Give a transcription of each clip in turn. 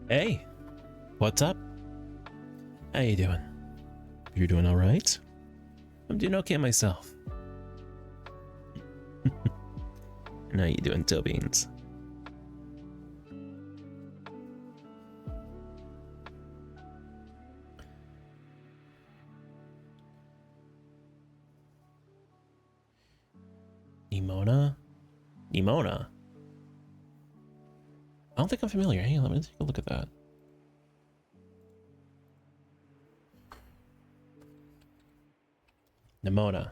Hey, what's up? How you doing? You're doing all right? I'm doing okay myself. And how you doing, Tobeans? Nimona? Nimona? I don't think I'm familiar. Hang on, let me take a look at that. Nimona.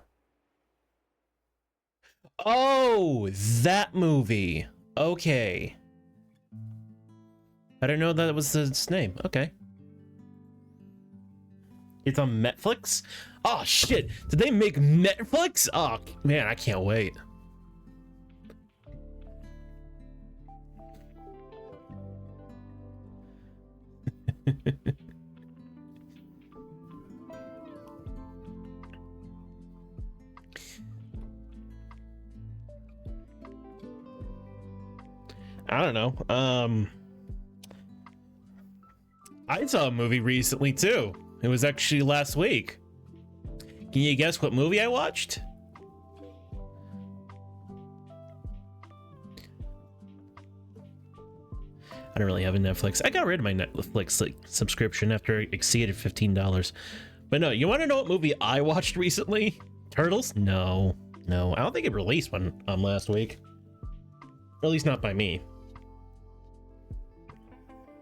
Oh, that movie. Okay. I didn't know that was its name. Okay. It's on Netflix? Oh, shit. Did they make Netflix? Oh, man, I can't wait. I don't know. I saw a movie recently too. It was actually last week. Can you guess what movie I watched? I don't really have a Netflix. I got rid of my Netflix subscription after it exceeded $15. But no, you want to know what movie I watched recently? Turtles? No. I don't think it released one last week. Or at least not by me.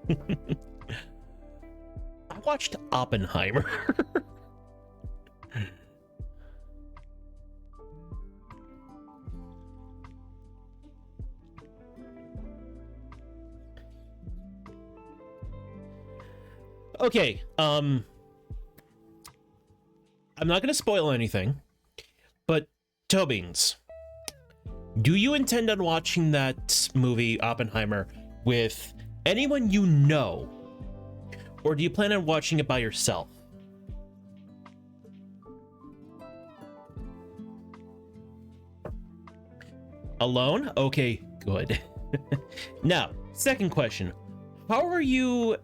I watched Oppenheimer. Okay, I'm not gonna spoil anything, but Tobeans, do you intend on watching that movie Oppenheimer with anyone you know, or do you plan on watching it by yourself? Alone? Okay, good. Now, second question. How are you...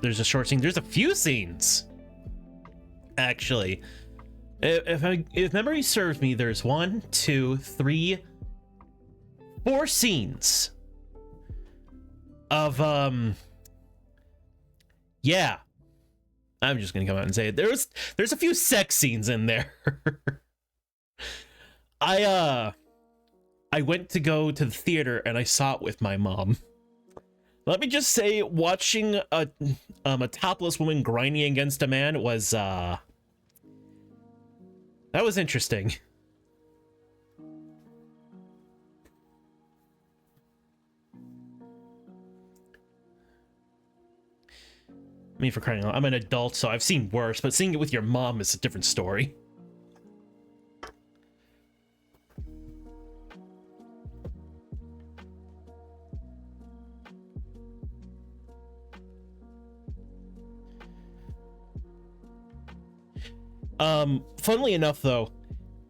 There's a short scene. There's a few scenes, actually. If memory serves me, there's 1, 2, 3, 4 scenes of yeah. I'm just gonna come out and say it. There's a few sex scenes in there. I went to go to the theater and I saw it with my mom. Let me just say, watching a topless woman grinding against a man was that was interesting. I mean, for crying out, I'm an adult, so I've seen worse, but seeing it with your mom is a different story. Funnily enough, though,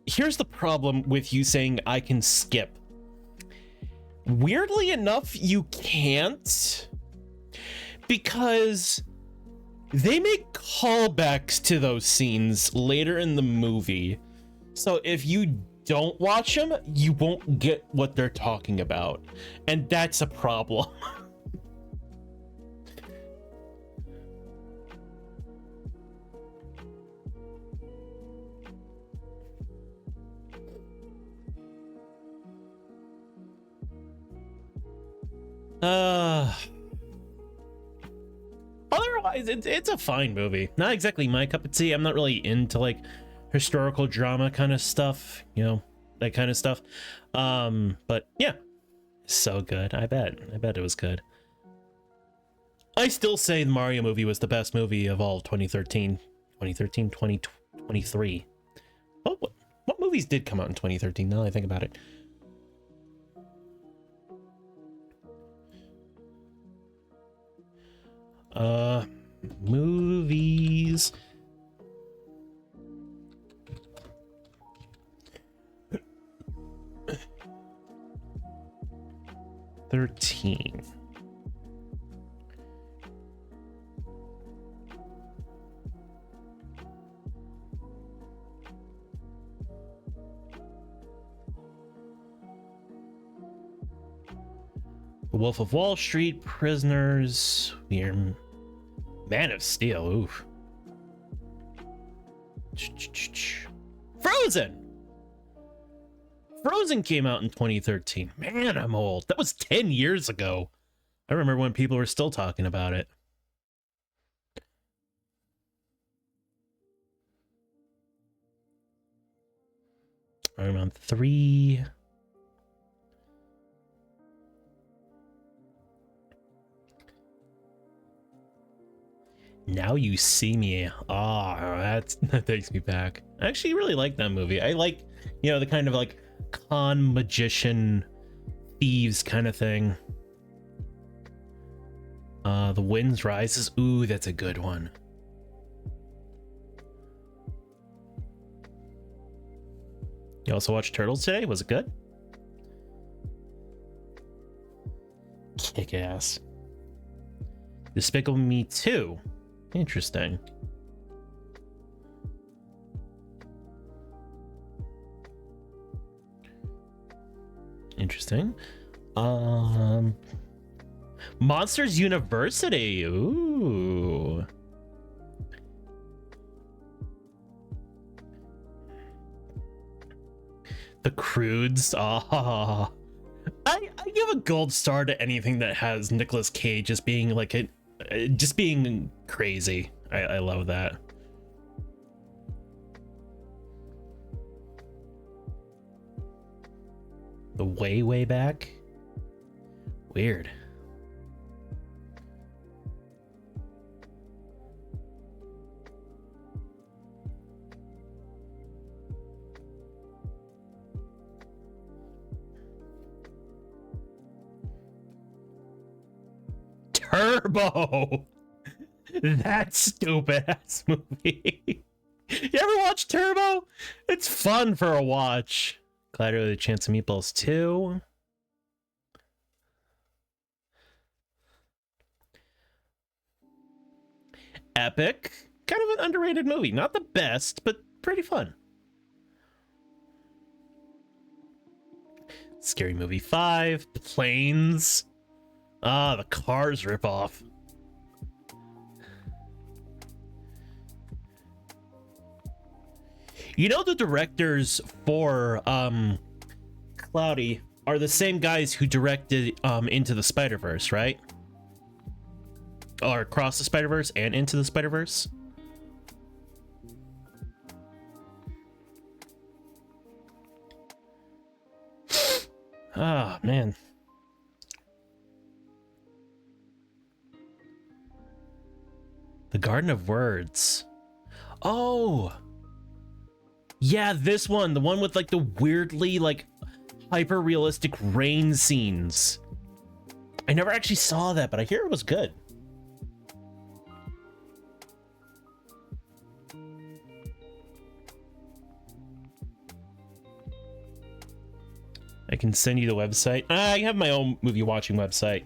here's the problem with you saying I can skip. Weirdly enough, you can't, because they make callbacks to those scenes later in the movie. So if you don't watch them, you won't get what they're talking about. And that's a problem. Otherwise, it's a fine movie. Not exactly my cup of tea. I'm not really into like historical drama kind of stuff, you know, that kind of stuff. But yeah, so good. I bet it was good. I still say the Mario movie was the best movie of all 2013, 2023. Oh, what movies did come out in 2013? Now that I think about it. Movies. 13. The Wolf of Wall Street, Prisoners, Man of Steel, oof. Frozen! Frozen came out in 2013. Man, I'm old. That was 10 years ago. I remember when people were still talking about it. Iron Man 3. Now You See Me. That takes me back. I actually really like that movie. I like, the kind of like con magician thieves kind of thing. The Winds Rises. Ooh, that's a good one. You also watched Turtles today? Was it good? Kick ass. Despicable Me 2. Interesting. Interesting. Monsters University. Ooh. The Croods. Ah. I give a gold star to anything that has Nicolas Cage just being like just being crazy. I love that. The Way Back. Weird. Turbo. That stupid ass movie. You ever watch Turbo? It's fun for a watch. Glad I had a chance of Meatballs 2. Epic. Kind of an underrated movie. Not the best, but pretty fun. Scary Movie 5. Planes. The Cars ripoff. You know, the directors for Cloudy are the same guys who directed Into the Spider-Verse, right? Or Across the Spider-Verse and Into the Spider-Verse. Ah, man. The Garden of Words. Oh! Yeah, this one. The one with like the weirdly like hyper-realistic rain scenes. I never actually saw that, but I hear it was good. I can send you the website. I have my own movie watching website.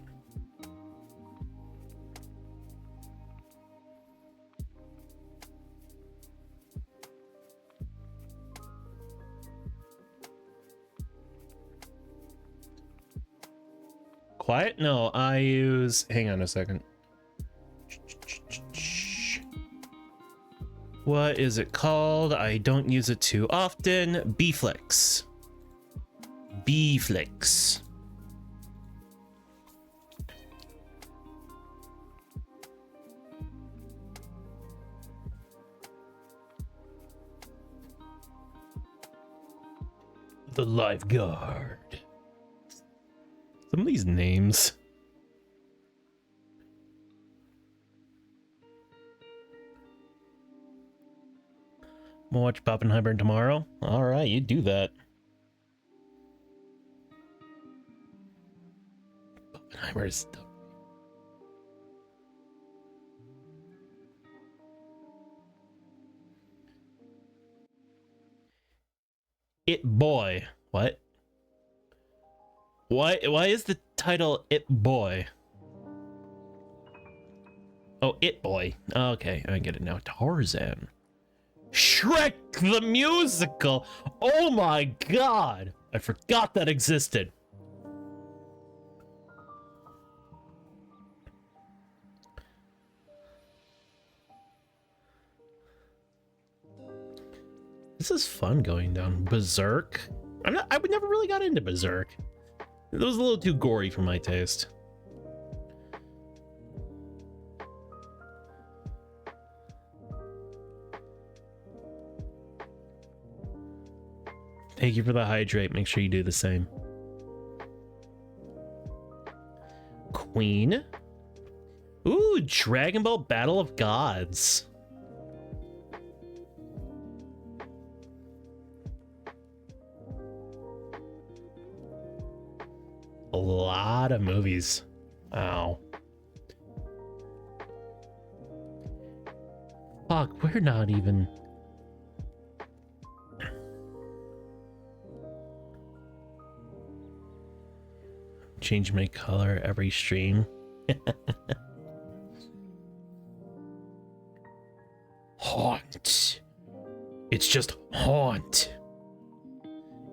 Quiet? No, I use... Hang on a second. What is it called? I don't use it too often. Bflix. Bflix. The Lifeguard. Some of these names. I'm gonna watch Oppenheimer tomorrow. All right, you do that. Oppenheimer's dumb. It boy. What? Why is the title It Boy? Oh, It Boy. Okay, I get it now. Tarzan. Shrek the musical. Oh my god. I forgot that existed. This is fun going down. Berserk. I would never really got into Berserk. It was a little too gory for my taste. Thank you for the hydrate. Make sure you do the same. Queen. Ooh, Dragon Ball Battle of Gods. A lot of movies. Wow. Fuck, we're not even... Change my color every stream. Haunt. It's just haunt.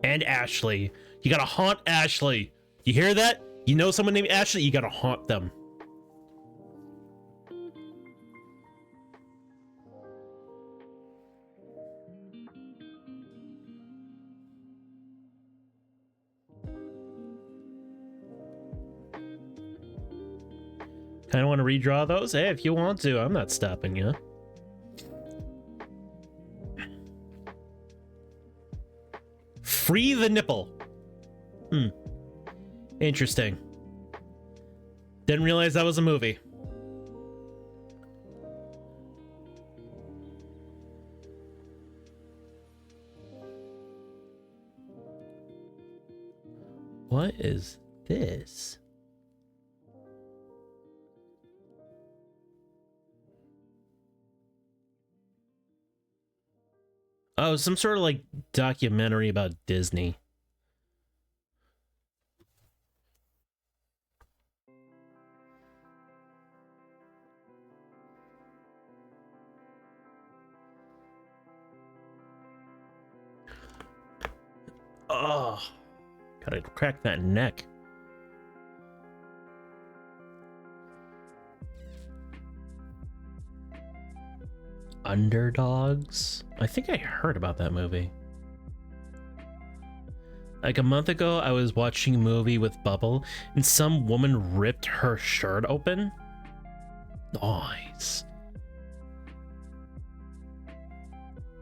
And Ashley. You gotta haunt Ashley. You hear that? You know someone named Ashley? You gotta haunt them. Kinda want to redraw those? Hey, if you want to, I'm not stopping you. Free the nipple. Interesting. Didn't realize that was a movie. What is this? Oh, some sort of like documentary about Disney. Oh, gotta crack that neck. Underdogs? I think I heard about that movie. Like a month ago, I was watching a movie with Bubble, and some woman ripped her shirt open. Nice.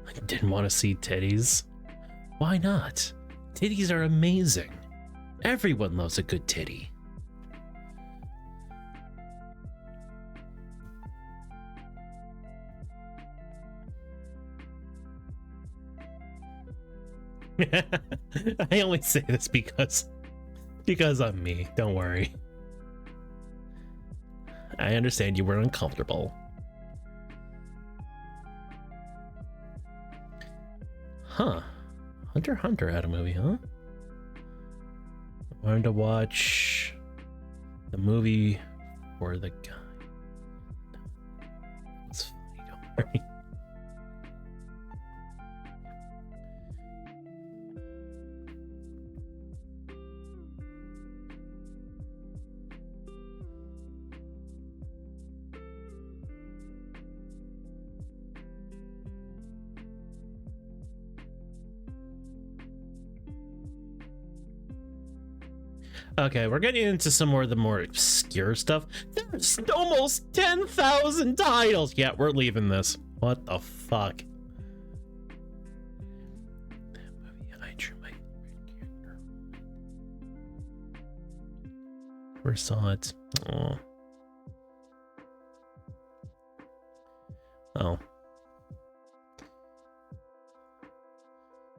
I didn't want to see titties. Why not? Titties are amazing. Everyone loves a good titty. I only say this because I'm me. Don't worry. I understand you were uncomfortable. Huh. Hunter x Hunter had a movie, huh? I wanted to watch the movie for the guy. It's funny, don't worry. Okay, we're getting into some more of the more obscure stuff. There's almost 10,000 titles. Yeah, we're leaving this. What the fuck? That movie, I drew my character. Never saw it. Oh. Oh.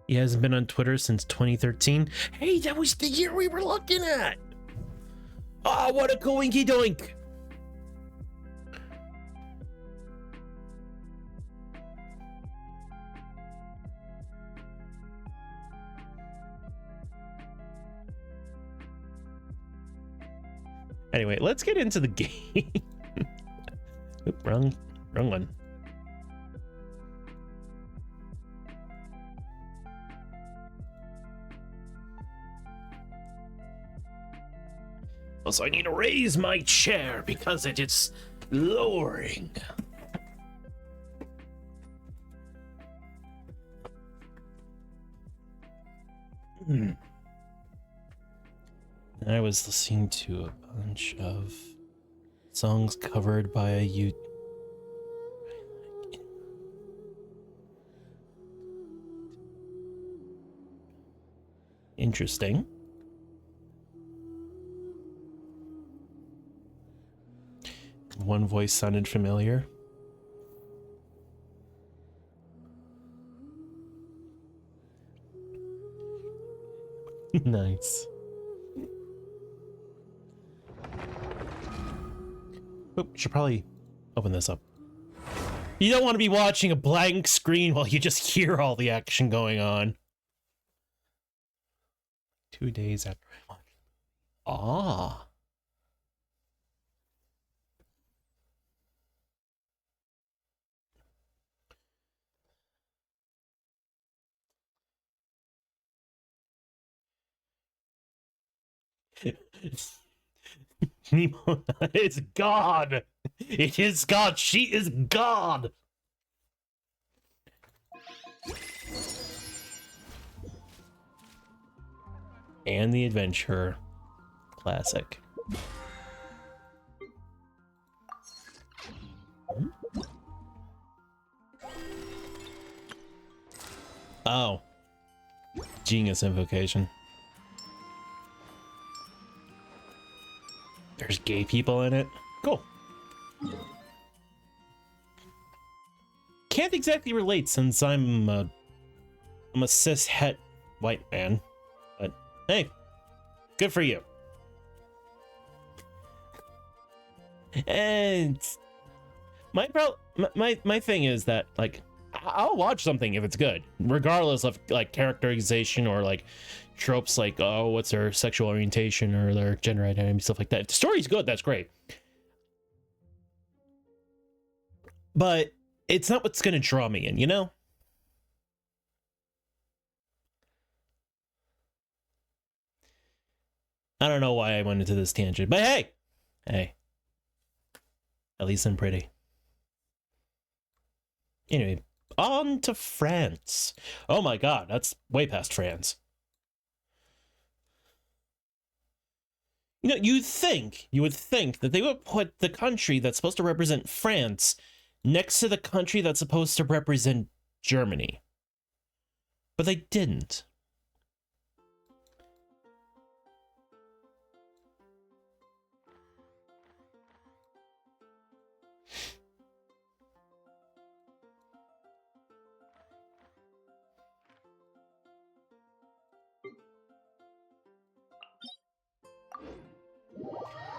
He hasn't been on Twitter since 2013. Hey, that was the year we were looking at. Oh, what a coinky doink. Anyway, let's get into the game. Oop, wrong one. Also, I need to raise my chair because it is lowering. I was listening to a bunch of songs covered by a Interesting. One voice sounded familiar. Nice. Oh, should probably open this up. You don't want to be watching a blank screen while you just hear all the action going on. 2 days after I watched. Ah. Nemo, it's God. It is God. She is God. And the Adventure classic. Oh. Genius invocation. There's gay people in it. Cool. Can't exactly relate since I'm a cis het white man, but hey, good for you. And my thing is that, like, I'll watch something if it's good, regardless of like characterization or like tropes like, oh, what's their sexual orientation or their gender identity, stuff like that. If the story's good, that's great. But it's not what's gonna draw me in, you know? I don't know why I went into this tangent, but hey, at least I'm pretty. Anyway, on to France. Oh my god, that's way past France. You know, you would think that they would put the country that's supposed to represent France next to the country that's supposed to represent Germany. But they didn't.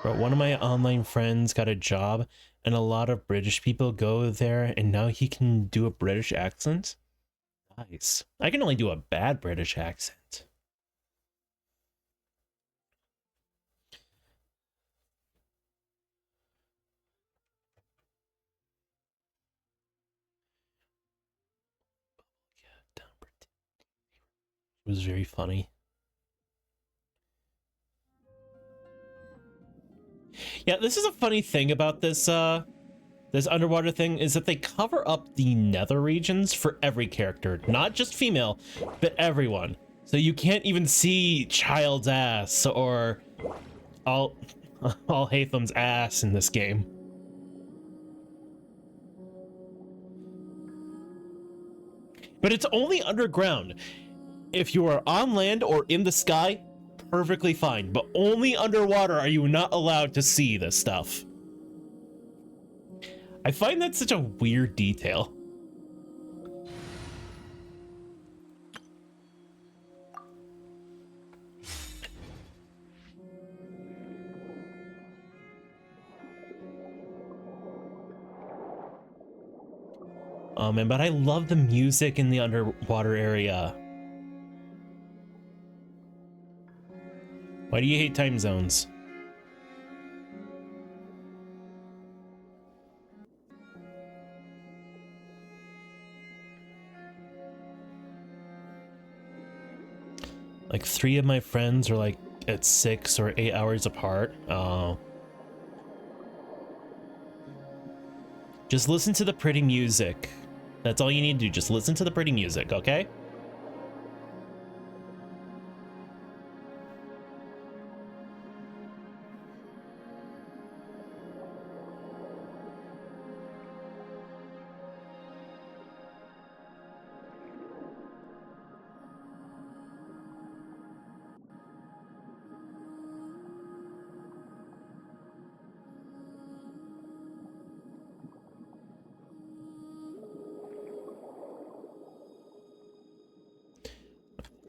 But one of my online friends got a job and a lot of British people go there and now he can do a British accent. Nice. I can only do a bad British accent. It was very funny. Yeah, this is a funny thing about this this underwater thing is that they cover up the nether regions for every character, not just female, but everyone. So you can't even see Child's ass or all Haytham's ass in this game. But it's only underground. If you are on land or in the sky, perfectly fine, but only underwater are you not allowed to see this stuff. I find that such a weird detail. Oh man, but I love the music in the underwater area. Why do you hate time zones? Like 3 of my friends are like at 6 or 8 hours apart. Oh. Just listen to the pretty music. That's all you need to do. Just listen to the pretty music, okay?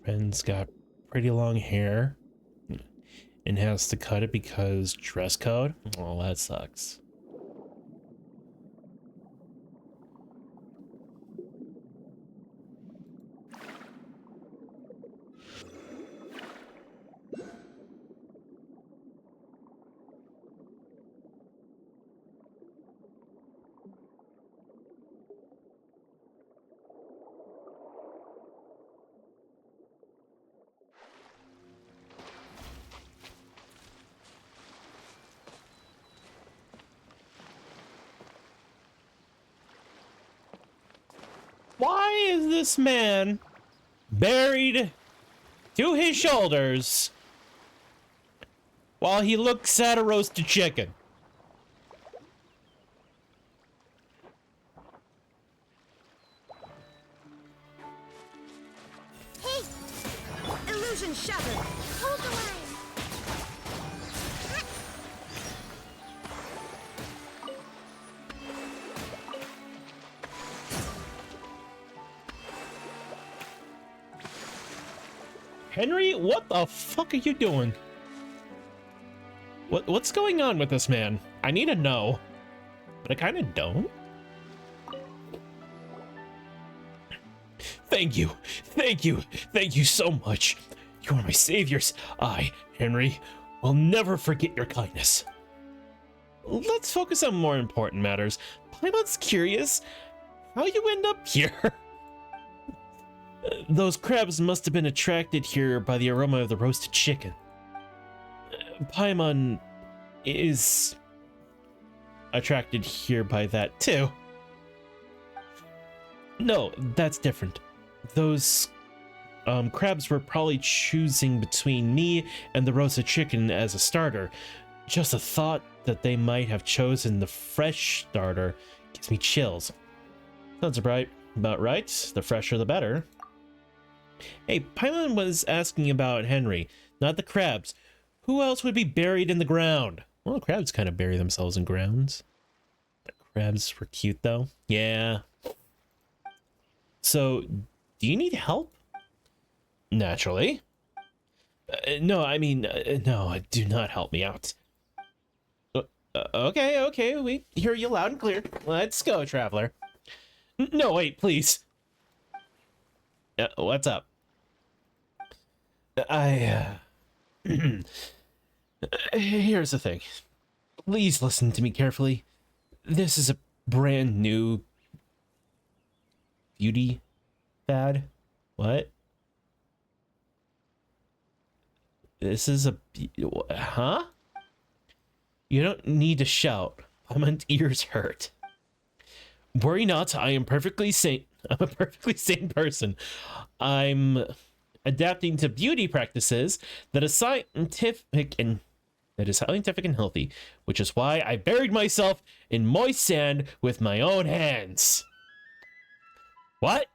Friend's got pretty long hair and has to cut it because dress code. Oh, that sucks. Why is this man buried to his shoulders while he looks at a roasted chicken? Hey! Illusion shattered! Hold the line! Henry, what the fuck are you doing? What's going on with this man? I need to know, but I kind of don't. Thank you, thank you, thank you so much. You are my saviors. I, Henry, will never forget your kindness. Let's focus on more important matters. Paimon's curious how you end up here. Those crabs must have been attracted here by the aroma of the roasted chicken. Paimon is attracted here by that too. No, that's different. Those crabs were probably choosing between me and the roasted chicken as a starter. Just a thought that they might have chosen the fresh starter gives me chills. Sounds about right. The fresher the better. Hey, Paimon was asking about Henry, not the crabs. Who else would be buried in the ground? Well, crabs kind of bury themselves in grounds. The crabs were cute, though. Yeah. So, do you need help? Naturally. No, I mean, no, do not help me out. Okay, we hear you loud and clear. Let's go, traveler. No, wait, please. What's up? Here's the thing. Please listen to me carefully. This is a brand new beauty fad. What? This is a... Huh? You don't need to shout. My ears hurt. Worry not, I am perfectly sane. I'm a perfectly sane person. I'm adapting to beauty practices that is scientific and healthy, which is why I buried myself in moist sand with my own hands. What?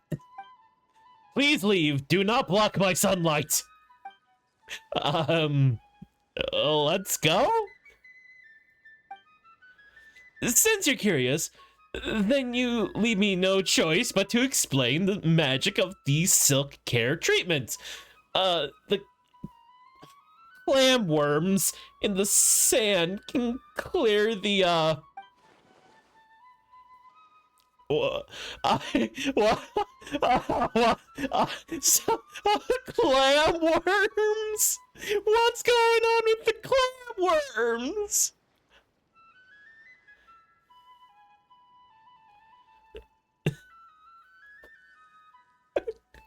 Please leave. Do not block my sunlight. Let's go? Since you're curious, then you leave me no choice but to explain the magic of these silk care treatments. The clam worms in the sand can clear the, clam worms? What's going on with the clam worms?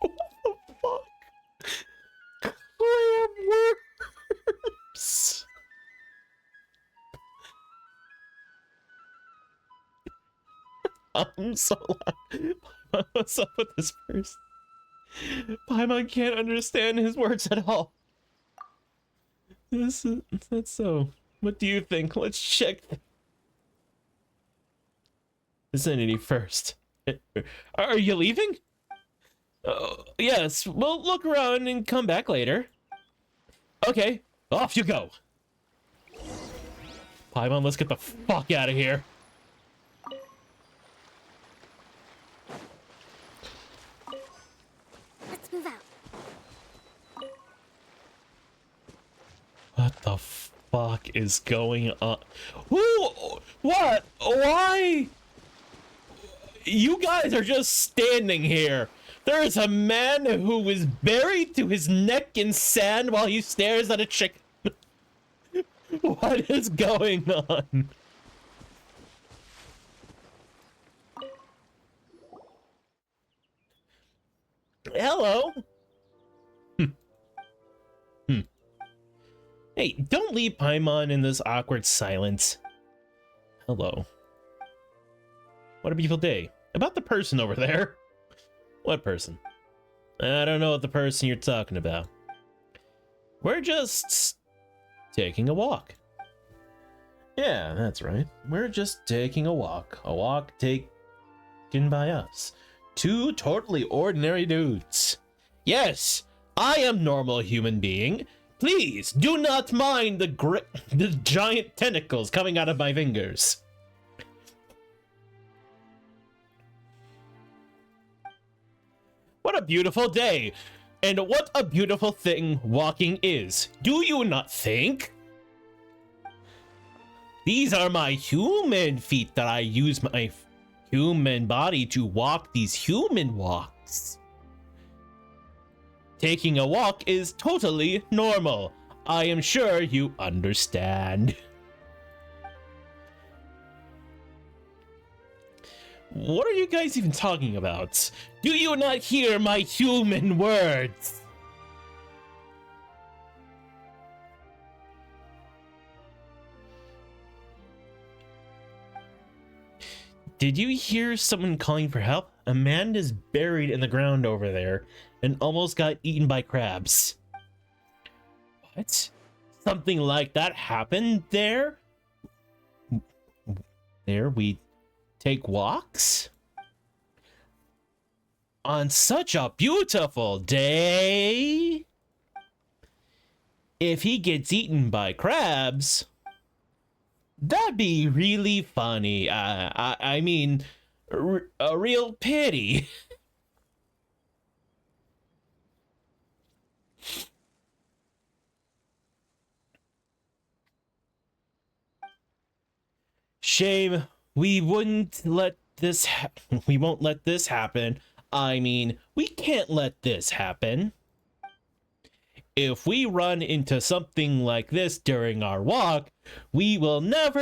What the fuck? I'm so loud. What's up with this person? Paimon can't understand his words at all. That's so. What do you think? Let's check the vicinity first. Are you leaving? Yes, we'll look around and come back later. Okay, off you go. Paimon, let's get the fuck out of here. Let's move out. What the fuck is going on? Who? What? Why? You guys are just standing here. There is a man who is buried to his neck in sand while he stares at a chicken. What is going on? Hello? Hey, don't leave Paimon in this awkward silence. Hello. What a beautiful day. About the person over there. What person? I don't know what the person you're talking about. We're just taking a walk. Yeah, that's right. We're just taking a walk. A walk taken by us. Two totally ordinary dudes. Yes, I am normal human being. Please do not mind the giant tentacles coming out of my fingers. What a beautiful day, and what a beautiful thing walking is. Do you not think? These are my human feet that I use my human body to walk these human walks. Taking a walk is totally normal. I am sure you understand. What are you guys even talking about? Do you not hear my human words? Did you hear someone calling for help? A man is buried in the ground over there and almost got eaten by crabs. What? Something like that happened there? There we take walks? On such a beautiful day? If he gets eaten by crabs, that'd be really funny. I mean, a real pity. Shame. We wouldn't let this we won't let this happen. I mean, we can't let this happen. If we run into something like this during our walk, we will not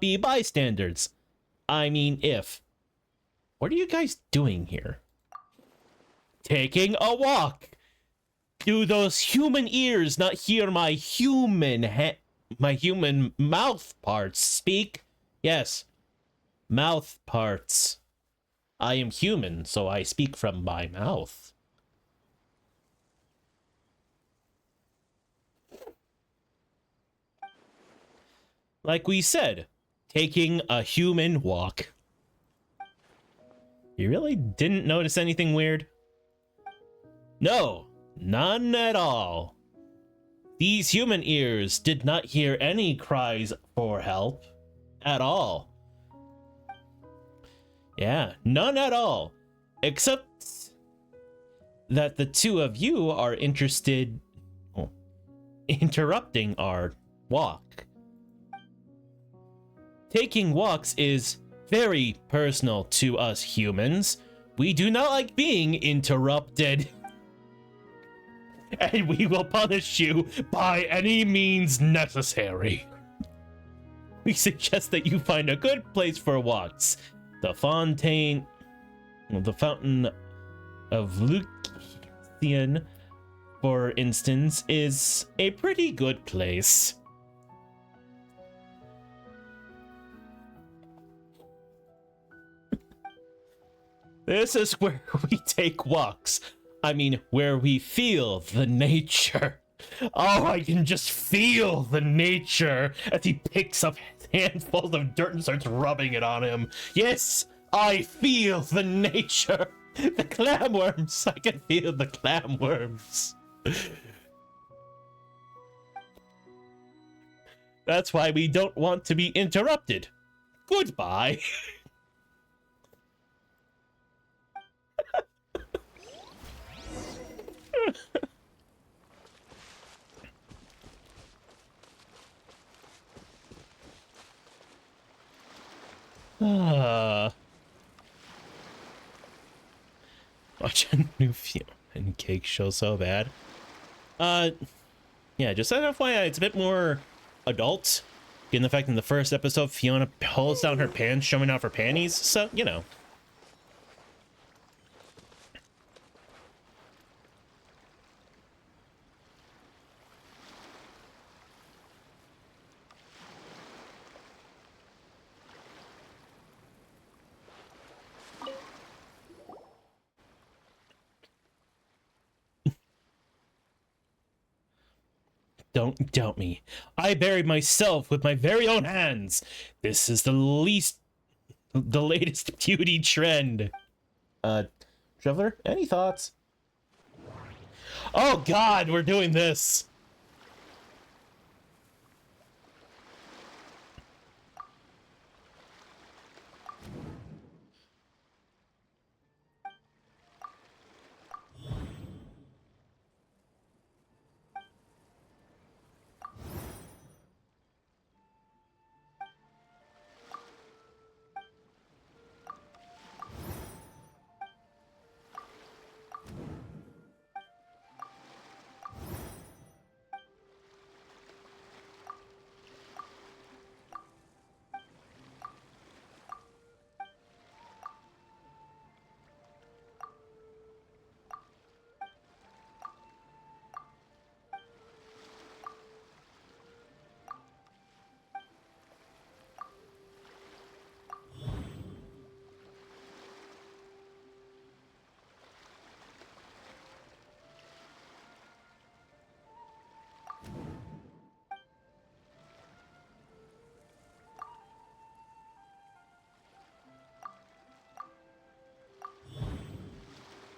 be bystanders. I mean, if. What are you guys doing here? Taking a walk. Do those human ears not hear my human mouth parts speak? Yes, mouth parts. I am human, so I speak from my mouth. Like we said, taking a human walk. You really didn't notice anything weird? No, none at all. These human ears did not hear any cries for help at all. Yeah, none at all. Except that the two of you are interrupting our walk. Taking walks is very personal to us humans. We do not like being interrupted. And we will punish you by any means necessary. We suggest that you find a good place for walks. The Fountain of Lucian, for instance, is a pretty good place. This is where we take walks. I mean, where we feel the nature. Oh, I can just feel the nature as he picks up handfuls of dirt and starts rubbing it on him. Yes, I feel the nature. The clamworms. I can feel the clamworms. That's why we don't want to be interrupted. Goodbye. Watch a new and cake show so bad. Yeah, just as FYI, it's a bit more adult. Given the fact in the first episode, Fiona pulls down her pants, showing off her panties. So, you know. Don't doubt me. I buried myself with my very own hands. This is the latest beauty trend. Traveler, any thoughts? Oh God, we're doing this.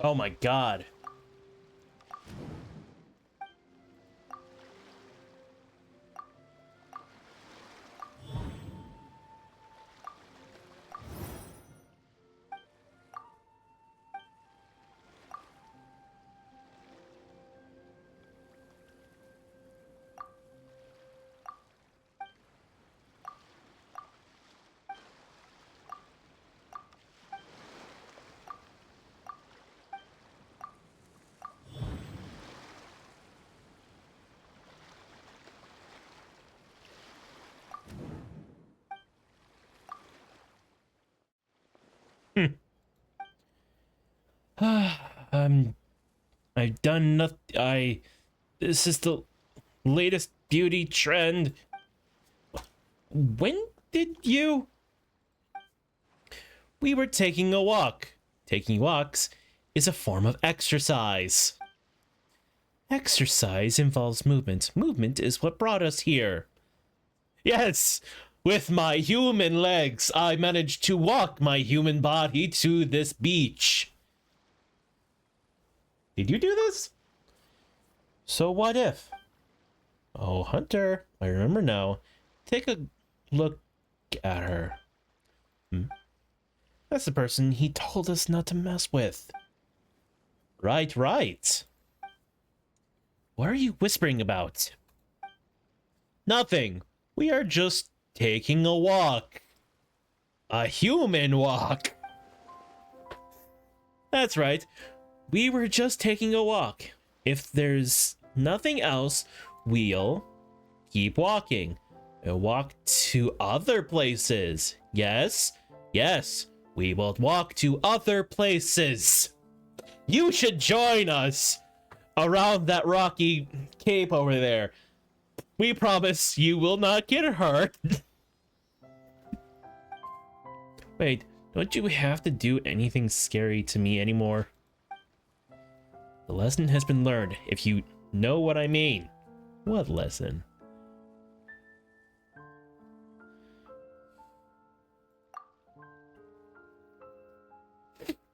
Oh my God. I've done nothing. This is the latest beauty trend. When did you? We were taking a walk. Taking walks is a form of exercise. Exercise involves movement. Movement is what brought us here. Yes, with my human legs, I managed to walk my human body to this beach. Did you do this? So what if? Oh, Hunter, I remember now. Take a look at her. That's the person he told us not to mess with. Right, right. What are you whispering about? Nothing. We are just taking a walk. A human walk. That's right. We were just taking a walk. If there's nothing else, we'll keep walking. And walk to other places. Yes? Yes. We will walk to other places. You should join us around that rocky cape over there. We promise you will not get hurt. Wait, Don't you have to do anything scary to me anymore? The lesson has been learned, if you know what I mean. What lesson?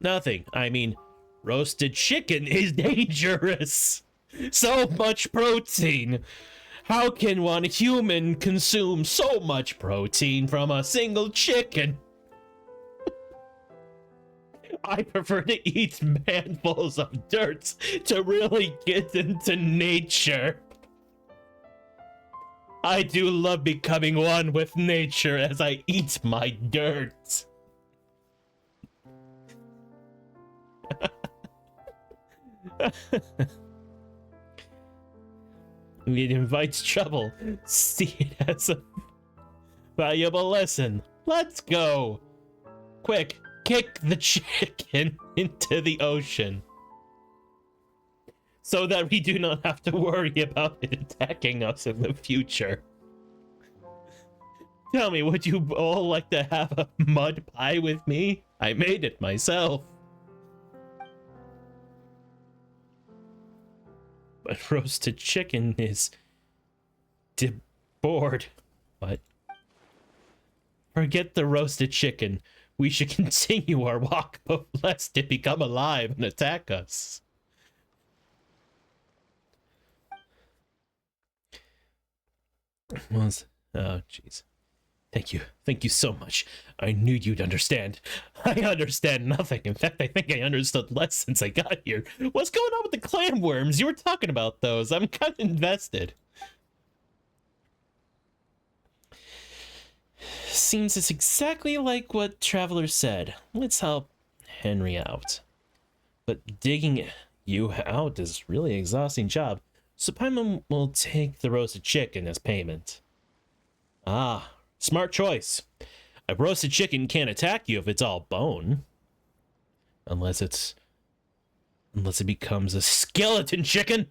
Nothing. I mean, roasted chicken is dangerous. So much protein. How can one human consume so much protein from a single chicken? I prefer to eat handfuls of dirt to really get into nature. I do love becoming one with nature as I eat my dirt. It invites trouble. See it as a valuable lesson. Let's go. Quick, kick the chicken into the ocean so that we do not have to worry about it attacking us in the future. Tell me, would you all like to have a mud pie with me? I made it myself. But roasted chicken is bored. What? Forget the roasted chicken. We should continue our walk, lest it become alive and attack us. Oh, jeez. Thank you. Thank you so much. I knew you'd understand. I understand nothing. In fact, I think I understood less since I got here. What's going on with the clam worms? You were talking about those. I'm kind of invested. Seems it's exactly like what Traveler said. Let's help Henry out. But digging you out is really an exhausting job. So Paimon will take the roasted chicken as payment. Ah. Smart choice. A roasted chicken can't attack you if it's all bone. Unless it becomes a skeleton chicken.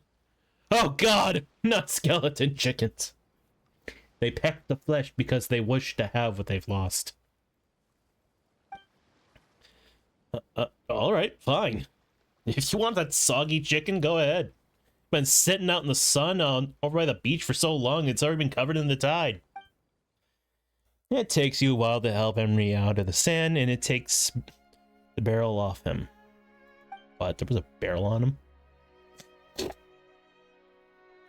Oh god, not skeleton chickens. They peck the flesh because they wish to have what they've lost. Alright, fine. If you want that soggy chicken, go ahead. Been sitting out in the sun over by the beach for so long, it's already been covered in the tide. It takes you a while to help Henry out of the sand, and it takes the barrel off him. What? There was a barrel on him?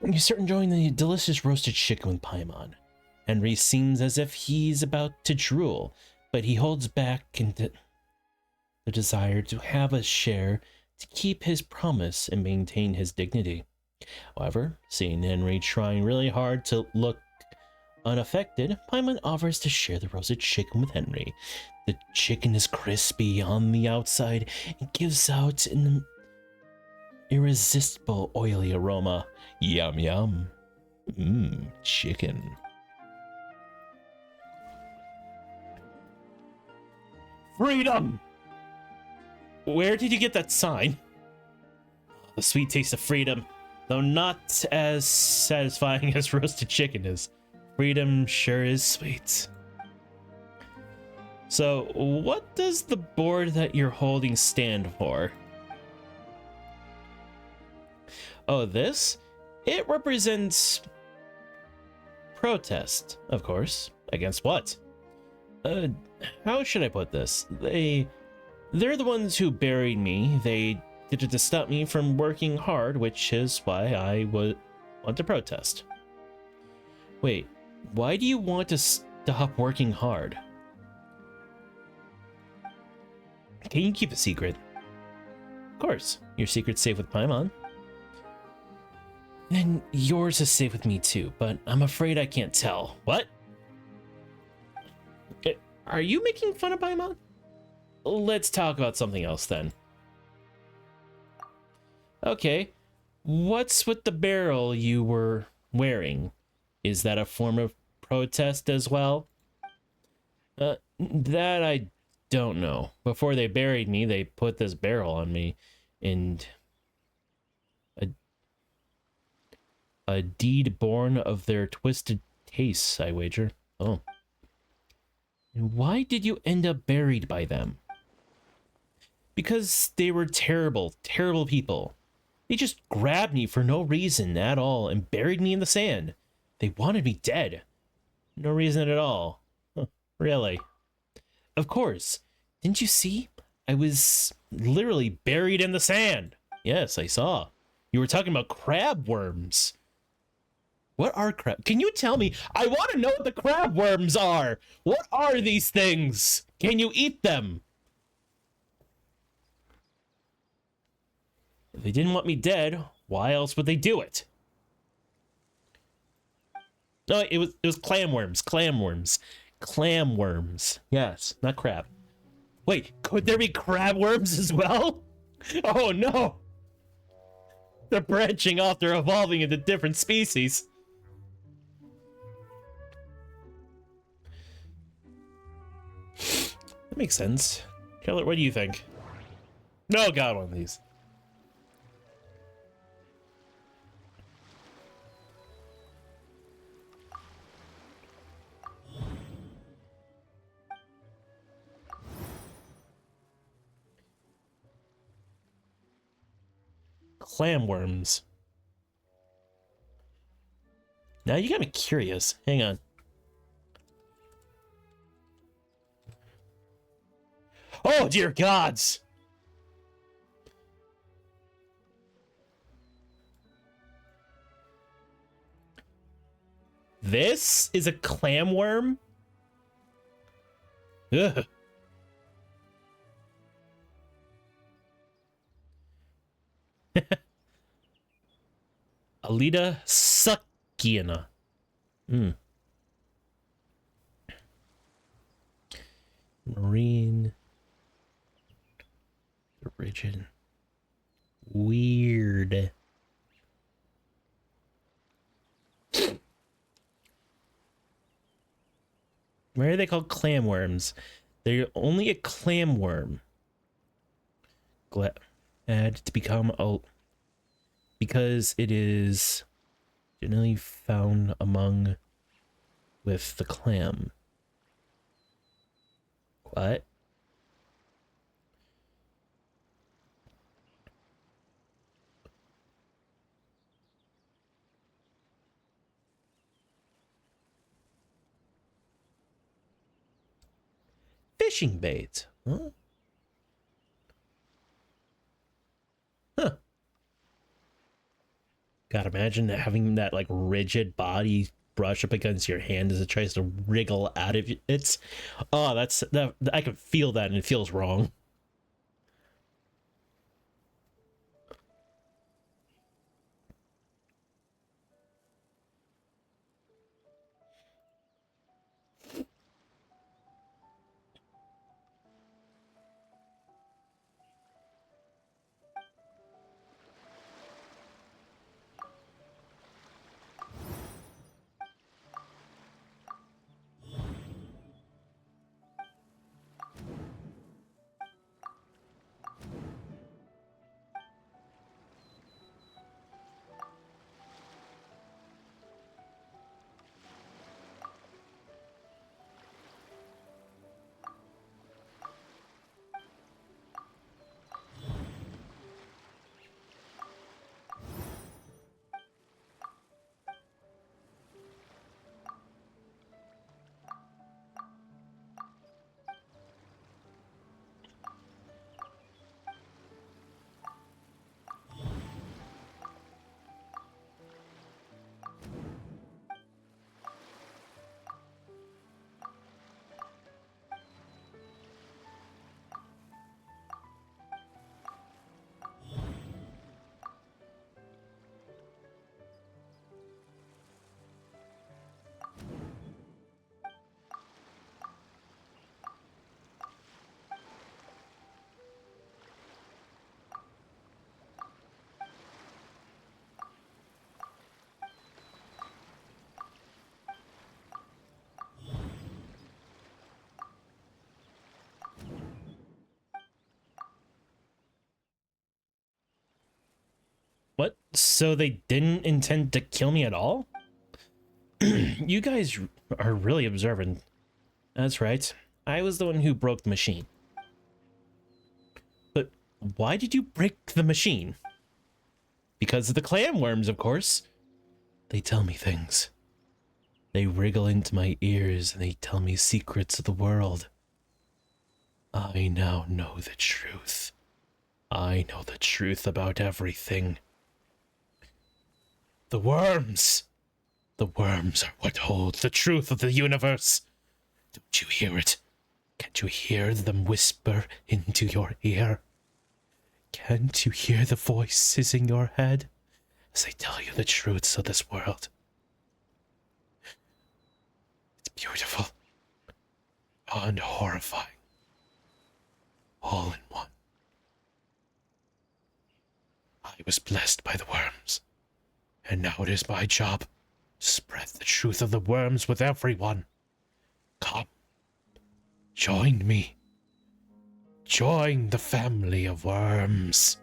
You start enjoying the delicious roasted chicken with Paimon. Henry seems as if he's about to drool, but he holds back in the desire to have a share to keep his promise and maintain his dignity. However, seeing Henry trying really hard to look unaffected, Paimon offers to share the roasted chicken with Henry. The chicken is crispy on the outside and gives out an irresistible oily aroma. Yum yum. Mmm, chicken. Freedom! Where did you get that sign? The sweet taste of freedom, though not as satisfying as roasted chicken is. Freedom sure is sweet. So, what does the board that you're holding stand for? Oh, this? It represents protest, of course. Against what? How should I put this? They're the ones who buried me. They did it to stop me from working hard, which is why I want to protest. Wait. Why do you want to stop working hard? Can you keep a secret? Of course. Your secret's safe with Paimon. Then yours is safe with me too, but I'm afraid I can't tell. What? Are you making fun of Paimon? Let's talk about something else then. Okay. What's with the barrel you were wearing? Is that a form of protest as well? That I don't know. Before they buried me, they put this barrel on me, and a deed born of their twisted tastes, I wager. Oh. And why did you end up buried by them? Because they were terrible, terrible people. They just grabbed me for no reason at all and buried me in the sand. They wanted me dead. No reason at all. Huh, really? Of course. Didn't you see? I was literally buried in the sand. Yes, I saw. You were talking about crab worms. What are crab? Can you tell me? I want to know what the crab worms are. What are these things? Can you eat them? If they didn't want me dead, why else would they do it? No, it was clam worms. Clam worms. Clam worms. Yes, not crab. Wait, could there be crab worms as well? Oh no! They're branching off, they're evolving into different species. That makes sense. Keller, what do you think? No, got one of these. Clam worms. Now you got me curious. Hang on. Oh, dear gods! This is a clam worm? Ugh. Alida Suckiana. Marine. Rigid. Weird. Why are they called clam worms? They're only a clam worm. Glad to become a... Because it is generally found among with the clam. What? Fishing bait. Huh? Huh. God, imagine having that like rigid body brush up against your hand as it tries to wriggle out of it. Oh, that I can feel that and it feels wrong. What? So they didn't intend to kill me at all? You guys are really observant. That's right. I was the one who broke the machine. But why did you break the machine? Because of the clam worms, of course. They tell me things. They wriggle into my ears and they tell me secrets of the world. I now know the truth. I know the truth about everything. The worms! The worms are what hold the truth of the universe. Don't you hear it? Can't you hear them whisper into your ear? Can't you hear the voices in your head as they tell you the truths of this world? It's beautiful and horrifying, all in one. I was blessed by the worms, and now it is my job to spread the truth of the worms with everyone. Come, join me. Join the family of worms.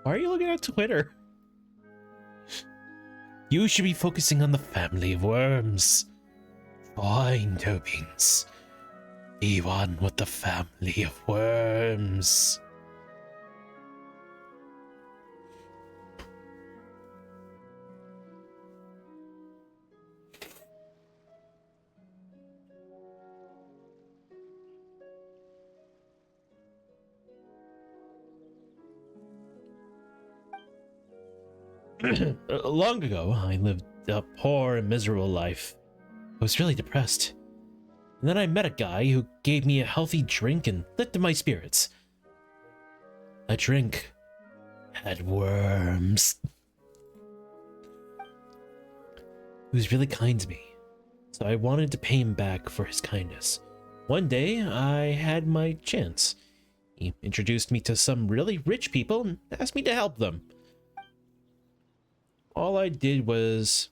Why are you looking at Twitter? You should be focusing on the family of worms. Fine, Tobeans. Be one with the family of worms. Long ago, I lived a poor and miserable life. I was really depressed. And then I met a guy who gave me a healthy drink and lifted my spirits. A drink had worms. He was really kind to me, so I wanted to pay him back for his kindness. One day, I had my chance. He introduced me to some really rich people and asked me to help them. All I did was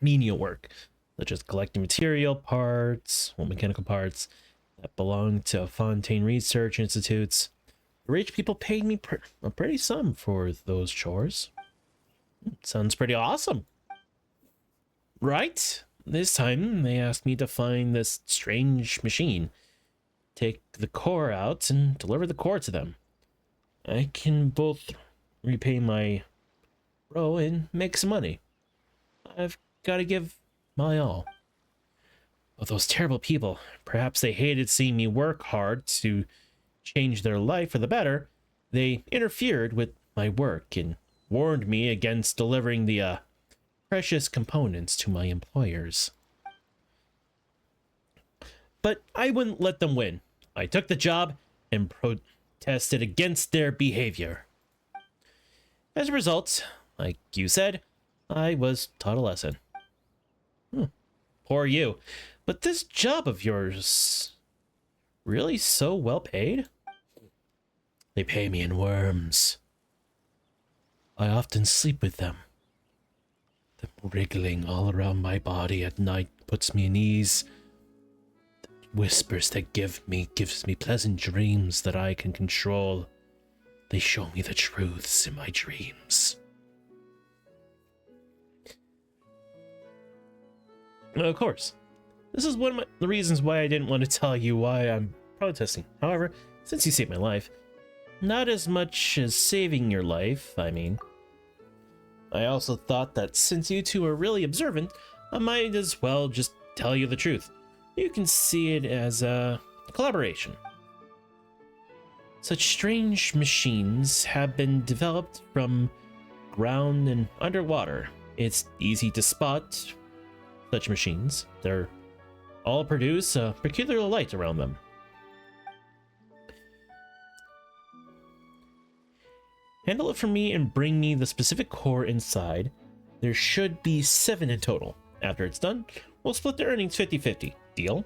menial work, such as collecting material parts, mechanical parts that belonged to Fontaine Research Institutes. The rich people paid me a pretty sum for those chores. Sounds pretty awesome, right? This time, they asked me to find this strange machine, take the core out, and deliver the core to them. I can both repay my bro and make some money. I've got to give my all. But those terrible people, perhaps they hated seeing me work hard to change their life for the better. They interfered with my work and warned me against delivering the precious components to my employers. But I wouldn't let them win. I took the job and protested against their behavior. As a result, like you said, I was taught a lesson. Poor you. But this job of yours, really so well paid? They pay me in worms. I often sleep with them. The wriggling all around my body at night puts me at ease. The whispers they gives me pleasant dreams that I can control. They show me the truths in my dreams. Of course, this is one of the reasons why I didn't want to tell you why I'm protesting. However, since you saved my life, not as much as saving your life, I mean. I also thought that since you two are really observant, I might as well just tell you the truth. You can see it as a collaboration. Such strange machines have been developed from ground and underwater. It's easy to spot such machines. They're all produce a peculiar light around them. Handle it for me and bring me the specific core inside. There should be 7 in total. After it's done, we'll split the earnings 50-50. Deal?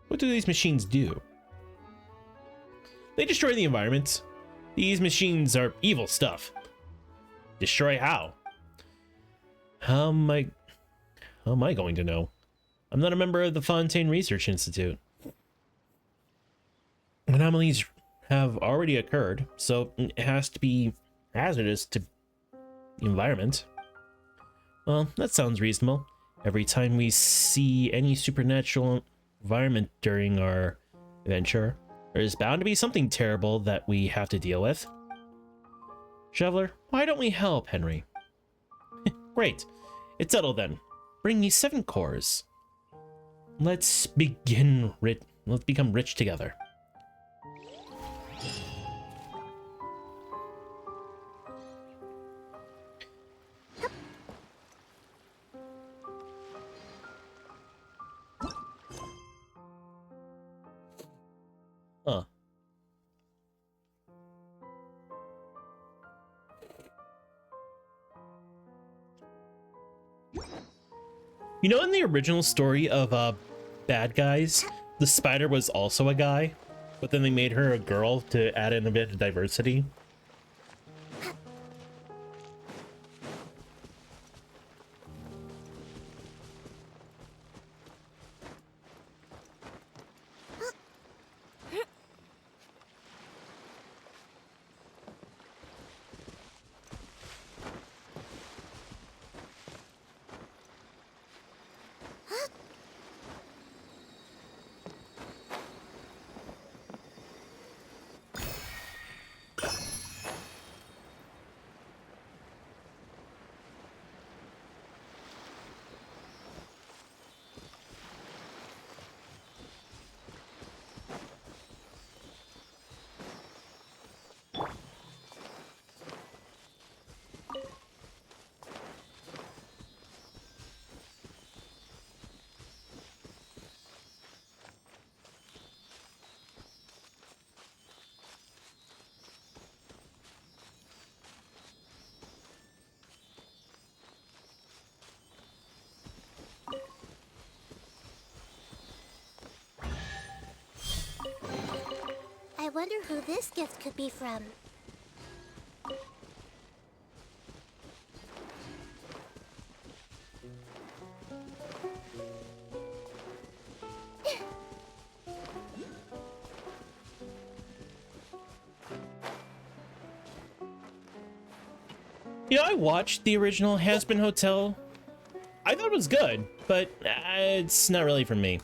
What do these machines do? They destroy the environment. These machines are evil stuff. Destroy how? How am I going to know? I'm not a member of the Fontaine Research Institute. Anomalies have already occurred, so it has to be hazardous to the environment. Well, that sounds reasonable. Every time we see any supernatural environment during our adventure, there's bound to be something terrible that we have to deal with. Traveler, why don't we help, Henry? Great. It's settled then. Bring me 7 cores. Let's become rich together. Huh. You know, in the original story of Bad Guys, the spider was also a guy, but then they made her a girl to add in a bit of diversity. I wonder who this gift could be from. You know, I watched the original Hazbin Hotel. I thought it was good, but it's not really for me.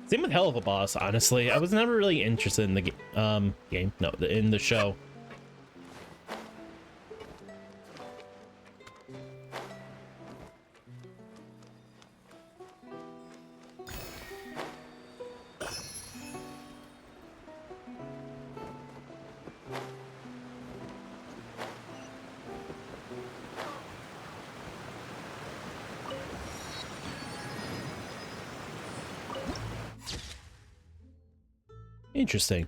Same with Hell of a Boss, honestly. I was never really interested in the game. No, in the show. Interesting.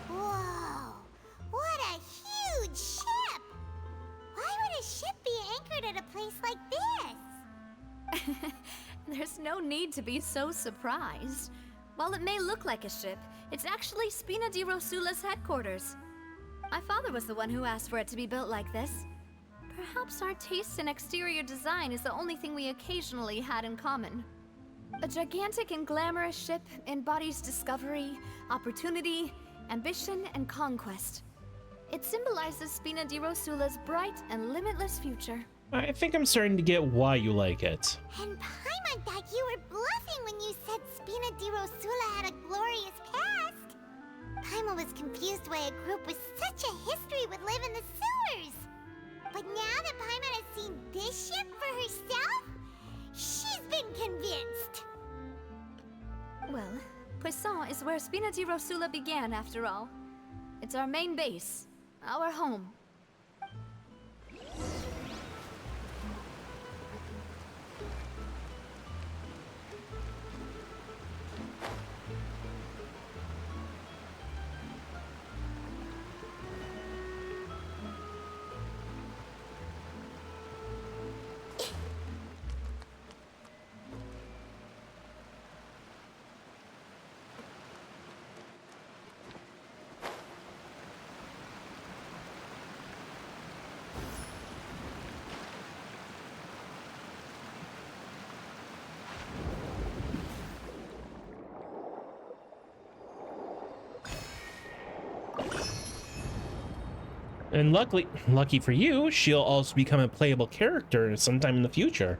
Whoa! What a huge ship! Why would a ship be anchored at a place like this? There's no need to be so surprised. While it may look like a ship, it's actually Spina di Rosula's headquarters. My father was the one who asked for it to be built like this. Perhaps our taste in exterior design is the only thing we occasionally had in common. A gigantic and glamorous ship embodies discovery, opportunity, ambition, and conquest. It symbolizes Spina di Rosula's bright and limitless future. I think I'm starting to get why you like it. And Paimon thought you were bluffing when you said Spina di Rosula had a glorious past. Paimon was confused why a group with such a history would live in the sewers. But now that Paimon has seen this ship for herself, she's been convinced. Well, Poisson is where Spina di Rosula began, after all. It's our main base, our home. And lucky for you, she'll also become a playable character sometime in the future.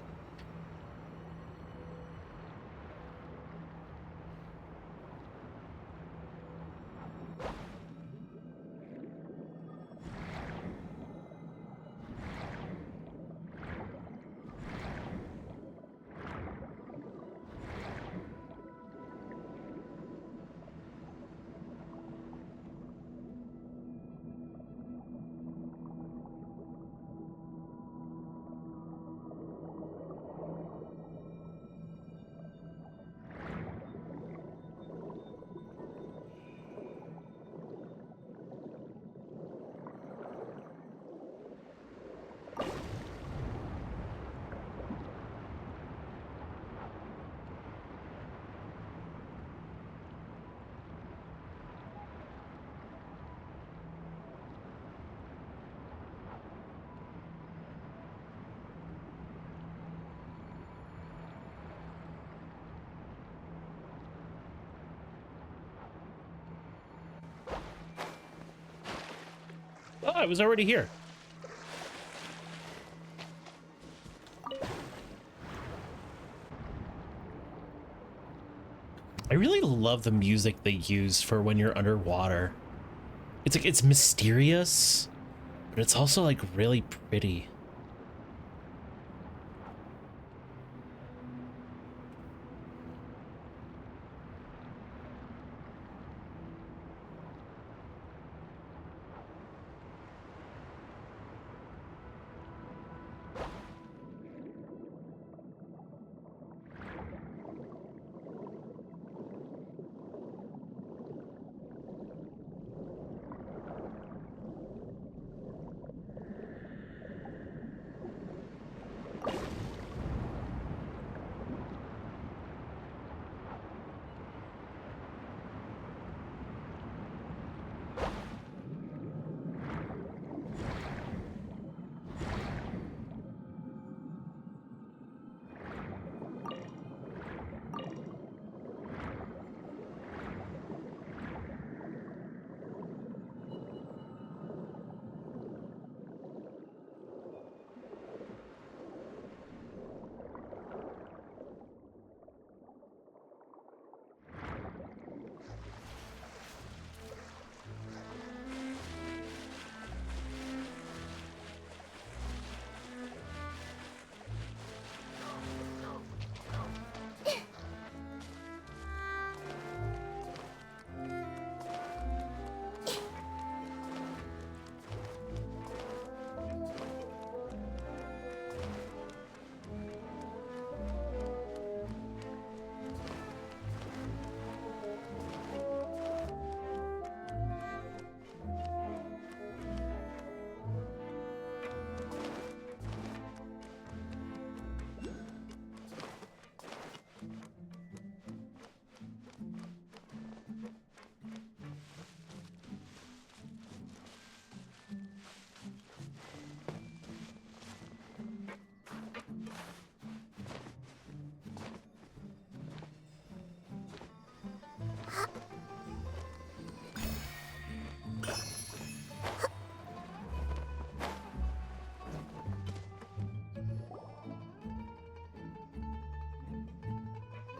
Oh, I was already here. I really love the music they use for when you're underwater. It's like, it's mysterious, but it's also like really pretty.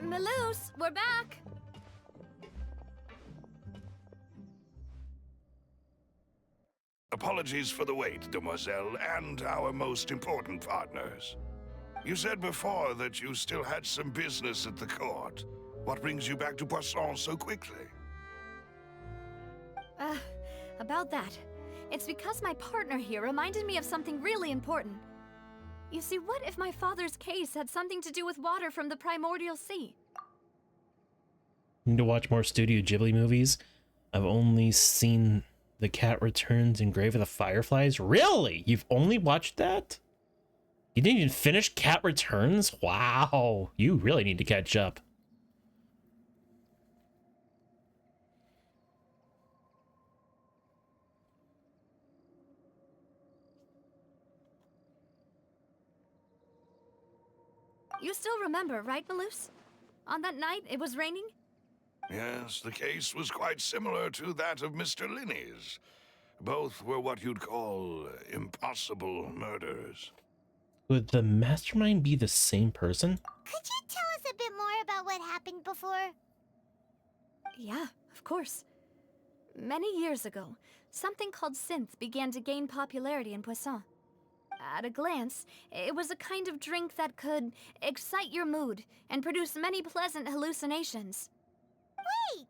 Maloose, we're back! Apologies for the wait, demoiselle, and our most important partners. You said before that you still had some business at the court. What brings you back to Poisson so quickly? About that. It's because my partner here reminded me of something really important. You see, what if my father's case had something to do with water from the primordial sea? Need to watch more Studio Ghibli movies. I've only seen The Cat Returns and Grave of the Fireflies. Really? You've only watched that? You didn't even finish Cat Returns? Wow. You really need to catch up. You still remember, right, Maloose? On that night, it was raining? Yes, the case was quite similar to that of Mr. Linney's. Both were what you'd call impossible murders. Would the mastermind be the same person? Could you tell us a bit more about what happened before? Yeah, of course. Many years ago, something called synth began to gain popularity in Poisson. At a glance, it was a kind of drink that could excite your mood and produce many pleasant hallucinations. Wait!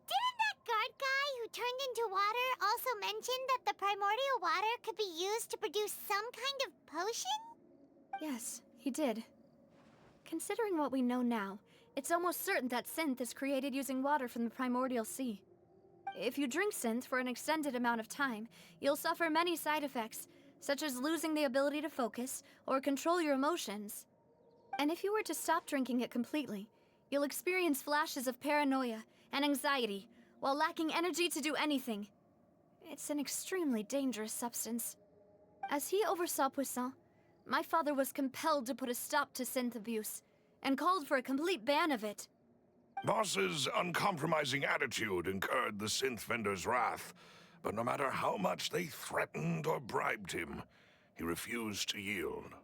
Didn't that guard guy who turned into water also mention that the primordial water could be used to produce some kind of potion? Yes, he did. Considering what we know now, it's almost certain that synth is created using water from the primordial sea. If you drink synth for an extended amount of time, you'll suffer many side effects, such as losing the ability to focus or control your emotions. And if you were to stop drinking it completely, you'll experience flashes of paranoia and anxiety while lacking energy to do anything. It's an extremely dangerous substance. As he oversaw Poisson, my father was compelled to put a stop to synth abuse and called for a complete ban of it. Boss's uncompromising attitude incurred the synth vendor's wrath, but no matter how much they threatened or bribed him, he refused to yield.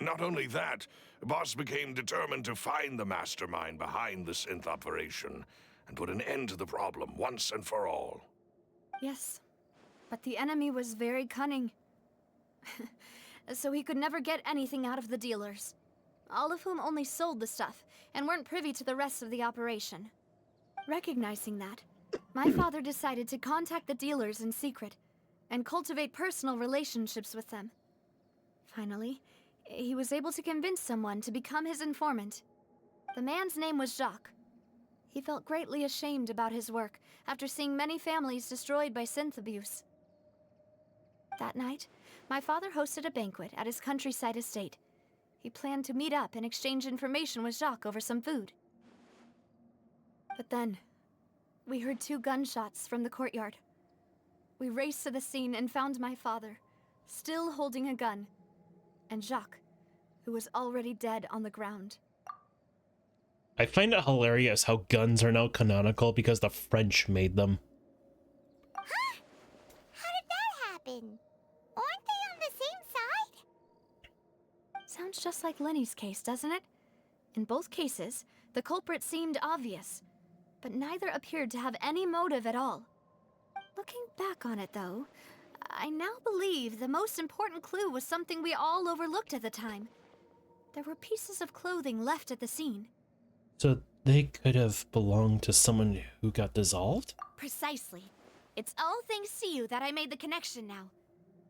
Not only that, Boss became determined to find the mastermind behind the synth operation and put an end to the problem once and for all. Yes, but the enemy was very cunning. So he could never get anything out of the dealers, all of whom only sold the stuff and weren't privy to the rest of the operation. Recognizing that, my father decided to contact the dealers in secret and cultivate personal relationships with them. Finally, he was able to convince someone to become his informant. The man's name was Jacques. He felt greatly ashamed about his work after seeing many families destroyed by synth abuse. That night, my father hosted a banquet at his countryside estate. He planned to meet up and exchange information with Jacques over some food. But then, we heard 2 gunshots from the courtyard. We raced to the scene and found my father, still holding a gun, and Jacques, who was already dead on the ground. I find it hilarious how guns are now canonical because the French made them. Huh? How did that happen? Aren't they on the same side? Sounds just like Lenny's case, doesn't it? In both cases, the culprit seemed obvious, but neither appeared to have any motive at all. Looking back on it, though, I now believe the most important clue was something we all overlooked at the time. There were pieces of clothing left at the scene. So they could have belonged to someone who got dissolved? Precisely. It's all thanks to you that I made the connection now.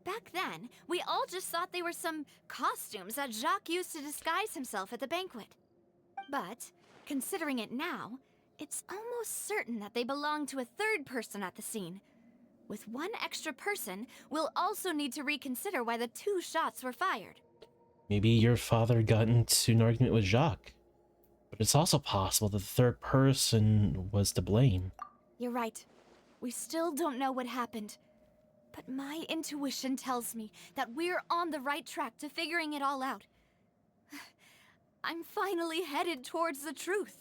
Back then, we all just thought they were some costumes that Jacques used to disguise himself at the banquet. But, considering it now, it's almost certain that they belong to a third person at the scene. With one extra person, we'll also need to reconsider why the 2 shots were fired. Maybe your father got into an argument with Jacques. But it's also possible that the third person was to blame. You're right. We still don't know what happened. But my intuition tells me that we're on the right track to figuring it all out. I'm finally headed towards the truth.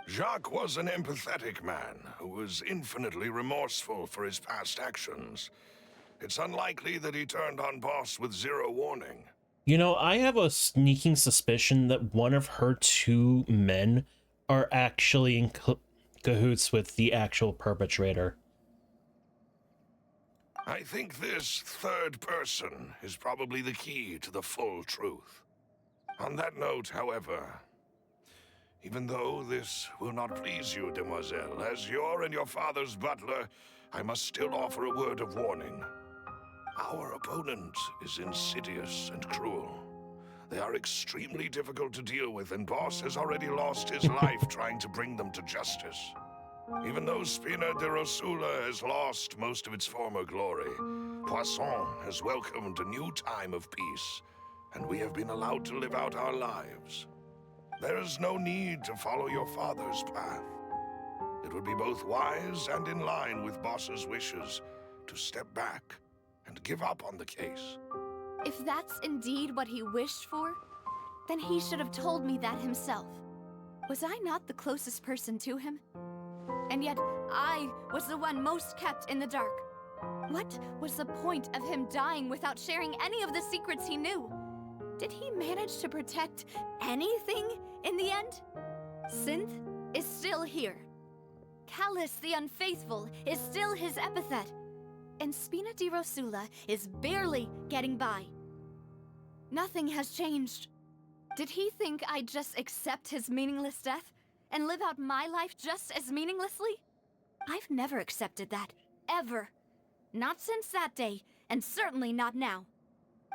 Jacques was an empathetic man who was infinitely remorseful for his past actions. It's unlikely that he turned on Boss with 0 warning. You know, I have a sneaking suspicion that one of her 2 men are actually in cahoots with the actual perpetrator. I think this third person is probably the key to the full truth. On that note, however, even though this will not please you, demoiselle, as your and your father's butler, I must still offer a word of warning. Our opponent is insidious and cruel. They are extremely difficult to deal with, and Boss has already lost his life trying to bring them to justice. Even though Spina di Rosula has lost most of its former glory, Poisson has welcomed a new time of peace, and we have been allowed to live out our lives. There is no need to follow your father's path. It would be both wise and in line with Boss's wishes to step back and give up on the case. If that's indeed what he wished for, then he should have told me that himself. Was I not the closest person to him? And yet, I was the one most kept in the dark. What was the point of him dying without sharing any of the secrets he knew? Did he manage to protect anything in the end? Synth is still here. Callus the Unfaithful is still his epithet. And Spina di Rosula is barely getting by. Nothing has changed. Did he think I'd just accept his meaningless death and live out my life just as meaninglessly? I've never accepted that, ever. Not since that day, and certainly not now.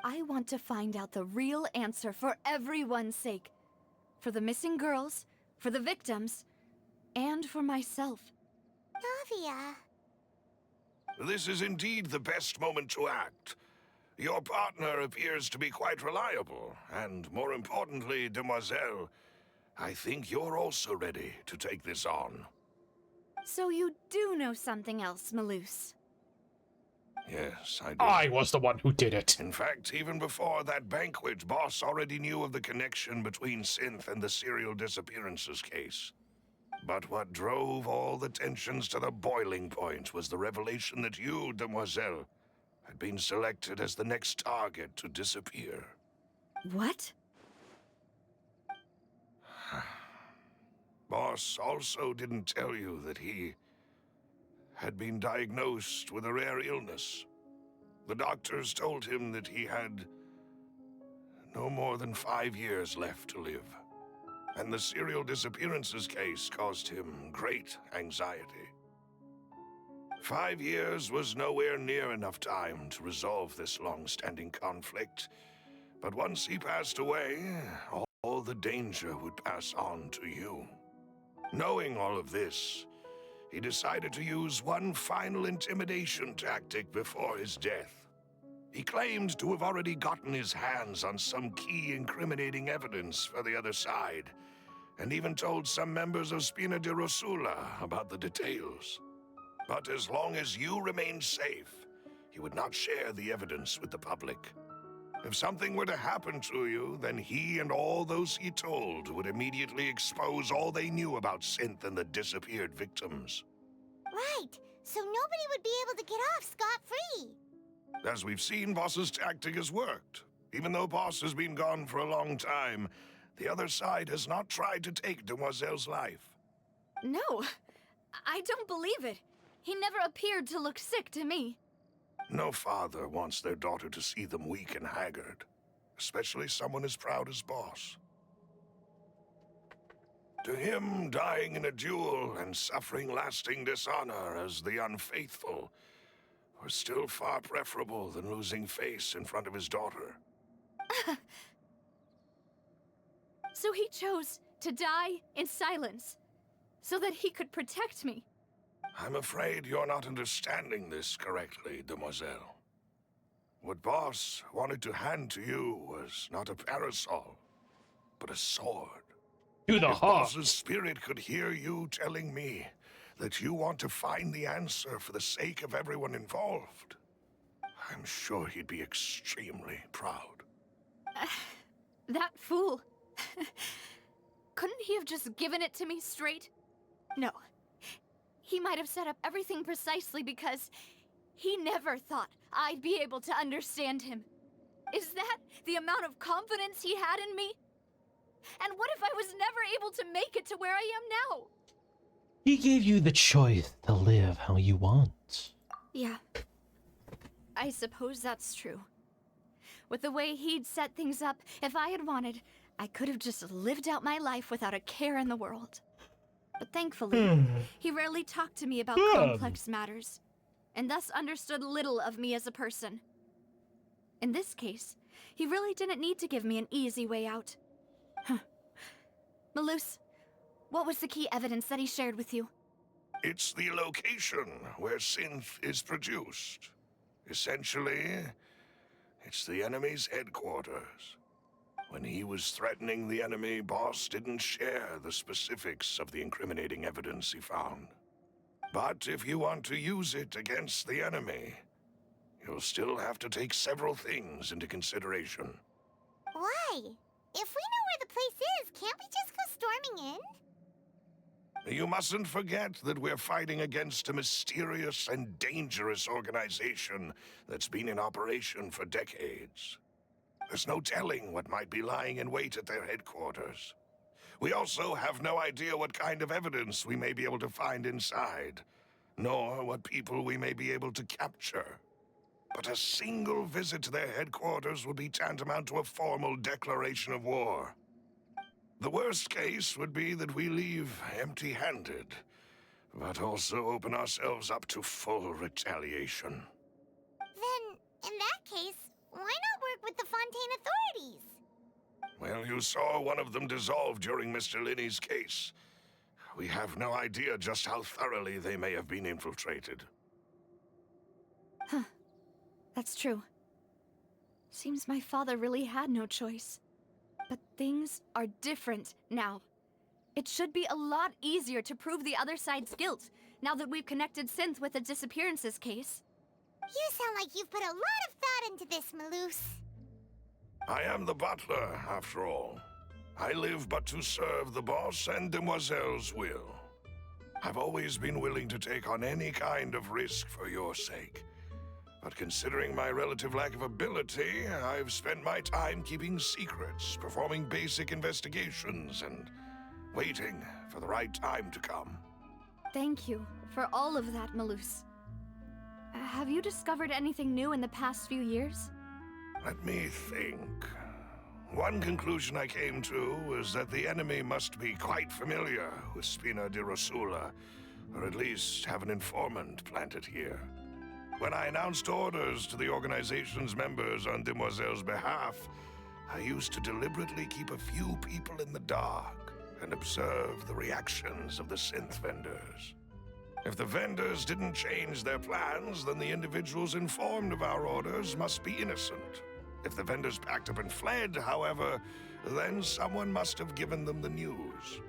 I want to find out the real answer for everyone's sake. For the missing girls, for the victims, and for myself. Navia. This is indeed the best moment to act. Your partner appears to be quite reliable, and more importantly, Demoiselle, I think you're also ready to take this on. So you do know something else, Malus. Yes, I do. I was the one who did it. In fact, even before that banquet, Boss already knew of the connection between Synth and the serial disappearances case. But what drove all the tensions to the boiling point was the revelation that you, Demoiselle, had been selected as the next target to disappear. What? Boss also didn't tell you that he had been diagnosed with a rare illness. The doctors told him that he had no more than 5 years left to live. And the serial disappearances case caused him great anxiety. 5 years was nowhere near enough time to resolve this long-standing conflict. But once he passed away, all the danger would pass on to you. Knowing all of this, he decided to use one final intimidation tactic before his death. He claimed to have already gotten his hands on some key incriminating evidence for the other side, and even told some members of Spina di Rosula about the details. But as long as you remained safe, he would not share the evidence with the public. If something were to happen to you, then he and all those he told would immediately expose all they knew about Synth and the disappeared victims. Right, so nobody would be able to get off scot-free. As we've seen, Boss's tactic has worked. Even though Boss has been gone for a long time, the other side has not tried to take Demoiselle's life. No, I don't believe it. He never appeared to look sick to me. No father wants their daughter to see them weak and haggard, especially someone as proud as Boss. To him, dying in a duel and suffering lasting dishonor as the Unfaithful was still far preferable than losing face in front of his daughter. So he chose to die in silence, so that he could protect me. I'm afraid you're not understanding this correctly, Demoiselle. What Boss wanted to hand to you was not a parasol, but a sword. To the If heart. Boss's spirit could hear you telling me that you want to find the answer for the sake of everyone involved, I'm sure he'd be extremely proud. That fool. Couldn't he have just given it to me straight? No. He might have set up everything precisely because he never thought I'd be able to understand him. Is that the amount of confidence he had in me? And what if I was never able to make it to where I am now? He gave you the choice to live how you want. Yeah. I suppose that's true. With the way he'd set things up, if I had wanted, I could have just lived out my life without a care in the world. But thankfully, he rarely talked to me about complex matters, and thus understood little of me as a person. In this case, he really didn't need to give me an easy way out. Malus, what was the key evidence that he shared with you? It's the location where Synth is produced. Essentially, it's the enemy's headquarters. When he was threatening the enemy, Boss didn't share the specifics of the incriminating evidence he found. But if you want to use it against the enemy, you'll still have to take several things into consideration. Why? If we know where the place is, can't we just go storming in? You mustn't forget that we're fighting against a mysterious and dangerous organization that's been in operation for decades. There's no telling what might be lying in wait at their headquarters. We also have no idea what kind of evidence we may be able to find inside, nor what people we may be able to capture. But a single visit to their headquarters would be tantamount to a formal declaration of war. The worst case would be that we leave empty-handed, but also open ourselves up to full retaliation. Then, in that case, why not work with the Fontaine authorities? Well, you saw one of them dissolve during Mr. Linney's case. We have no idea just how thoroughly they may have been infiltrated. Huh. That's true. Seems my father really had no choice. But things are different now. It should be a lot easier to prove the other side's guilt, now that we've connected Synth with the disappearances case. You sound like you've put a lot of thought into this, Malus. I am the butler, after all. I live but to serve the boss and Demoiselle's will. I've always been willing to take on any kind of risk for your sake. But considering my relative lack of ability, I've spent my time keeping secrets, performing basic investigations, and waiting for the right time to come. Thank you for all of that, Malus. Have you discovered anything new in the past few years? Let me think. One conclusion I came to was that the enemy must be quite familiar with Spina di Rosula, or at least have an informant planted here. When I announced orders to the organization's members on Demoiselle's behalf, I used to deliberately keep a few people in the dark and observe the reactions of the synth vendors. If the vendors didn't change their plans, then the individuals informed of our orders must be innocent. If the vendors packed up and fled, however, then someone must have given them the news.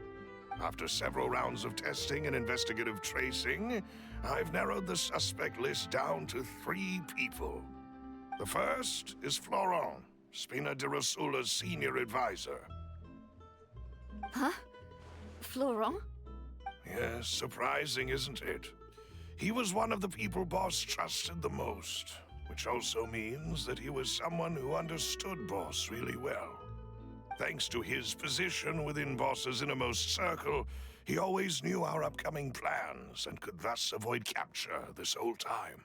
After several rounds of testing and investigative tracing, I've narrowed the suspect list down to 3 people. The first is Florent, Spina di Rosula's senior advisor. Huh? Florent? Yes, surprising, isn't it? He was one of the people Boss trusted the most, which also means that he was someone who understood Boss really well. Thanks to his position within Boss's innermost circle, he always knew our upcoming plans and could thus avoid capture this whole time.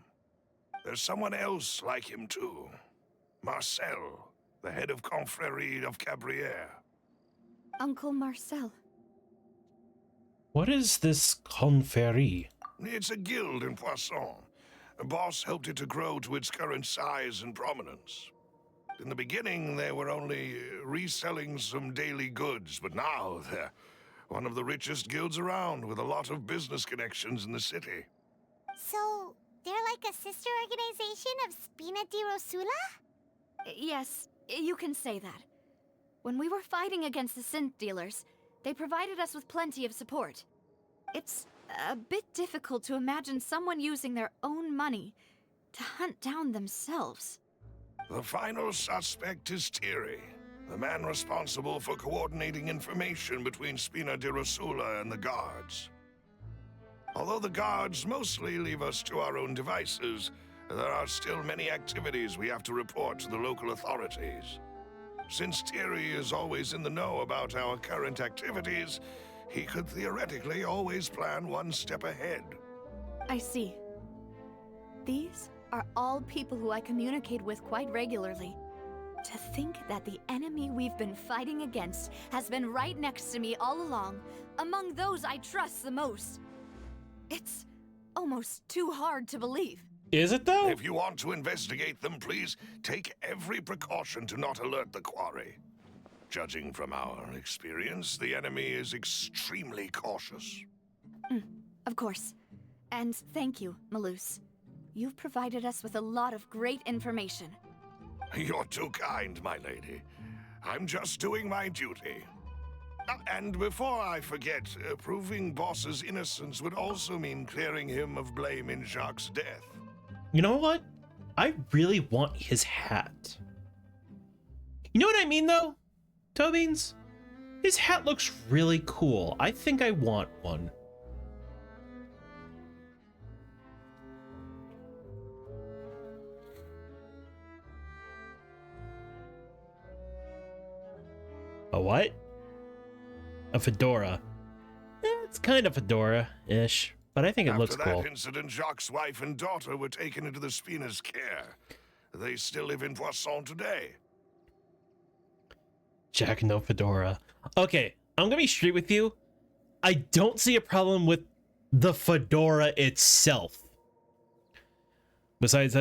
There's someone else like him too. Marcel, the head of Confrérie of Cabrières. Uncle Marcel. What is this Confrérie? It's a guild in Poisson. Boss helped it to grow to its current size and prominence. In the beginning, they were only reselling some daily goods, but now they're one of the richest guilds around, with a lot of business connections in the city. So, they're like a sister organization of Spina di Rosula? Yes, you can say that. When we were fighting against the synth dealers, they provided us with plenty of support. It's a bit difficult to imagine someone using their own money to hunt down themselves. The final suspect is Thierry, the man responsible for coordinating information between Spina di Rosula and the guards. Although the guards mostly leave us to our own devices, there are still many activities we have to report to the local authorities. Since Thierry is always in the know about our current activities, he could theoretically always plan one step ahead. I see. These are all people who I communicate with quite regularly. To think that the enemy we've been fighting against has been right next to me all along, among those I trust the most. It's almost too hard to believe. Is it though? If you want to investigate them, please take every precaution to not alert the quarry. Judging from our experience, the enemy is extremely cautious. Of course. And thank you, Malus. You've provided us with a lot of great information. You're too kind, my lady. I'm just doing my duty. And before I forget, proving Boss's innocence would also mean clearing him of blame in Jacques' death. You know what? I really want his hat. You know what I mean though, Tobeans? His hat looks really cool. I think I want one. A what? A fedora. It's kind of fedora-ish, but I think it looks cool. After that incident, Jacques' wife and daughter were taken into the Spina's care. They still live in Poisson today. Jack, no fedora. Okay, I'm gonna be straight with you. I don't see a problem with the fedora itself. Besides,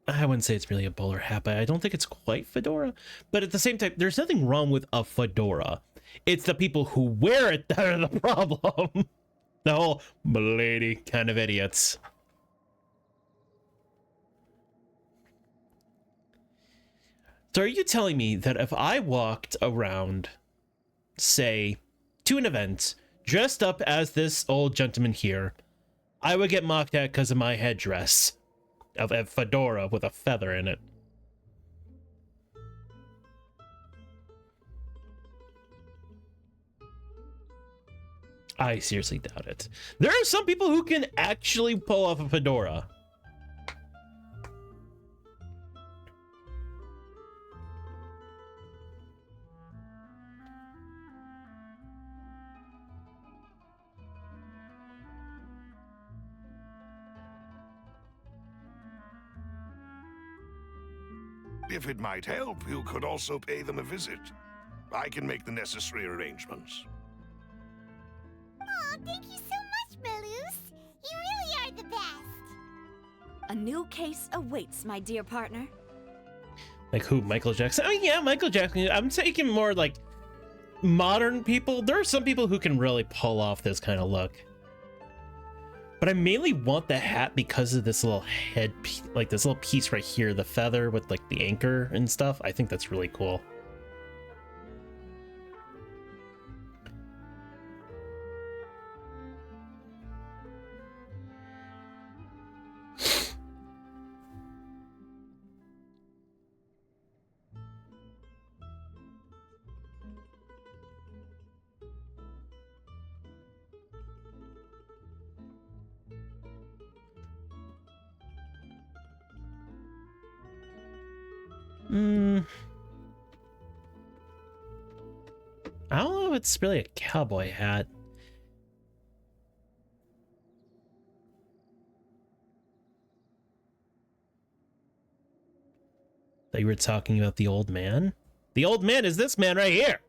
I wouldn't say it's really a bowler hat, but I don't think it's quite fedora. But at the same time, there's nothing wrong with a fedora. It's the people who wear it that are the problem. The whole lady kind of idiots. So are you telling me that if I walked around, say, to an event, dressed up as this old gentleman here, I would get mocked at because of my headdress of a fedora with a feather in it? I seriously doubt it. There are some people who can actually pull off a fedora. If it might help, you could also pay them a visit. I can make the necessary arrangements. Aw, thank you so much, Malus. You really are the best. A new case awaits, my dear partner. Like who? Michael Jackson? I mean, yeah, Michael Jackson. I'm taking more like modern people. There are some people who can really pull off this kind of look. But I mainly want the hat because of this little head, like this little piece right here, the feather with like the anchor and stuff. I think that's really cool. I don't know if it's really a cowboy hat. Thought you were talking about the old man? The old man is this man right here.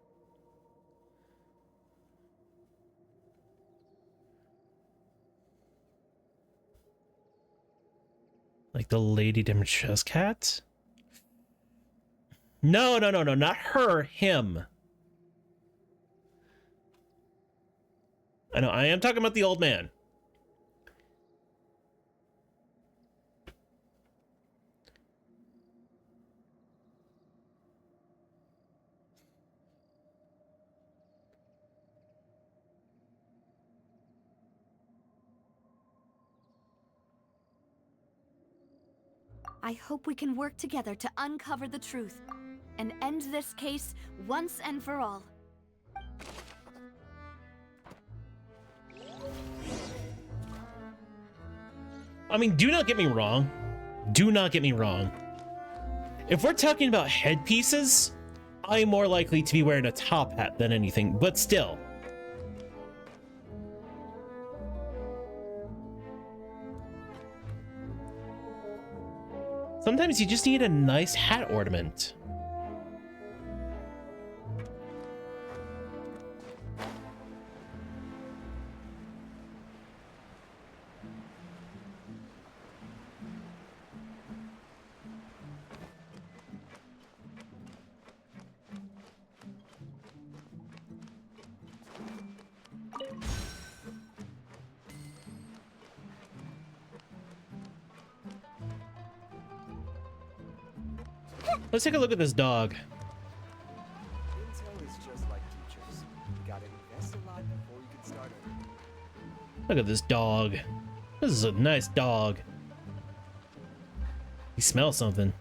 Like the Lady Dimitrescu hat? No, not her, him. I know, I am talking about the old man. I hope we can work together to uncover the truth and end this case once and for all. I mean, do not get me wrong. Do not get me wrong. If we're talking about headpieces, I'm more likely to be wearing a top hat than anything, but still. Sometimes you just need a nice hat ornament. Let's take a look at this dog. Intel is just like teachers. You gotta invest a lot before you can start over. Look at this dog. This is a nice dog. He smells something.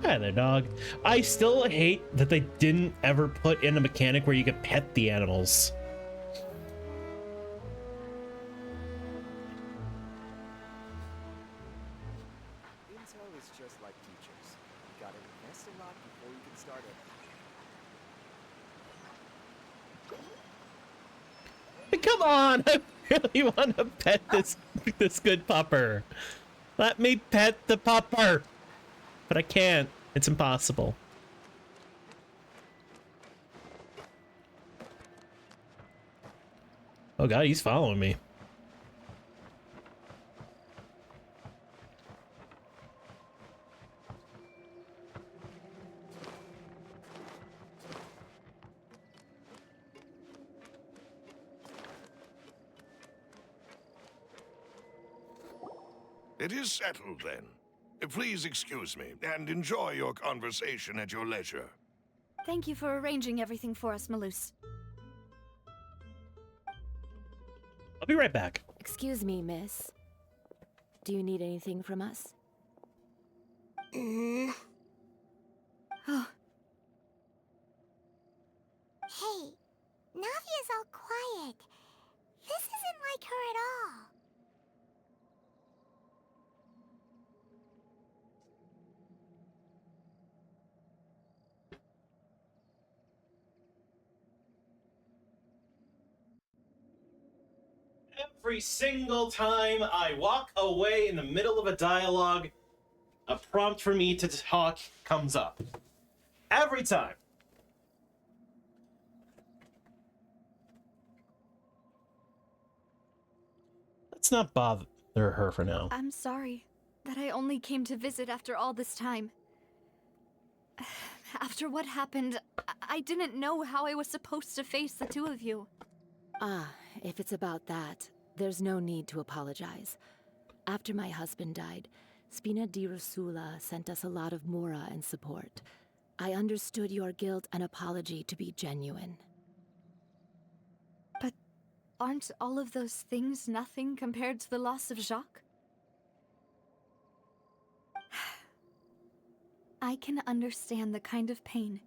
Hi there, dog. I still hate that they didn't ever put in a mechanic where you could pet the animals. Gotta invest a lot before you get started. Come on! I really want to pet this good pupper. Let me pet the pupper! But I can't. It's impossible. Oh god, he's following me. It is settled, then. Please excuse me, and enjoy your conversation at your leisure. Thank you for arranging everything for us, Malus. I'll be right back. Excuse me, miss. Do you need anything from us? Mm. Oh, Hey, Navia's all quiet. This isn't like her at all. Every single time I walk away in the middle of a dialogue, a prompt for me to talk comes up. Every time. Let's not bother her for now. I'm sorry that I only came to visit after all this time. After what happened, I didn't know how I was supposed to face the two of you. Ah, if it's about that, there's no need to apologize. After my husband died, Spina di Rosula sent us a lot of mora and support. I understood your guilt and apology to be genuine. But aren't all of those things nothing compared to the loss of Jacques? I can understand the kind of pain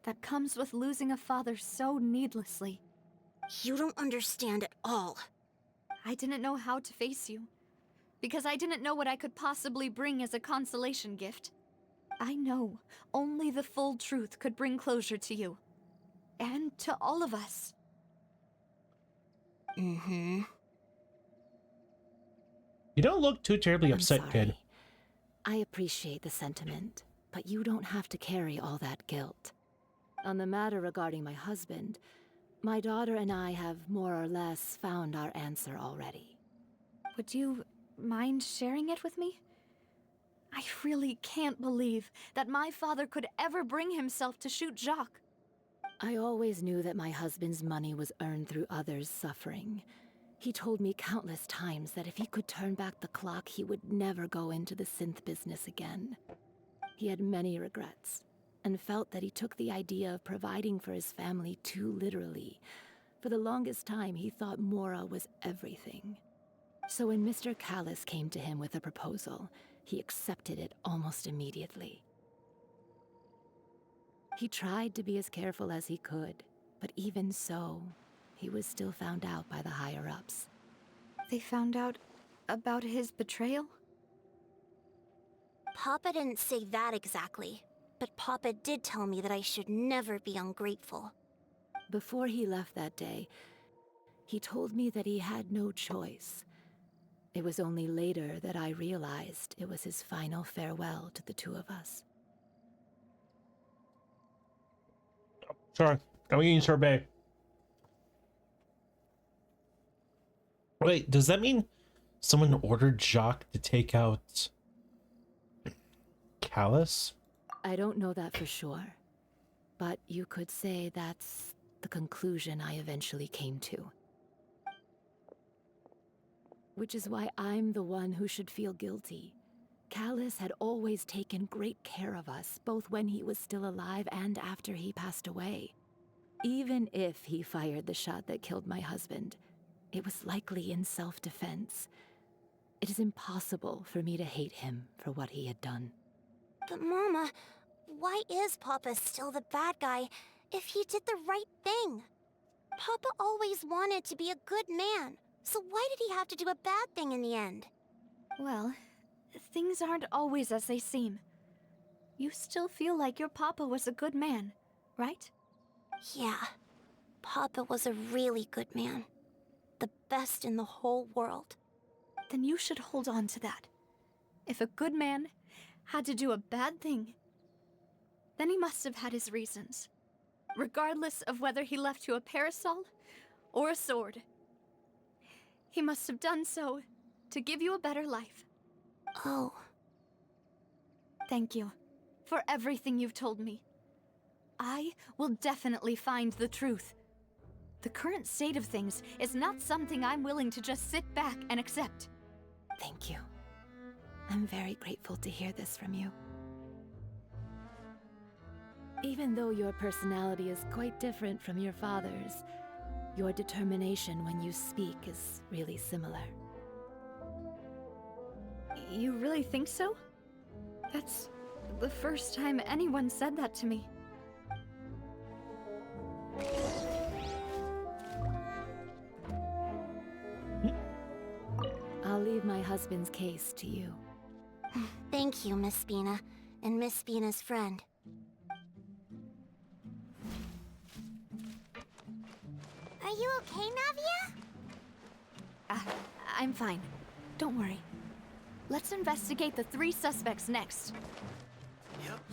that comes with losing a father so needlessly. You don't understand at all. I didn't know how to face you, because I didn't know what I could possibly bring as a consolation gift. I know only the full truth could bring closure to you, and to all of us. Mm-hmm. You don't look too terribly I'm upset, sorry. kid. I appreciate the sentiment, but you don't have to carry all that guilt. On the matter regarding my husband, my daughter and I have more or less found our answer already. Would you mind sharing it with me? I really can't believe that my father could ever bring himself to shoot Jacques. I always knew that my husband's money was earned through others' suffering. He told me countless times that if he could turn back the clock, he would never go into the synth business again. He had many regrets, and felt that he took the idea of providing for his family too literally. For the longest time, he thought Mora was everything. So when Mr. Callis came to him with a proposal, he accepted it almost immediately. He tried to be as careful as he could, but even so, he was still found out by the higher-ups. They found out about his betrayal? Papa didn't say that exactly, but Papa did tell me that I should never be ungrateful. Before he left that day, he told me that he had no choice. It was only later that I realized it was his final farewell to the two of us. Sorry, I'm eating sorbet. Wait, does that mean someone ordered Jacques to take out Callis? I don't know that for sure, but you could say that's the conclusion I eventually came to. Which is why I'm the one who should feel guilty. Callis had always taken great care of us, both when he was still alive and after he passed away. Even if he fired the shot that killed my husband, it was likely in self-defense. It is impossible for me to hate him for what he had done. But Mama, why is Papa still the bad guy if he did the right thing? Papa always wanted to be a good man, so why did he have to do a bad thing in the end? Well, things aren't always as they seem. you still feel like your papa was a good man, right? Yeah, Papa was a really good man. The best in the whole world. Then you should hold on to that. If a good man had to do a bad thing, then he must have had his reasons. Regardless of whether he left you a parasol or a sword. He must have done so to give you a better life. Oh, Thank you for everything you've told me. I will definitely find the truth. The current state of things is not something I'm willing to just sit back and accept. Thank you. I'm very grateful to hear this from you. Even though your personality is quite different from your father's, your determination when you speak is really similar. You really think so? That's the first time anyone said that to me. I'll leave my husband's case to you. thank you, Miss Spina, and Miss Spina's friend. Are you okay, Navia? I'm fine. Don't worry. Let's investigate the 3 suspects next.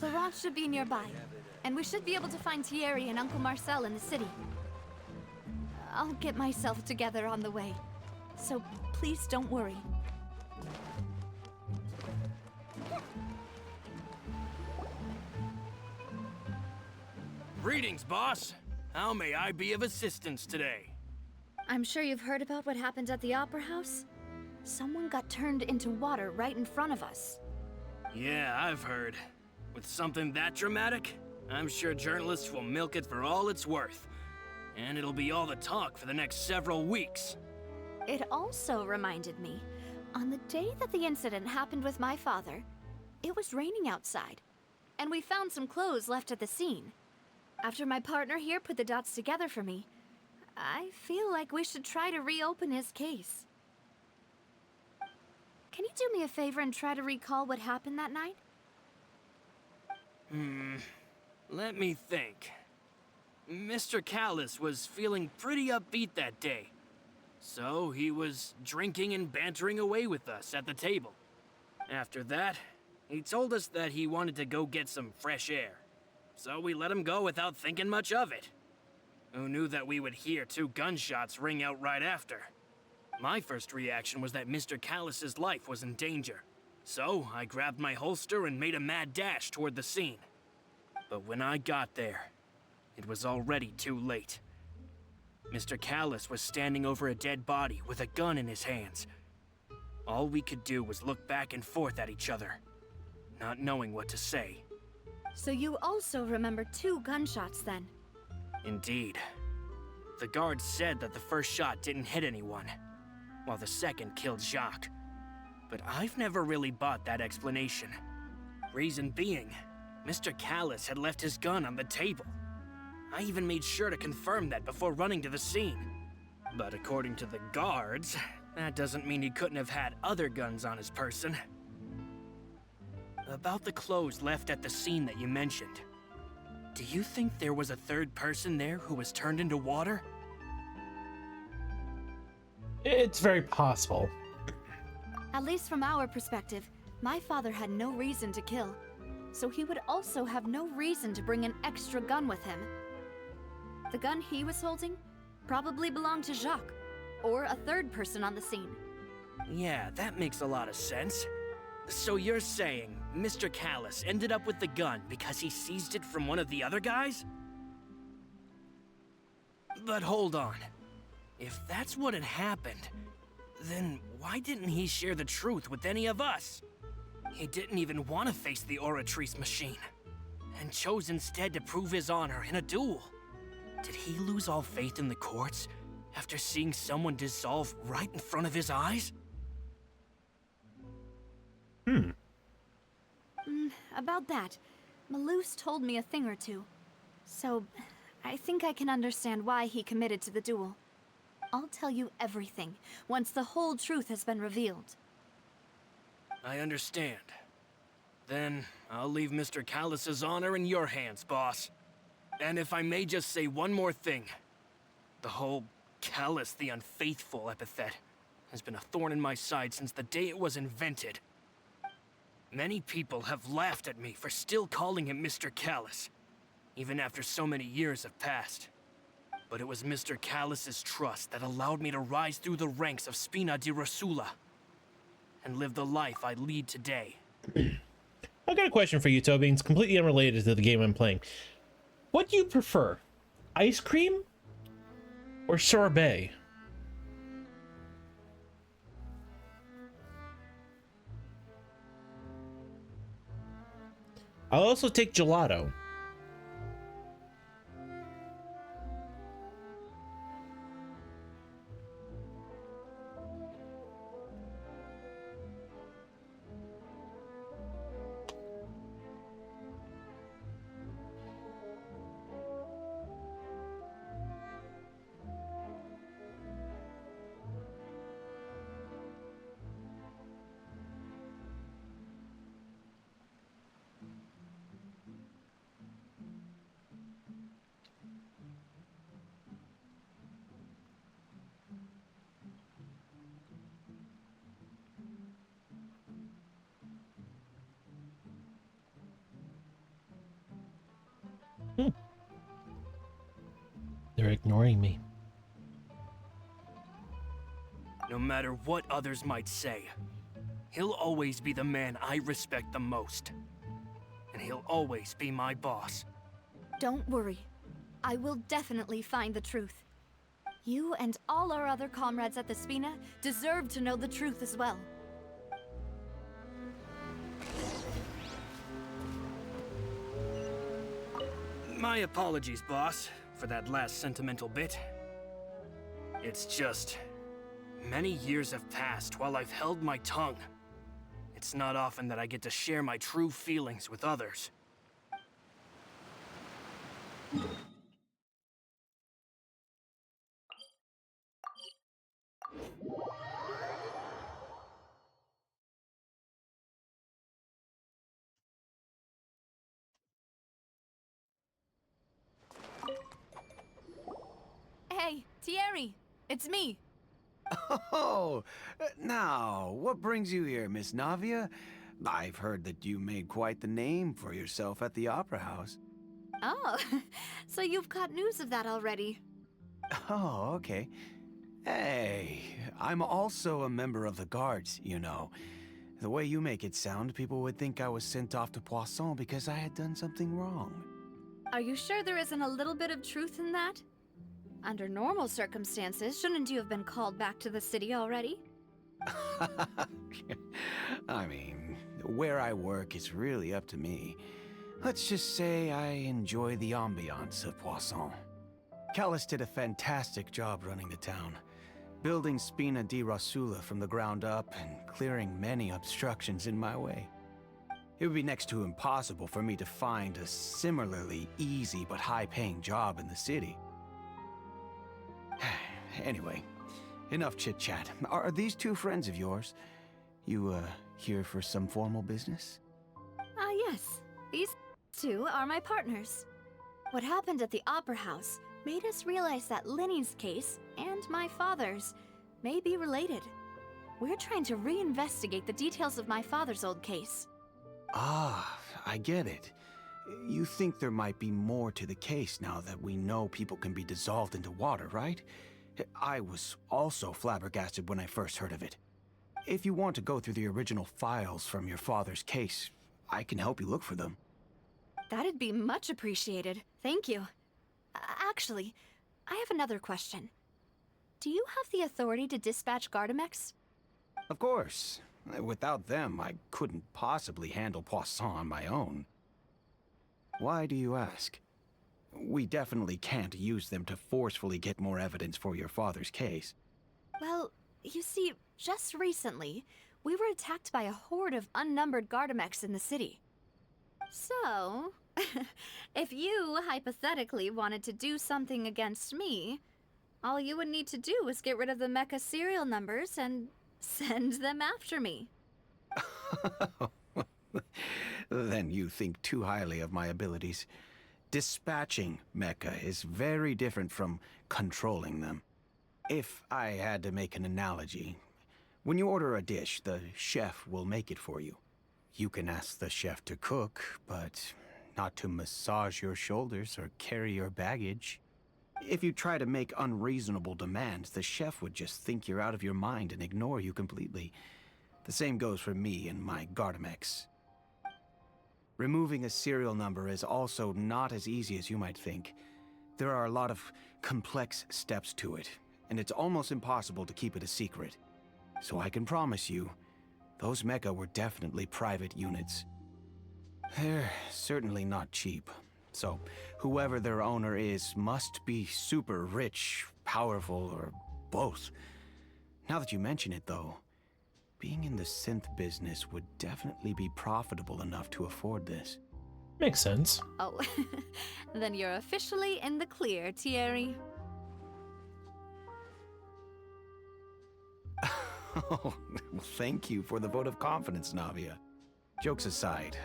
Laurent should be nearby, and we should be able to find Thierry and Uncle Marcel in the city. I'll get myself together on the way, so please don't worry. Greetings, boss. How may I be of assistance today? I'm sure you've heard about what happened at the Opera House. Someone got turned into water right in front of us. Yeah, I've heard. With something that dramatic, I'm sure journalists will milk it for all it's worth. And it'll be all the talk for the next several weeks. It also reminded me, on the day that the incident happened with my father, it was raining outside, and we found some clothes left at the scene. After my partner here put the dots together for me, I feel like we should try to reopen his case. Can you do me a favor and try to recall what happened that night? Let me think. Mr. Callis was feeling pretty upbeat that day. So he was drinking and bantering away with us at the table. After that, he told us that he wanted to go get some fresh air. So we let him go without thinking much of it. Who knew that we would hear 2 gunshots ring out right after? My first reaction was that Mr. Callis's life was in danger. So I grabbed my holster and made a mad dash toward the scene. But when I got there, it was already too late. Mr. Callis was standing over a dead body with a gun in his hands. All we could do was look back and forth at each other, not knowing what to say. So you also remember 2 gunshots then? Indeed. The guard said that the first shot didn't hit anyone, while the second killed Jacques. But I've never really bought that explanation. Reason being, Mr. Callis had left his gun on the table. I even made sure to confirm that before running to the scene. But according to the guards, that doesn't mean he couldn't have had other guns on his person. About the clothes left at the scene that you mentioned, do you think there was a 3rd person there who was turned into water? It's very possible. At least from our perspective, my father had no reason to kill, so he would also have no reason to bring an extra gun with him. The gun he was holding probably belonged to Jacques, or a 3rd person on the scene. Yeah, that makes a lot of sense. So you're saying Mr. Callis ended up with the gun because he seized it from one of the other guys? But hold on. If that's what had happened, then why didn't he share the truth with any of us? He didn't even want to face the Oratrice machine, and chose instead to prove his honor in a duel. Did he lose all faith in the courts after seeing someone dissolve right in front of his eyes? About that, Malus told me a thing or two. So, I think I can understand why he committed to the duel. I'll tell you everything once the whole truth has been revealed. I understand. Then I'll leave Mr. Callus's honor in your hands, boss. And if I may just say one more thing. The whole Callus the Unfaithful epithet has been a thorn in my side since the day it was invented. Many people have laughed at me for still calling him Mr. Callus, even after so many years have passed. But it was Mr. Callus's trust that allowed me to rise through the ranks of Spina di Rosula and live the life I lead today. I've got a question for you, Toby. It's completely unrelated to the game I'm playing. What do you prefer? Ice cream or sorbet? I'll also take gelato. They're ignoring me. No matter what others might say, he'll always be the man I respect the most. And he'll always be my boss. Don't worry. I will definitely find the truth. You and all our other comrades at the Spina deserve to know the truth as well. My apologies, boss, for that last sentimental bit. It's just... many years have passed while I've held my tongue. It's not often that I get to share my true feelings with others. Hey, Thierry! It's me! Oh, now, what brings you here, Miss Navia? I've heard that you made quite the name for yourself at the Opera House. Oh, so you've got news of that already. Oh, okay. Hey, I'm also a member of the Guards, you know. The way you make it sound, people would think I was sent off to Poisson because I had done something wrong. Are you sure there isn't a little bit of truth in that? Under normal circumstances, shouldn't you have been called back to the city already? I mean, where I work is really up to me. Let's just say I enjoy the ambiance of Poisson. Callus did a fantastic job running the town, building Spina di Rosula from the ground up and clearing many obstructions in my way. It would be next to impossible for me to find a similarly easy but high-paying job in the city. Anyway, enough chit-chat. Are these two friends of yours? You, here for some formal business? Yes. These two are my partners. What happened at the Opera House made us realize that Linny's case and my father's may be related. We're trying to reinvestigate the details of my father's old case. Ah, I get it. You think there might be more to the case now that we know people can be dissolved into water, right? I was also flabbergasted when I first heard of it. If you want to go through the original files from your father's case, I can help you look for them. That'd be much appreciated. Thank you. Actually, I have another question. Do you have the authority to dispatch Gardamex? Of course. Without them, I couldn't possibly handle Poisson on my own. Why do you ask? We definitely can't use them to forcefully get more evidence for your father's case. Well, you see, just recently, we were attacked by a horde of unnumbered Gardamex in the city. So, if you hypothetically wanted to do something against me, all you would need to do was get rid of the mecha serial numbers and send them after me. Then you think too highly of my abilities. Dispatching mecha is very different from controlling them. If I had to make an analogy, when you order a dish, the chef will make it for you. You can ask the chef to cook, but not to massage your shoulders or carry your baggage. If you try to make unreasonable demands, the chef would just think you're out of your mind and ignore you completely. The same goes for me and my Gardamex. Removing a serial number is also not as easy as you might think. There are a lot of complex steps to it, and it's almost impossible to keep it a secret. So I can promise you, those mecha were definitely private units. They're certainly not cheap. So, whoever their owner is must be super rich, powerful, or both. Now that you mention it, though, being in the synth business would definitely be profitable enough to afford this. Makes sense. Oh, then you're officially in the clear, Thierry. Oh, well, thank you for the vote of confidence, Navia. Jokes aside,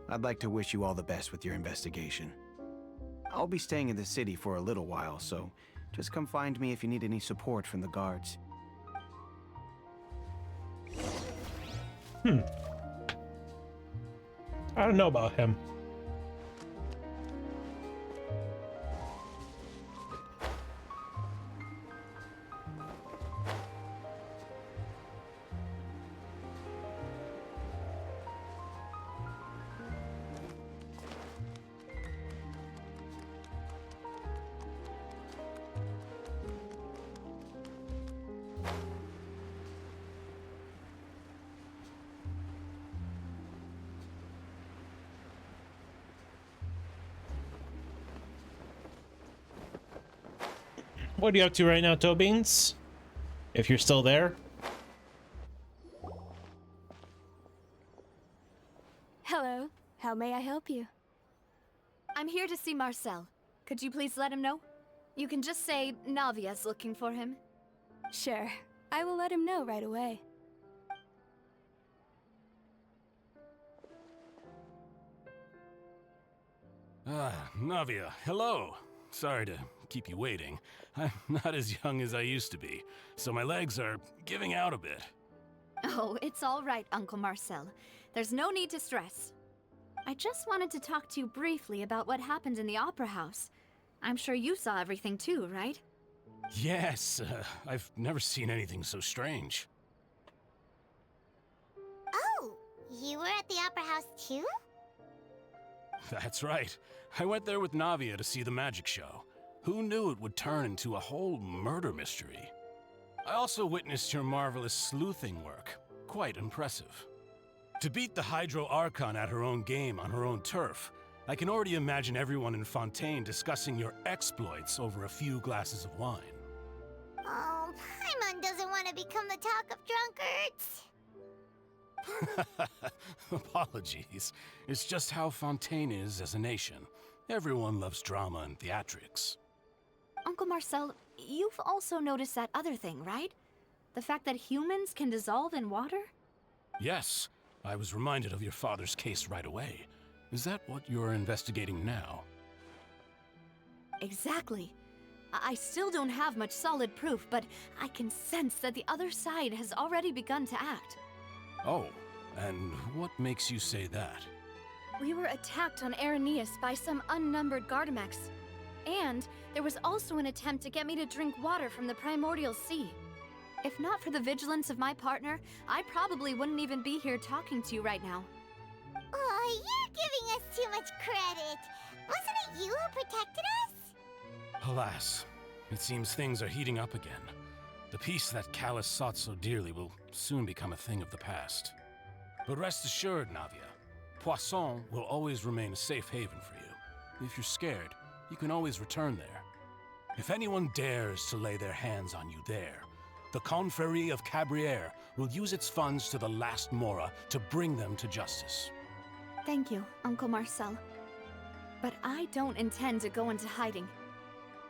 I'd like to wish you all the best with your investigation. I'll be staying in the city for a little while, so just come find me if you need any support from the guards. I don't know about him. What are you up to right now, Toe Beans? If you're still there. Hello. How may I help you? I'm here to see Marcel. Could you please let him know? You can just say Navia's looking for him. Sure. I will let him know right away. Navia, hello. Sorry to keep you waiting. I'm not as young as I used to be, so my legs are giving out a bit. Oh, it's all right, Uncle Marcel. There's no need to stress. I just wanted to talk to you briefly about what happened in the Opera House. I'm sure you saw everything too, right? Yes, I've never seen anything so strange. Oh, you were at the Opera House too? That's right. I went there with Navia to see the magic show. Who knew it would turn into a whole murder mystery? I also witnessed your marvelous sleuthing work. Quite impressive. To beat the Hydro Archon at her own game on her own turf, I can already imagine everyone in Fontaine discussing your exploits over a few glasses of wine. Oh, Paimon doesn't want to become the talk of drunkards. Apologies. It's just how Fontaine is as a nation. Everyone loves drama and theatrics. Uncle Marcel, you've also noticed that other thing, right? The fact that humans can dissolve in water? Yes, I was reminded of your father's case right away. Is that what you're investigating now? Exactly. I still don't have much solid proof, but I can sense that the other side has already begun to act. Oh, and what makes you say that? We were attacked on Araneus by some unnumbered Gardamex. And there was also an attempt to get me to drink water from the primordial sea. If not for the vigilance of my partner, I probably wouldn't even be here talking to you right now. Oh, you're giving us too much credit. Wasn't it you who protected us? Alas, it seems things are heating up again. The peace that Callus sought so dearly will soon become a thing of the past. But rest assured, Navia, Poisson will always remain a safe haven for you. If you're scared, you can always return there. If anyone dares to lay their hands on you there, the Confrérie of Cabrières will use its funds to the last Mora to bring them to justice. Thank you, Uncle Marcel. But I don't intend to go into hiding.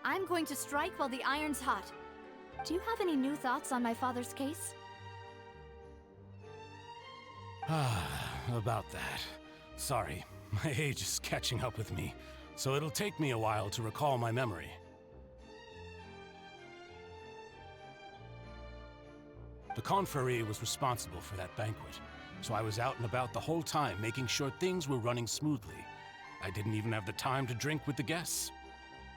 I'm going to strike while the iron's hot. Do you have any new thoughts on my father's case? About that. Sorry, my age is catching up with me, so it'll take me a while to recall my memory. The Confrérie was responsible for that banquet, so I was out and about the whole time making sure things were running smoothly. I didn't even have the time to drink with the guests.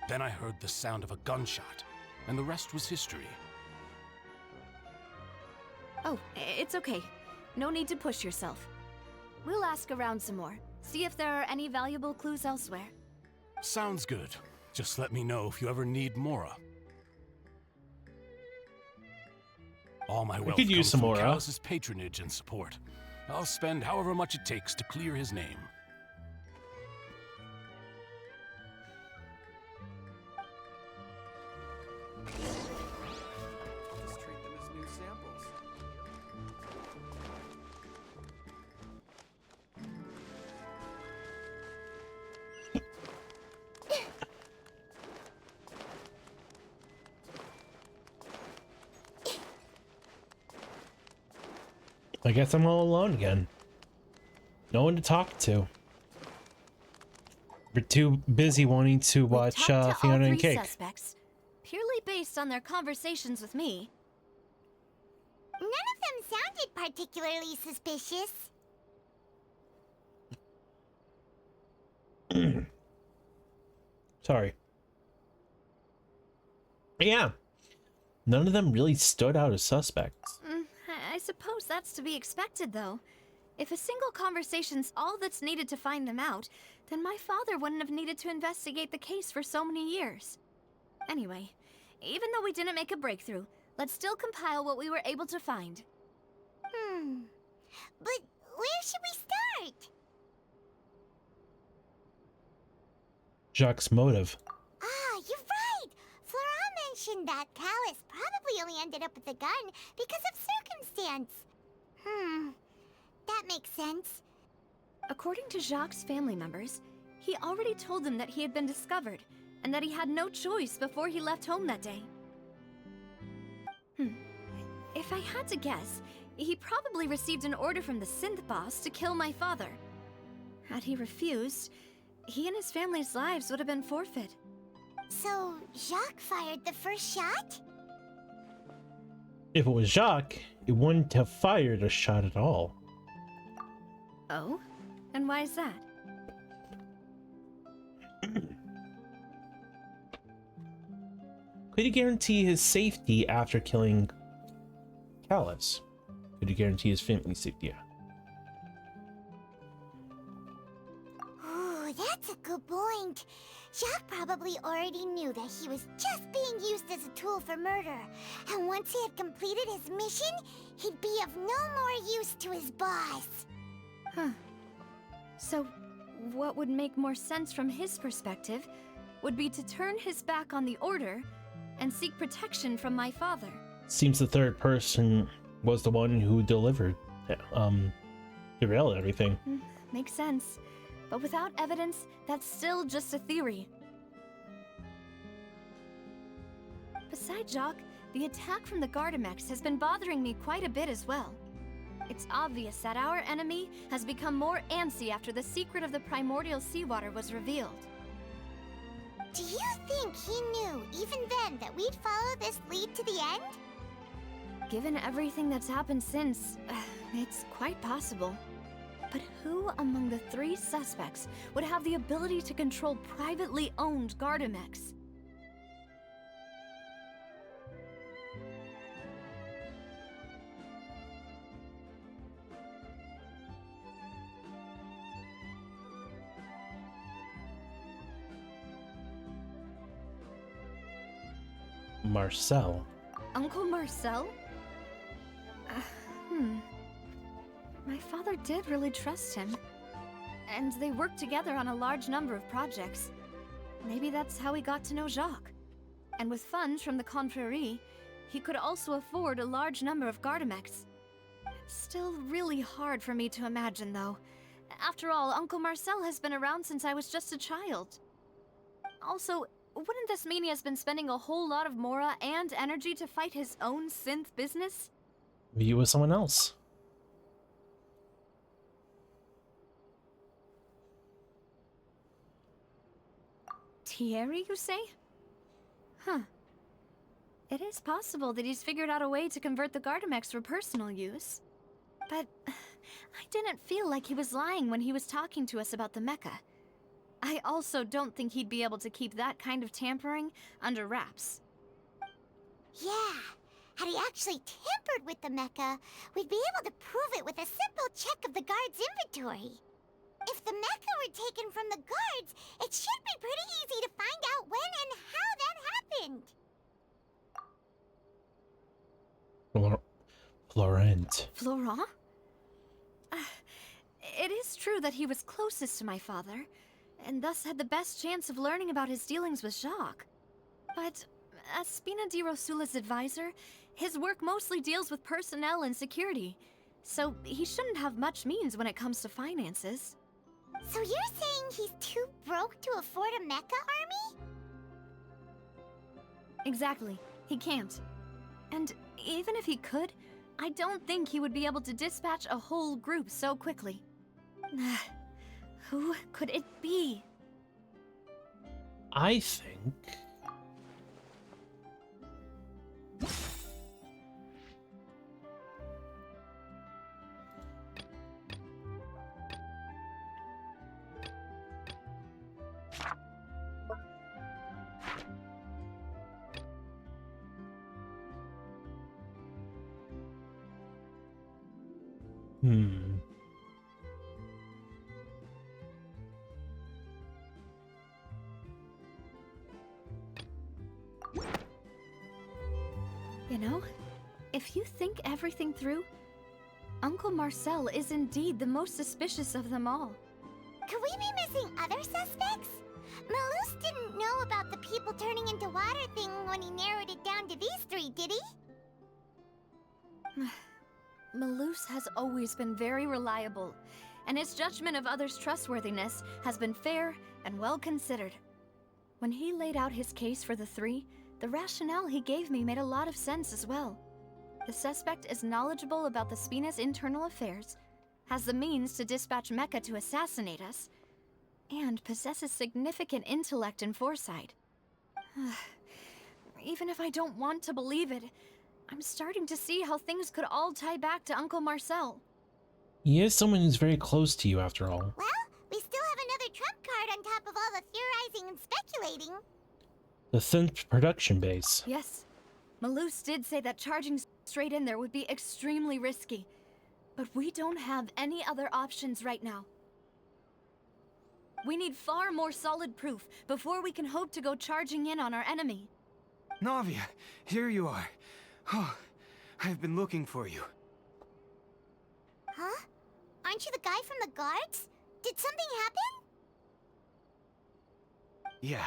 Then I heard the sound of a gunshot, and the rest was history. Oh, it's okay. No need to push yourself. We'll ask around some more. See if there are any valuable clues elsewhere. Sounds good. Just let me know if you ever need Mora. All my wealth could use comes some from Mora. Callus's patronage and support. I'll spend however much it takes to clear his name. Just treat them as new samples. I guess I'm all alone again. No one to talk to. We're too busy wanting to watch We've talked to all Fiona and three Cake. suspects, purely based on their conversations with me. None of them sounded particularly suspicious. Sorry. Yeah. None of them really stood out as suspects. I suppose that's to be expected, though. If a single conversation's all that's needed to find them out, then my father wouldn't have needed to investigate the case for so many years. Anyway, even though we didn't make a breakthrough, let's still compile what we were able to find. But where should we start? Jacques' motive. Ah, you're right! Florent mentioned that Callus probably only ended up with the gun because of circumstance. That makes sense. According to Jacques' family members, he already told them that he had been discovered, and that he had no choice before he left home that day. If I had to guess, he probably received an order from the synth boss to kill my father. Had he refused, he and his family's lives would have been forfeit. So, Jacques fired the first shot? If it was Jacques, it wouldn't have fired a shot at all. Oh? And why is that? Could he guarantee his safety after killing Callus? Could he guarantee his family's safety? Ooh, that's a good point. Jacques probably already knew that he was just being used as a tool for murder. And once he had completed his mission, he'd be of no more use to his boss. Huh. So, what would make more sense from his perspective would be to turn his back on the Order and seek protection from my father. Seems the third person was the one who derailed everything. Makes sense. But without evidence, that's still just a theory. Besides Jacques, the attack from the Gardamex has been bothering me quite a bit as well. It's obvious that our enemy has become more antsy after the secret of the primordial seawater was revealed. Do you think he knew, even then, that we'd follow this lead to the end? Given everything that's happened since, it's quite possible. But who among the three suspects would have the ability to control privately owned Gardamex? Marcel. Uncle Marcel? My father did really trust him. And they worked together on a large number of projects. Maybe that's how he got to know Jacques. And with funds from the Confrérie, he could also afford a large number of Gardamex. It's still really hard for me to imagine, though. After all, Uncle Marcel has been around since I was just a child. Also, wouldn't this mean he has been spending a whole lot of Mora and energy to fight his own synth business? Maybe it was someone else. Thierry, you say? Huh. It is possible that he's figured out a way to convert the Gardamex for personal use. But I didn't feel like he was lying when he was talking to us about the mecha. I also don't think he'd be able to keep that kind of tampering under wraps. Yeah, had he actually tampered with the mecha, we'd be able to prove it with a simple check of the guard's inventory. If the mecha were taken from the guards, it should be pretty easy to find out when and how that happened. Florent. Florent? It is true that he was closest to my father, and thus had the best chance of learning about his dealings with Jacques. But as Spina di Rosula's advisor, his work mostly deals with personnel and security, so he shouldn't have much means when it comes to finances. So you're saying he's too broke to afford a mecha army? Exactly. He can't. And even if he could, I don't think he would be able to dispatch a whole group so quickly. Who could it be? I think... You know, if you think everything through, Uncle Marcel is indeed the most suspicious of them all. Could we be missing other suspects? Malus didn't know about the people turning into water thing when he narrowed it down to these three, did he? Malus has always been very reliable, and his judgment of others' trustworthiness has been fair and well considered. When he laid out his case for the three, the rationale he gave me made a lot of sense as well. The suspect is knowledgeable about the Spina's internal affairs, has the means to dispatch Mecha to assassinate us, and possesses significant intellect and foresight. Even if I don't want to believe it, I'm starting to see how things could all tie back to Uncle Marcel. He is someone who's very close to you, after all. Well, we still have another trump card on top of all the theorizing and speculating. The synth production base. Yes. Malus did say that charging straight in there would be extremely risky. But we don't have any other options right now. We need far more solid proof before we can hope to go charging in on our enemy. Navia, here you are. Oh, I've been looking for you. Huh? Aren't you the guy from the guards? Did something happen? Yeah.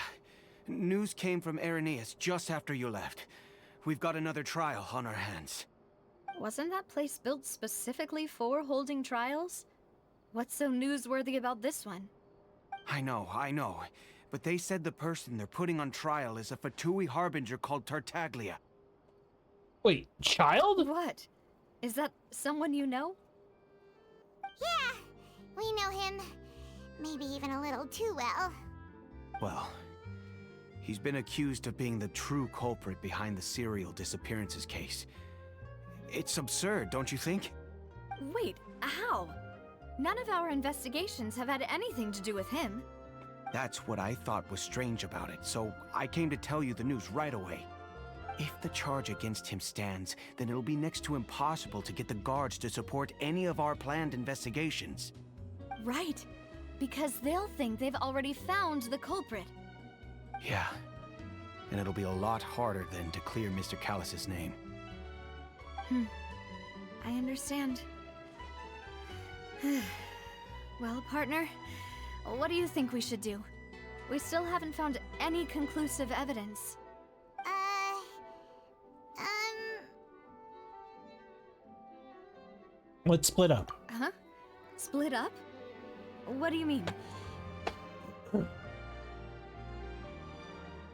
News came from Irenaeus just after you left. We've got another trial on our hands. Wasn't that place built specifically for holding trials? What's so newsworthy about this one? I know. But they said the person they're putting on trial is a Fatui harbinger called Tartaglia. Wait, child? What? Is that someone you know? Yeah, we know him. Maybe even a little too well. Well, he's been accused of being the true culprit behind the serial disappearances case. It's absurd, don't you think? Wait, how? None of our investigations have had anything to do with him. That's what I thought was strange about it, so I came to tell you the news right away. If the charge against him stands, then it'll be next to impossible to get the guards to support any of our planned investigations. Right, because they'll think they've already found the culprit. Yeah, and it'll be a lot harder then to clear Mr. Callus's name. I understand. Well, partner, what do you think we should do? We still haven't found any conclusive evidence. Let's split up. Huh? Split up? What do you mean?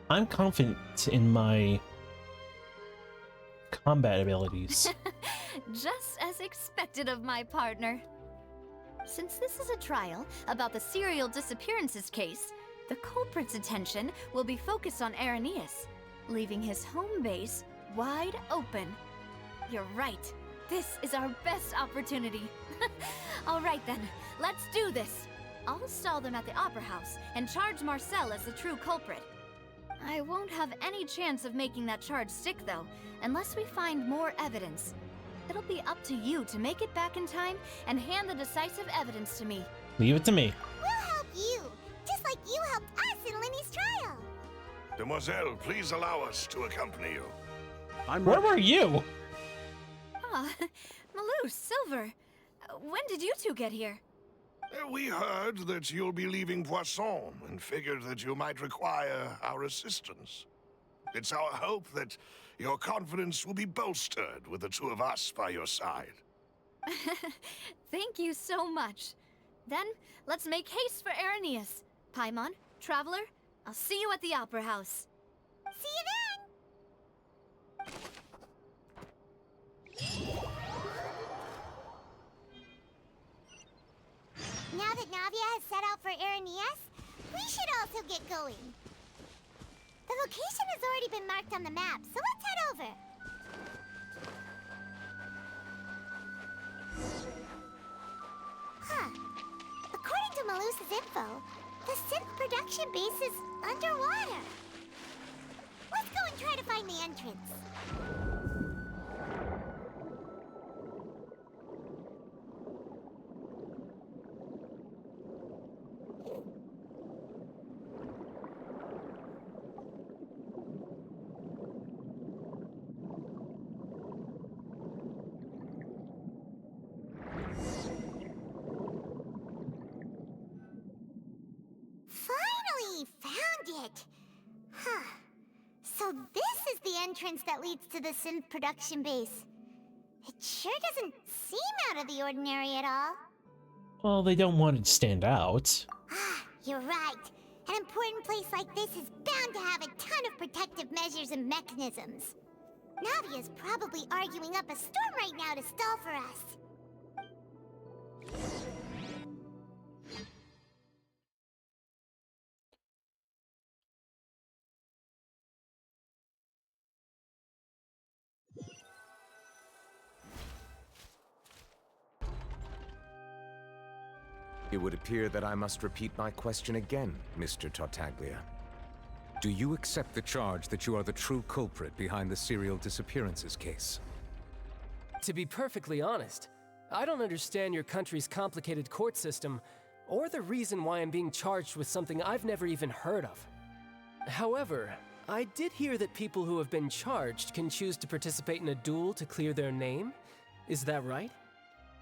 I'm confident in my combat abilities. Just as expected of my partner. Since this is a trial about the serial disappearances case, The culprit's attention will be focused on Arrhenius, leaving his home base wide open. You're right. This is our best opportunity. All right then, let's do this. I'll stall them at the Opera House and charge Marcel as the true culprit. I won't have any chance of making that charge stick though, unless we find more evidence. It'll be up to you to make it back in time and hand the decisive evidence to me. Leave it to me. We'll help you, just like you helped us in Lenny's trial. Demoiselle, please allow us to accompany you. Where were you? Ah, Malou, Silver, when did you two get here? We heard that you'll be leaving Poisson and figured that you might require our assistance. It's our hope that your confidence will be bolstered with the two of us by your side. Thank you so much. Then, let's make haste for Arrhenius. Paimon, Traveler, I'll see you at the Opera House. See you then! Now that Navia has set out for Arrhenius, we should also get going. The location has already been marked on the map, so let's head over. Huh. According to Malus's info, the synth production base is underwater. Let's go and try to find the entrance. Finally found it! Huh. So this is the entrance that leads to the synth production base. It sure doesn't seem out of the ordinary at all. Well, they don't want it to stand out. Ah, you're right. An important place like this is bound to have a ton of protective measures and mechanisms. Navia's probably arguing up a storm right now to stall for us. It would appear that I must repeat my question again, Mr. Tartaglia. Do you accept the charge that you are the true culprit behind the serial disappearances case? To be perfectly honest, I don't understand your country's complicated court system, or the reason why I'm being charged with something I've never even heard of. However, I did hear that people who have been charged can choose to participate in a duel to clear their name. Is that right?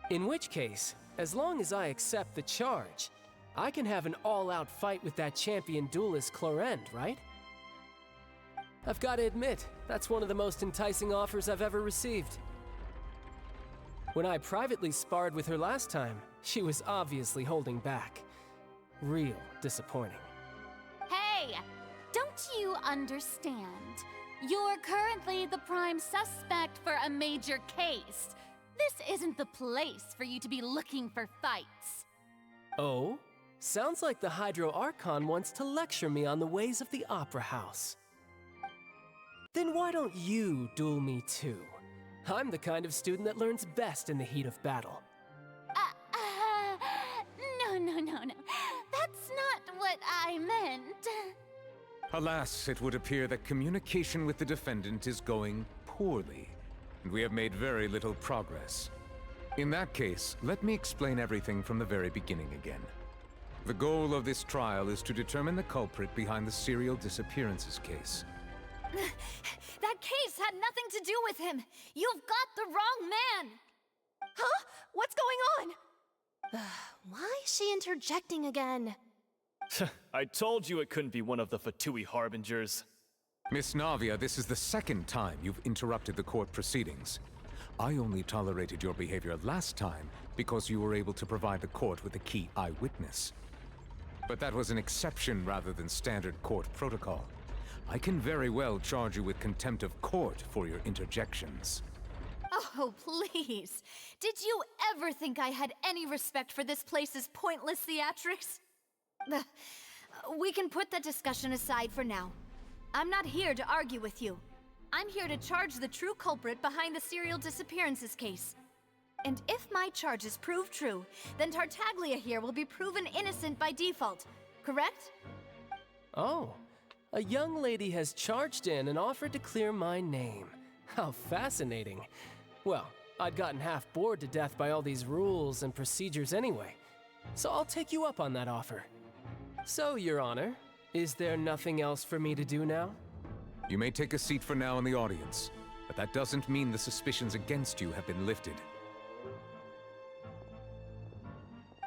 In which case, as long as I accept the charge, I can have an all-out fight with that champion duelist Clorinde, right? I've got to admit, that's one of the most enticing offers I've ever received. When I privately sparred with her last time, she was obviously holding back. Real disappointing. Hey! Don't you understand? You're currently the prime suspect for a major case. This isn't the place for you to be looking for fights. Oh? Sounds like the Hydro Archon wants to lecture me on the ways of the Opera House. Then why don't you duel me too? I'm the kind of student that learns best in the heat of battle. No. That's not what I meant. Alas, it would appear that communication with the defendant is going poorly, and we have made very little progress. In that case, let me explain everything from the very beginning again. The goal of this trial is to determine the culprit behind the serial disappearances case. That case had nothing to do with him. You've got the wrong man. Huh? What's going on? Why is she interjecting again? I told you it couldn't be one of the Fatui Harbingers. Miss Navia, this is the second time you've interrupted the court proceedings. I only tolerated your behavior last time because you were able to provide the court with a key eyewitness. But that was an exception rather than standard court protocol. I can very well charge you with contempt of court for your interjections. Oh, please. Did you ever think I had any respect for this place's pointless theatrics? We can put that discussion aside for now. I'm not here to argue with you. I'm here to charge the true culprit behind the serial disappearances case. And if my charges prove true, then Tartaglia here will be proven innocent by default, correct? Oh, a young lady has charged in and offered to clear my name. How fascinating. Well, I'd gotten half bored to death by all these rules and procedures anyway, so I'll take you up on that offer. So, Your Honor, is there nothing else for me to do now? You may take a seat for now in the audience, but that doesn't mean the suspicions against you have been lifted.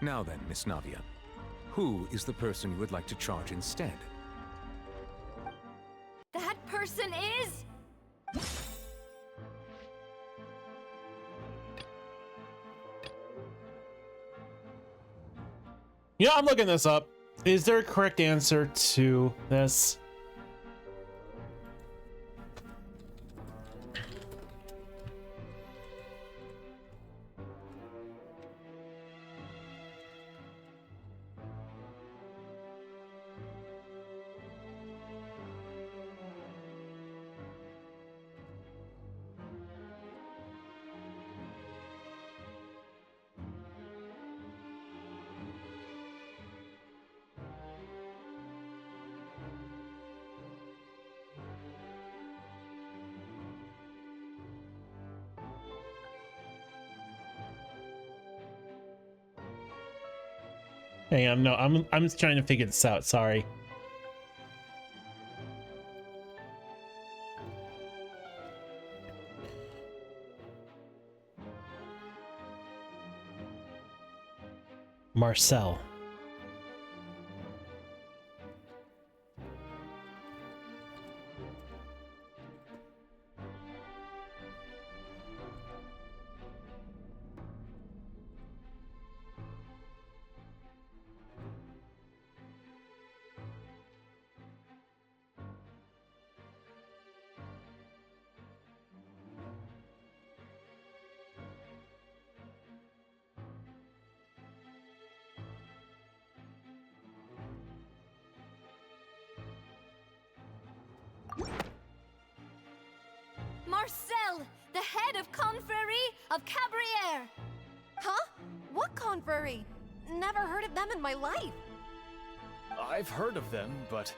Now then, Miss Navia, who is the person you would like to charge instead? That person is... Yeah, I'm looking this up. Is there a correct answer to this? Hang on, no, I'm just trying to figure this out, sorry. Marcel. Marcel, the head of Confrérie of Cabrières! Huh? What Confrérie? Never heard of them in my life. I've heard of them, but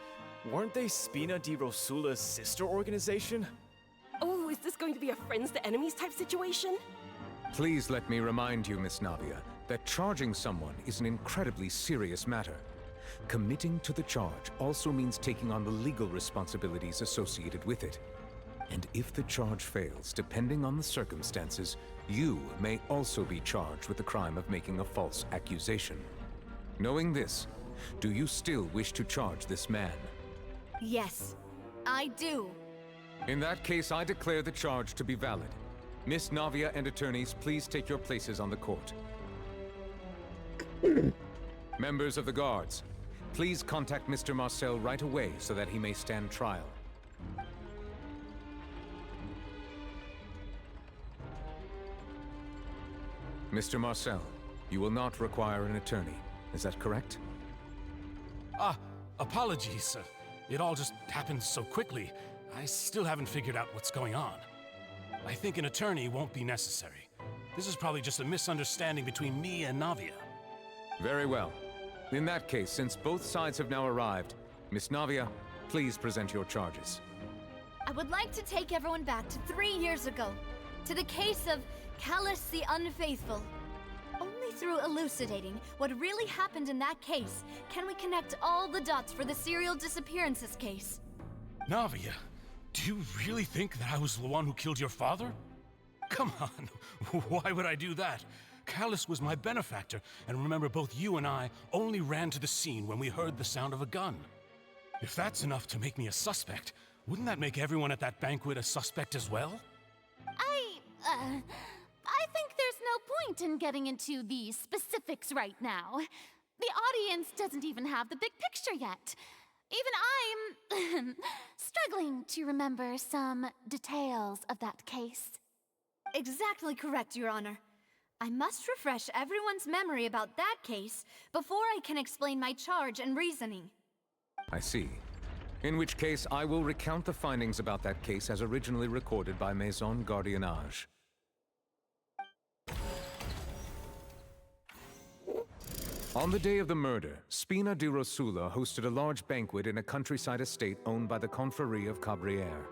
weren't they Spina di Rosula's sister organization? Oh, is this going to be a friends to enemies type situation? Please let me remind you, Miss Navia, that charging someone is an incredibly serious matter. Committing to the charge also means taking on the legal responsibilities associated with it. And if the charge fails, depending on the circumstances, you may also be charged with the crime of making a false accusation. Knowing this, do you still wish to charge this man? Yes, I do. In that case, I declare the charge to be valid. Miss Navia and attorneys, please take your places on the court. Members of the guards, please contact Mr. Marcel right away so that he may stand trial. Mr. Marcel, you will not require an attorney. Is that correct? Apologies. It all just happened so quickly. I still haven't figured out what's going on. I think an attorney won't be necessary. This is probably just a misunderstanding between me and Navia. Very well. In that case, since both sides have now arrived, Miss Navia, please present your charges. I would like to take everyone back to 3 years ago, to the case of Callus the Unfaithful. Only through elucidating what really happened in that case can we connect all the dots for the serial disappearances case. Navia, do you really think that I was the one who killed your father? Come on, why would I do that? Callus was my benefactor, and remember, both you and I only ran to the scene when we heard the sound of a gun. If that's enough to make me a suspect, wouldn't that make everyone at that banquet a suspect as well? I think there's no point in getting into the specifics right now. The audience doesn't even have the big picture yet. Even I'm struggling to remember some details of that case. Exactly correct, Your Honor. I must refresh everyone's memory about that case before I can explain my charge and reasoning. I see. In which case, I will recount the findings about that case as originally recorded by Maison Gardiennage. On the day of the murder, Spina di Rosula hosted a large banquet in a countryside estate owned by the Confrérie of Cabrières.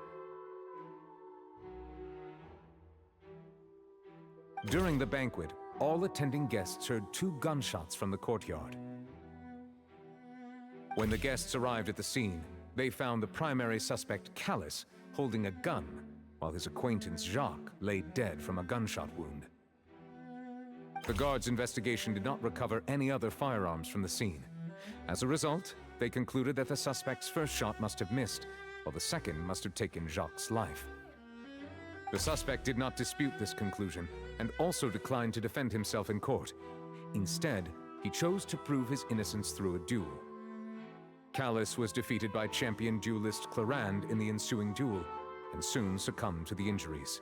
During the banquet, all attending guests heard 2 gunshots from the courtyard. When the guests arrived at the scene, they found the primary suspect, Callis, holding a gun, while his acquaintance, Jacques, lay dead from a gunshot wound. The guards' investigation did not recover any other firearms from the scene. As a result, they concluded that the suspect's first shot must have missed, while the second must have taken Jacques' life. The suspect did not dispute this conclusion, and also declined to defend himself in court. Instead, he chose to prove his innocence through a duel. Callis was defeated by champion duelist Clarande in the ensuing duel, and soon succumbed to the injuries.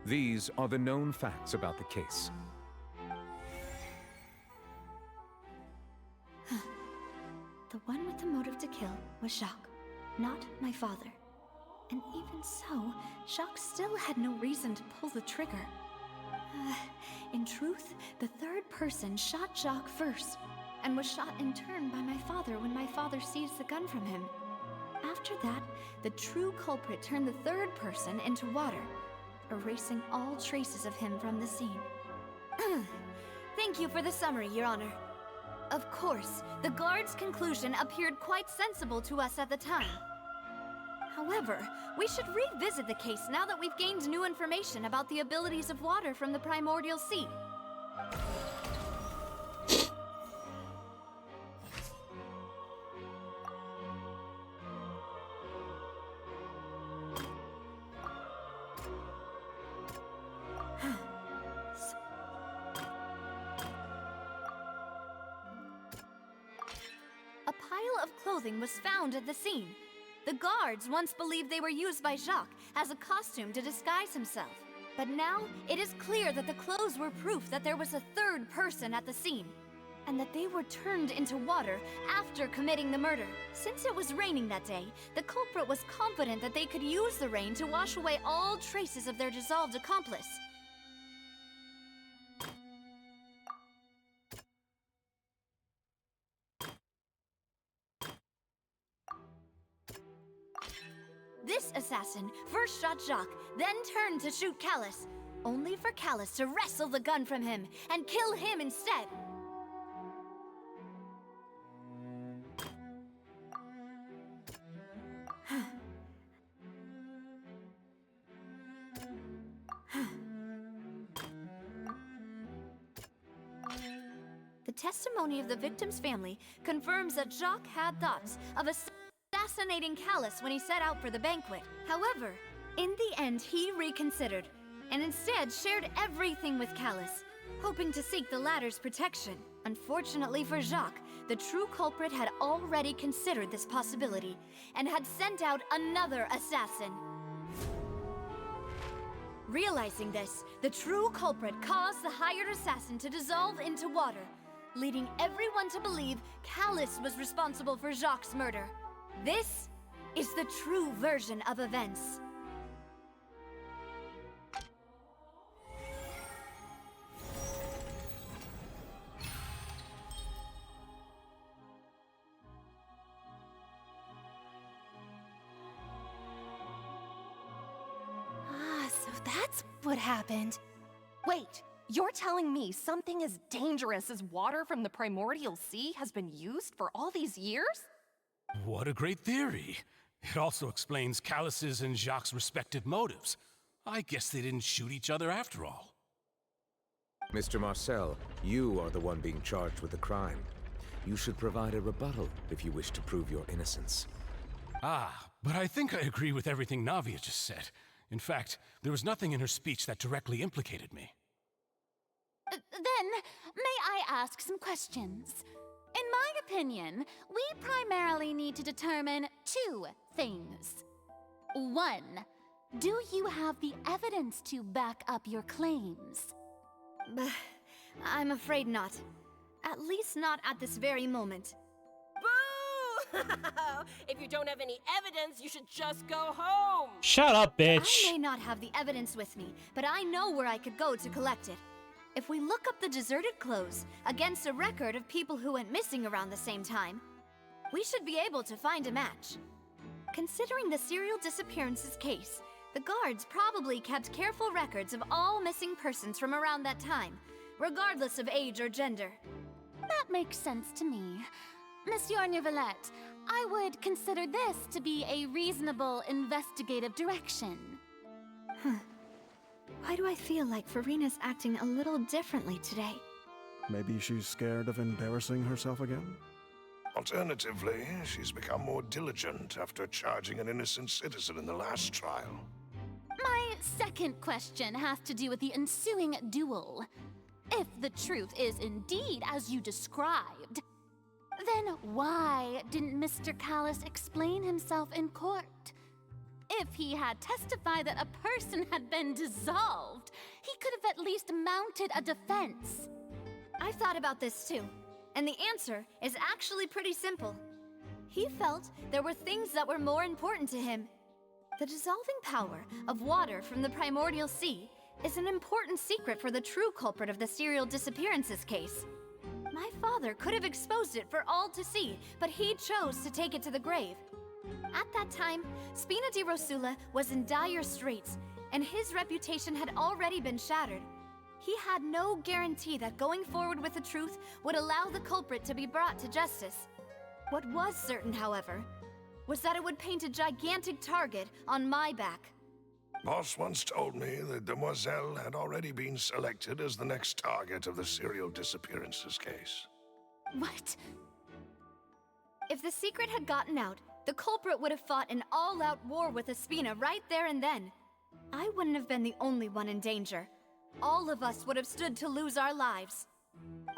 These are the known facts about the case. The one with the motive to kill was Jacques, not my father. And even so, Jacques still had no reason to pull the trigger. In truth, the third person shot Jacques first, and was shot in turn by my father when my father seized the gun from him. After that, the true culprit turned the third person into water, erasing all traces of him from the scene. Thank you for the summary, Your Honor. Of course, the guard's conclusion appeared quite sensible to us at the time. However, we should revisit the case now that we've gained new information about the abilities of water from the primordial sea. A pile of clothing was found at the scene. The guards once believed they were used by Jacques as a costume to disguise himself. But now, it is clear that the clothes were proof that there was a third person at the scene, and that they were turned into water after committing the murder. Since it was raining that day, the culprit was confident that they could use the rain to wash away all traces of their dissolved accomplice. This assassin first shot Jacques, then turned to shoot Callis, only for Callis to wrestle the gun from him and kill him instead. The testimony of the victim's family confirms that Jacques had thoughts of assassinating Callis when he set out for the banquet. However, in the end, he reconsidered, and instead shared everything with Callis, hoping to seek the latter's protection. Unfortunately for Jacques, the true culprit had already considered this possibility, and had sent out another assassin. Realizing this, the true culprit caused the hired assassin to dissolve into water, leading everyone to believe Callis was responsible for Jacques' murder. This is the true version of events. So that's what happened. Wait, you're telling me something as dangerous as water from the primordial sea has been used for all these years? What a great theory. It also explains Callis's and Jacques' respective motives. I guess they didn't shoot each other after all. Mr. Marcel, you are the one being charged with the crime. You should provide a rebuttal if you wish to prove your innocence. Ah, but I think I agree with everything Navia just said. In fact, there was nothing in her speech that directly implicated me. Then, may I ask some questions? In my opinion, we primarily need to determine 2 things. 1, do you have the evidence to back up your claims? I'm afraid not. At least not at this very moment. Boo! If you don't have any evidence, you should just go home. Shut up, bitch. I may not have the evidence with me, but I know where I could go to collect it. If we look up the deserted clothes against a record of people who went missing around the same time, we should be able to find a match. Considering the serial disappearances case, the guards probably kept careful records of all missing persons from around that time, regardless of age or gender. That makes sense to me. Monsieur Neuvillette, I would consider this to be a reasonable investigative direction. Why do I feel like Furina's acting a little differently today? Maybe she's scared of embarrassing herself again? Alternatively, she's become more diligent after charging an innocent citizen in the last trial. My second question has to do with the ensuing duel. If the truth is indeed as you described, then why didn't Mr. Callis explain himself in court? If he had testified that a person had been dissolved, he could have at least mounted a defense. I've thought about this too, and the answer is actually pretty simple. He felt there were things that were more important to him. The dissolving power of water from the primordial sea is an important secret for the true culprit of the serial disappearances case. My father could have exposed it for all to see, but he chose to take it to the grave. At that time, Spina di Rosula was in dire straits, and his reputation had already been shattered. He had no guarantee that going forward with the truth would allow the culprit to be brought to justice. What was certain, however, was that it would paint a gigantic target on my back. Boss once told me that Demoiselle had already been selected as the next target of the serial disappearances case. What? If the secret had gotten out, the culprit would have fought an all-out war with Espina right there and then. I wouldn't have been the only one in danger. All of us would have stood to lose our lives.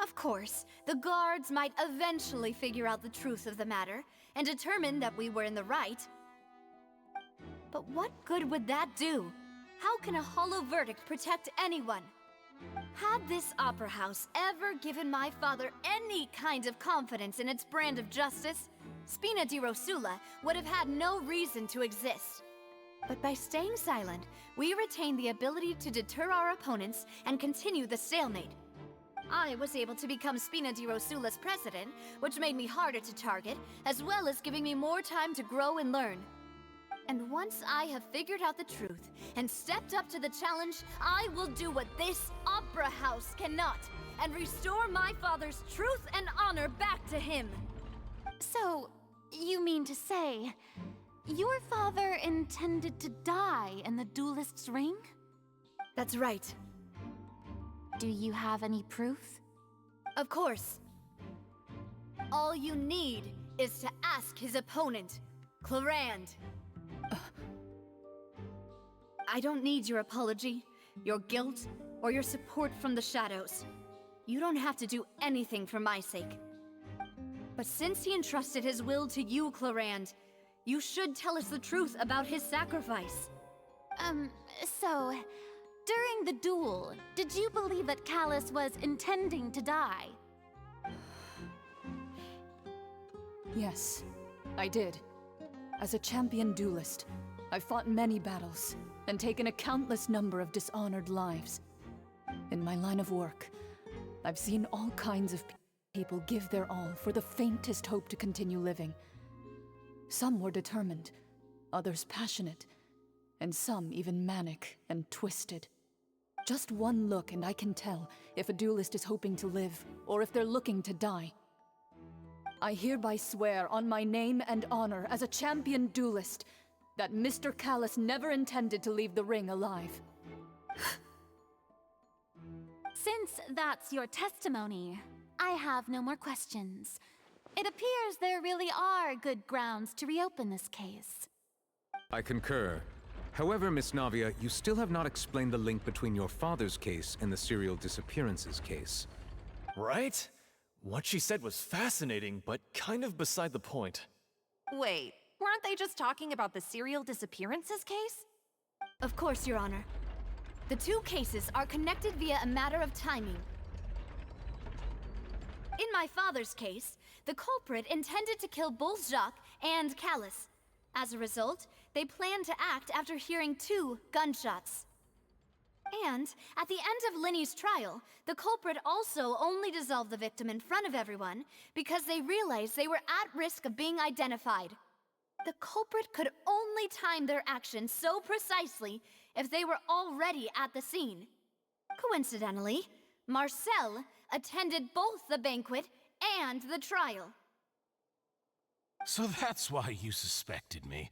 Of course, the guards might eventually figure out the truth of the matter and determine that we were in the right. But what good would that do? How can a hollow verdict protect anyone? Had this opera house ever given my father any kind of confidence in its brand of justice, Spina di Rosula would have had no reason to exist. But by staying silent, we retained the ability to deter our opponents and continue the stalemate. I was able to become Spina di Rosula's president, which made me harder to target, as well as giving me more time to grow and learn. And once I have figured out the truth and stepped up to the challenge, I will do what this opera house cannot, and restore my father's truth and honor back to him. So, you mean to say, your father intended to die in the duelist's ring? That's right. Do you have any proof? Of course. All you need is to ask his opponent, Clorinde. I don't need your apology, your guilt, or your support from the shadows. You don't have to do anything for my sake. But since he entrusted his will to you, Clorinde, you should tell us the truth about his sacrifice. So, during the duel, did you believe that Callis was intending to die? Yes, I did. As a champion duelist, I've fought many battles and taken a countless number of dishonored lives. In my line of work, I've seen all kinds of people give their all for the faintest hope to continue living. Some were determined, others passionate, and some even manic and twisted. Just one look and I can tell if a duelist is hoping to live or if they're looking to die. I hereby swear on my name and honor as a champion duelist that Mr. Callis never intended to leave the ring alive. Since that's your testimony, I have no more questions. It appears there really are good grounds to reopen this case. I concur. However, Miss Navia, you still have not explained the link between your father's case and the serial disappearances case. Right? What she said was fascinating, but kind of beside the point. Wait, weren't they just talking about the serial disappearances case? Of course, Your Honor. The two cases are connected via a matter of timing. In my father's case, the culprit intended to kill Bolzjak and Callus. As a result, they planned to act after hearing 2 gunshots. And at the end of Linny's trial, the culprit also only dissolved the victim in front of everyone because they realized they were at risk of being identified. The culprit could only time their actions so precisely if they were already at the scene. Coincidentally, Marcel attended both the banquet and the trial. So that's why you suspected me.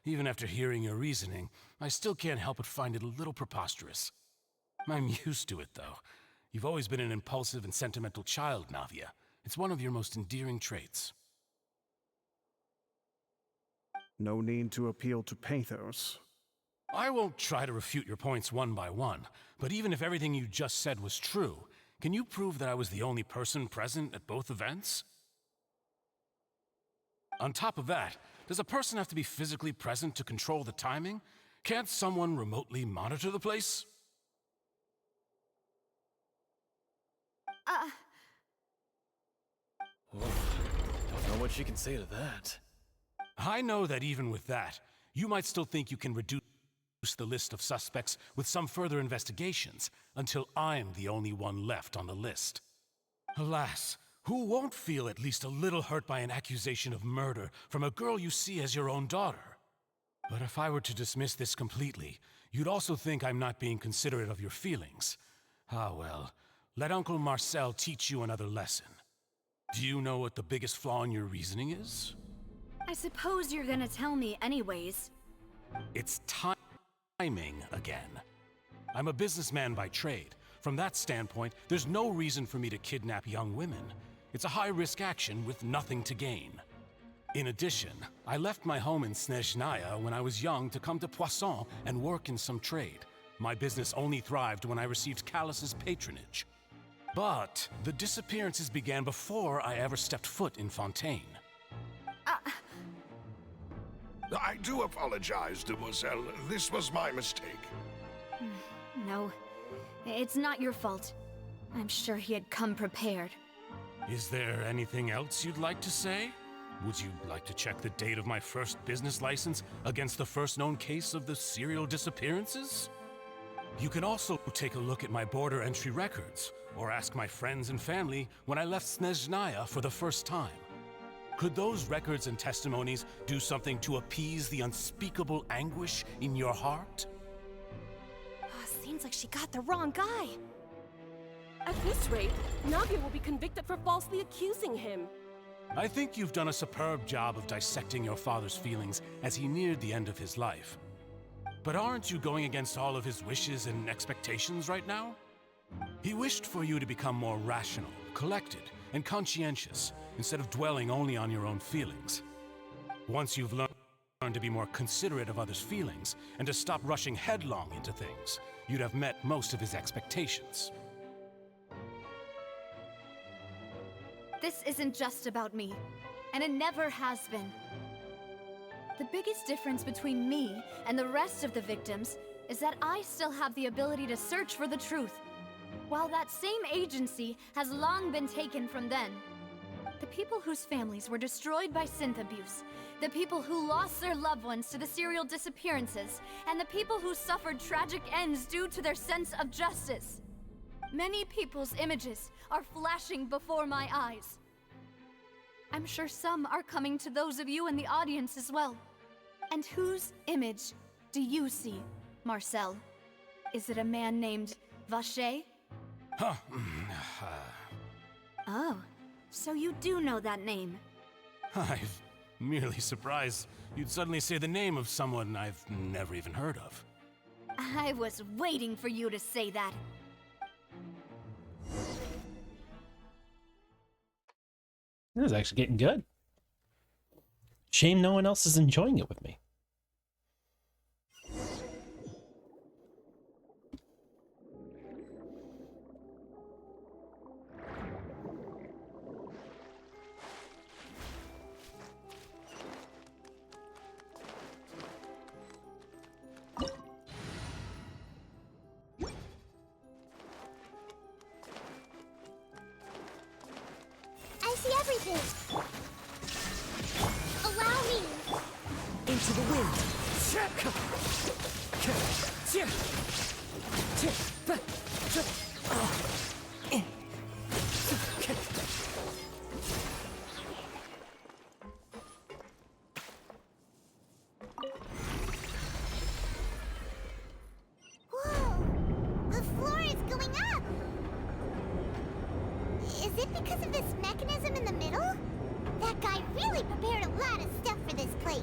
Even after hearing your reasoning, I still can't help but find it a little preposterous. I'm used to it, though. You've always been an impulsive and sentimental child, Navia. It's one of your most endearing traits. No need to appeal to pathos. I won't try to refute your points one by one, but even if everything you just said was true, can you prove that I was the only person present at both events? On top of that, does a person have to be physically present to control the timing? Can't someone remotely monitor the place? Don't know what she can say to that. I know that even with that, you might still think you can reduce the list of suspects with some further investigations until I'm the only one left on the list. Alas, who won't feel at least a little hurt by an accusation of murder from a girl you see as your own daughter? But if I were to dismiss this completely, you'd also think I'm not being considerate of your feelings. Ah well, let Uncle Marcel teach you another lesson. Do you know what the biggest flaw in your reasoning is? I suppose you're gonna tell me anyways. It's timing again. I'm a businessman by trade. From that standpoint, there's no reason for me to kidnap young women. It's a high-risk action with nothing to gain. In addition, I left my home in Snezhnaya when I was young to come to Poisson and work in some trade. My business only thrived when I received Callus's patronage. But the disappearances began before I ever stepped foot in Fontaine. I do apologize, Demoiselle. This was my mistake. No, it's not your fault. I'm sure he had come prepared. Is there anything else you'd like to say? Would you like to check the date of my first business license against the first known case of the serial disappearances? You can also take a look at my border entry records, or ask my friends and family when I left Snezhnaya for the first time. Could those records and testimonies do something to appease the unspeakable anguish in your heart? Seems like she got the wrong guy. At this rate, Navia will be convicted for falsely accusing him. I think you've done a superb job of dissecting your father's feelings as he neared the end of his life. But aren't you going against all of his wishes and expectations right now? He wished for you to become more rational, collected, and conscientious, instead of dwelling only on your own feelings. Once you've learned to be more considerate of others' feelings, and to stop rushing headlong into things, you'd have met most of his expectations. This isn't just about me, and it never has been. The biggest difference between me and the rest of the victims is that I still have the ability to search for the truth, while that same agency has long been taken from them. The people whose families were destroyed by synth abuse, the people who lost their loved ones to the serial disappearances, and the people who suffered tragic ends due to their sense of justice. Many people's images are flashing before my eyes. I'm sure some are coming to those of you in the audience as well. And whose image do you see, Marcel? Is it a man named Vacher? Oh, so you do know that name. I'm merely surprised you'd suddenly say the name of someone I've never even heard of. I was waiting for you to say that. This is actually getting good. Shame no one else is enjoying it with me. this! Allow me! Into the wind! Whoa! The floor is going up! Is it because of this mechanism in the middle? That guy really prepared a lot of stuff for this place.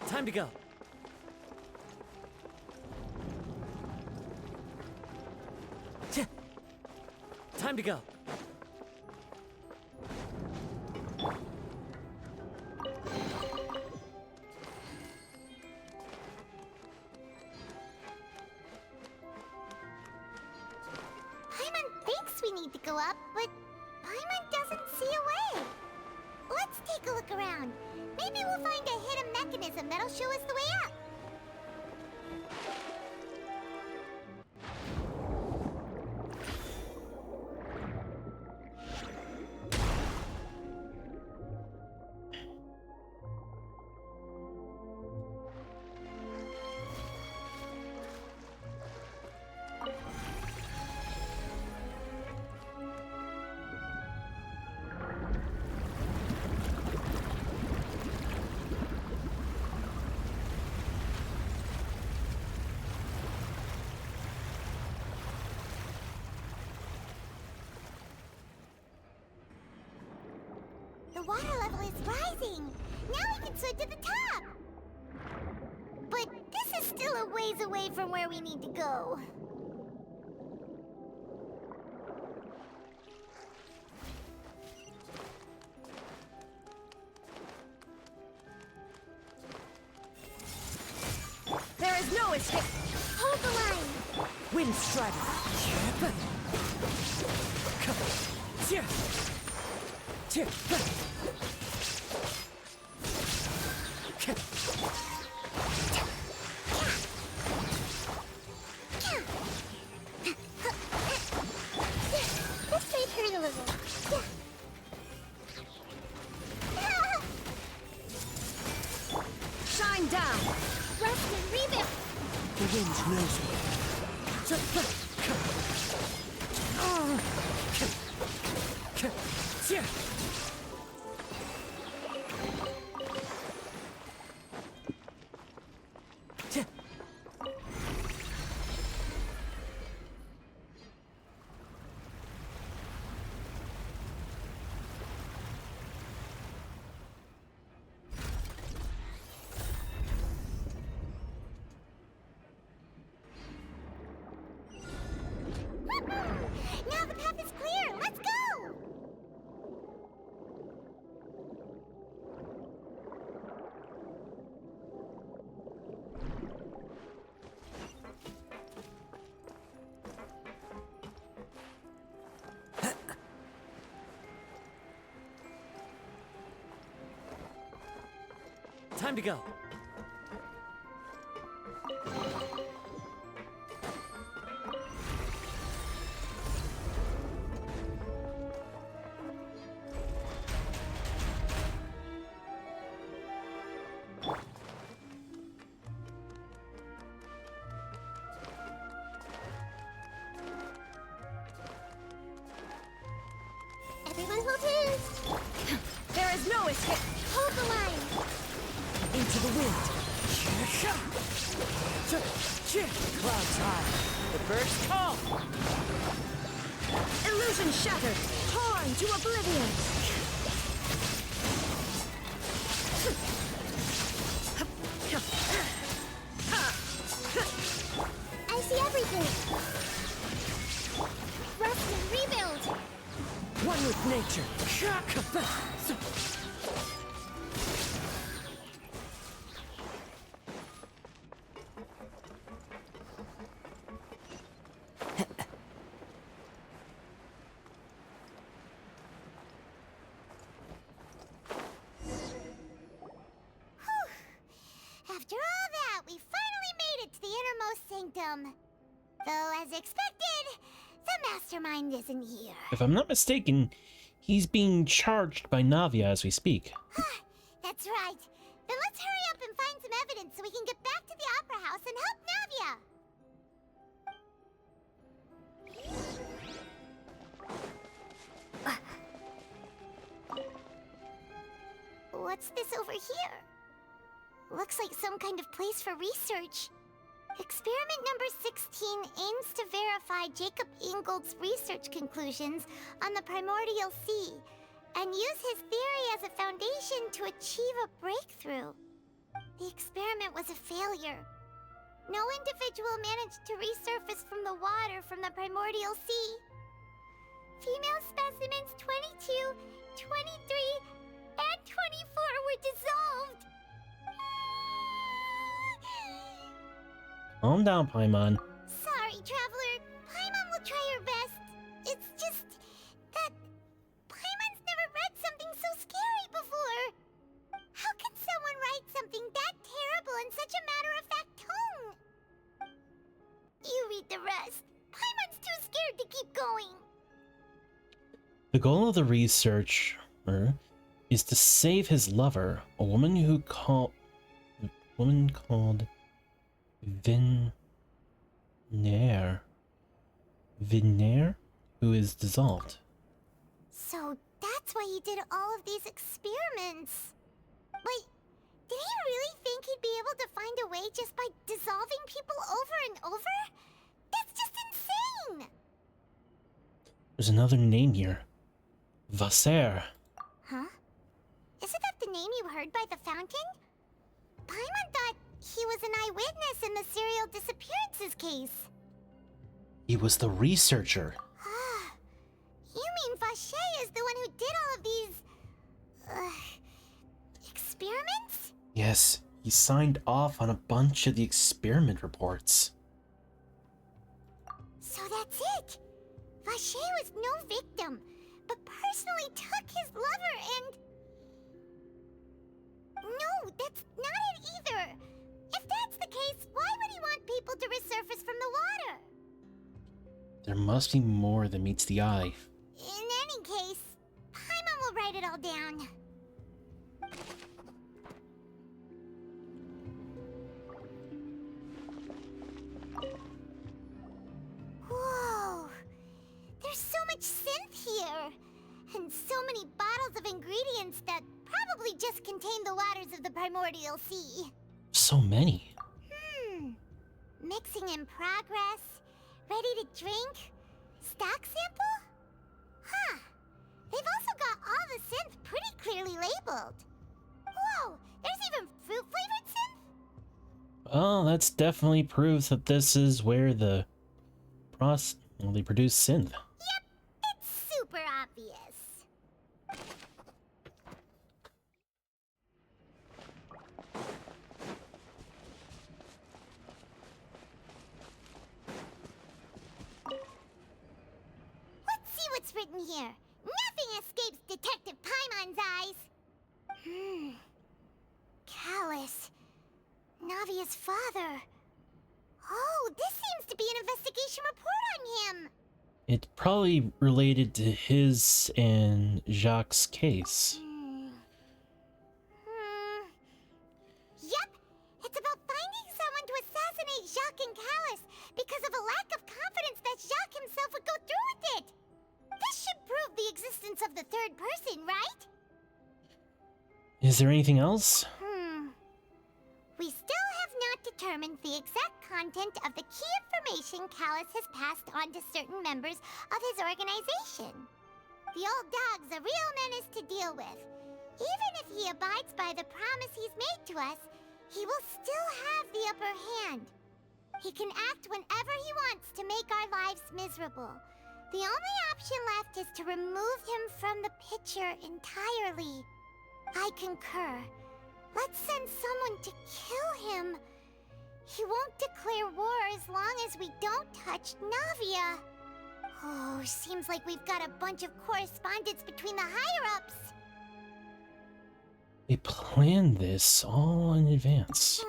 Time to go. Time to go. Paimon thinks we need to go up, but Paimon doesn't see a way. Let's take a look around. Maybe we'll find a hidden mechanism that'll show us the way up. The water level is rising. Now we can swim to the top. But this is still a ways away from where we need to go. There is no escape! Hold the line. Wind Strider! Let's try turn a little. Shine down! Rest and rebuild. The wind knows me. Now the path is clear. Let's go. Time to go. Everyone hold hands. There is no escape! Hold the line. Into the wind! Clouds high! The birds call! Illusion shattered. Torn to oblivion. I see everything. Rest and rebuild. One with nature! After all that, we finally made it to the innermost sanctum. Though, as expected, mastermind isn't here. If I'm not mistaken, he's being charged by Navia as we speak. That's right. Then let's hurry up and find some evidence so we can get back to the Opera House and help Navia. What's this over here? Looks like some kind of place for research. Experiment number 16 aims to verify Jacob Ingold's research conclusions on the primordial sea and use his theory as a foundation to achieve a breakthrough. The experiment was a failure. No individual managed to resurface from the water from the primordial sea. Female specimens 22, 23, and 24 were dissolved. Calm down, Paimon. Sorry, Traveler. Paimon will try her best. It's just that Paimon's never read something so scary before. How can someone write something that terrible in such a matter-of-fact tone? You read the rest. Paimon's too scared to keep going. The goal of the researcher is to save his lover, a woman called Vinair, who is dissolved. So that's why he did all of these experiments. Wait, did he really think he'd be able to find a way just by dissolving people over and over? That's just insane! There's another name here. Vaser. Huh? Isn't that the name you heard by the fountain? Paimon thought he was an eyewitness in the serial disappearances case. He was the researcher. You mean Vacher is the one who did all of these... experiments? Yes, he signed off on a bunch of the experiment reports. So that's it! Vacher was no victim, but personally took his lover and... No, that's not it either! If that's the case, why would he want people to resurface from the water? There must be more than meets the eye. In any case, Paimon will write it all down. Whoa! There's so much synth here! And so many bottles of ingredients that probably just contain the waters of the primordial sea. So many. Mixing in progress. Ready to drink? Stock sample? Huh. They've also got all the synth pretty clearly labeled. Whoa, there's even fruit-flavored synth? Well, that's definitely proves that this is where they produce synth. Yep, it's super obvious. Let's see what's written here. Nothing escapes Detective Paimon's eyes. Callus. Navia's father. Oh, this seems to be an investigation report on him. It's probably related to his and Jacques' case. Yep, it's about finding someone to assassinate Jacques and Callus because of a lack of confidence that Jacques himself would go through with it. This should prove the existence of the third person, right? Is there anything else? We still have not determined the exact content of the key information Callus has passed on to certain members of his organization. The old dog's a real menace to deal with. Even if he abides by the promise he's made to us, he will still have the upper hand. He can act whenever he wants to make our lives miserable. The only option left is to remove him from the picture entirely. I concur. Let's send someone to kill him. He won't declare war as long as we don't touch Navia. Oh, seems like we've got a bunch of correspondence between the higher-ups. They planned this all in advance.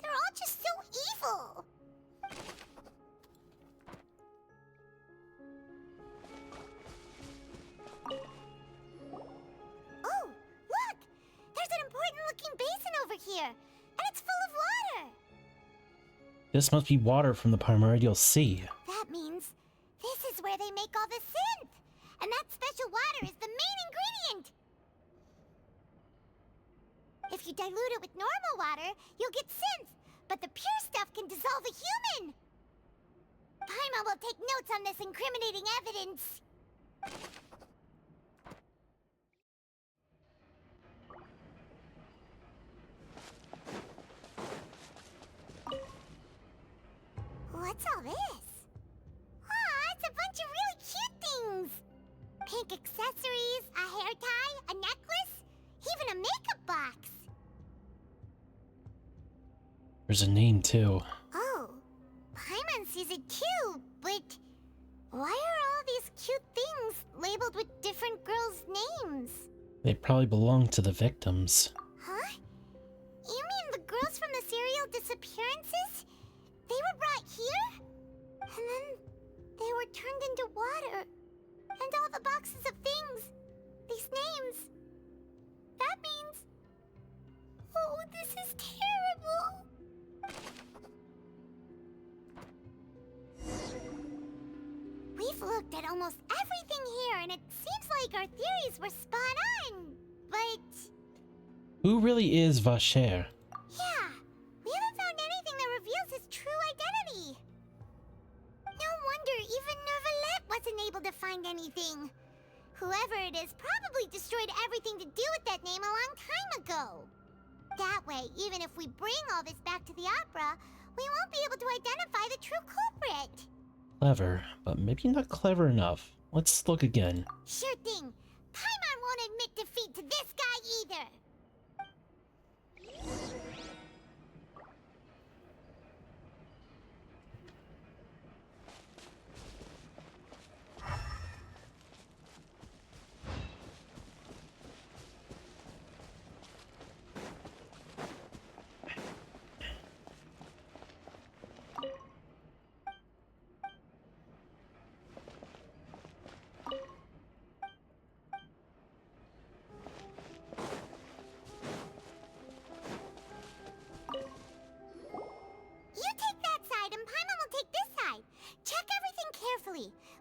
They're all just so evil. This must be water from the Primordial Sea. That means this is where they make all the synth. And that special water is the main ingredient. If you dilute it with normal water, you'll get synth. But the pure stuff can dissolve a human. Paimon will take notes on this incriminating evidence. What's all this? Aw, it's a bunch of really cute things. Pink accessories, a hair tie, a necklace, even a makeup box. There's a name too. Oh, Paimon sees it too, but why are all these cute things labeled with different girls' names? They probably belong to the victims. Huh? You mean the girls from the serial disappearances? They were brought here? And then they were turned into water. And all the boxes of things. These names. That means... Oh, this is terrible. We've looked at almost everything here, and it seems like our theories were spot on. But... Who really is Vacher? yeah, we haven't found anything that reveals his true identity. No wonder even Neuvillette wasn't able to find anything. Whoever it is probably destroyed everything to do with that name a long time ago. That way, even if we bring all this back to the opera, we won't be able to identify the true culprit. Clever, but maybe not clever enough. Let's look again. Sure thing. Paimon won't admit defeat to this guy either.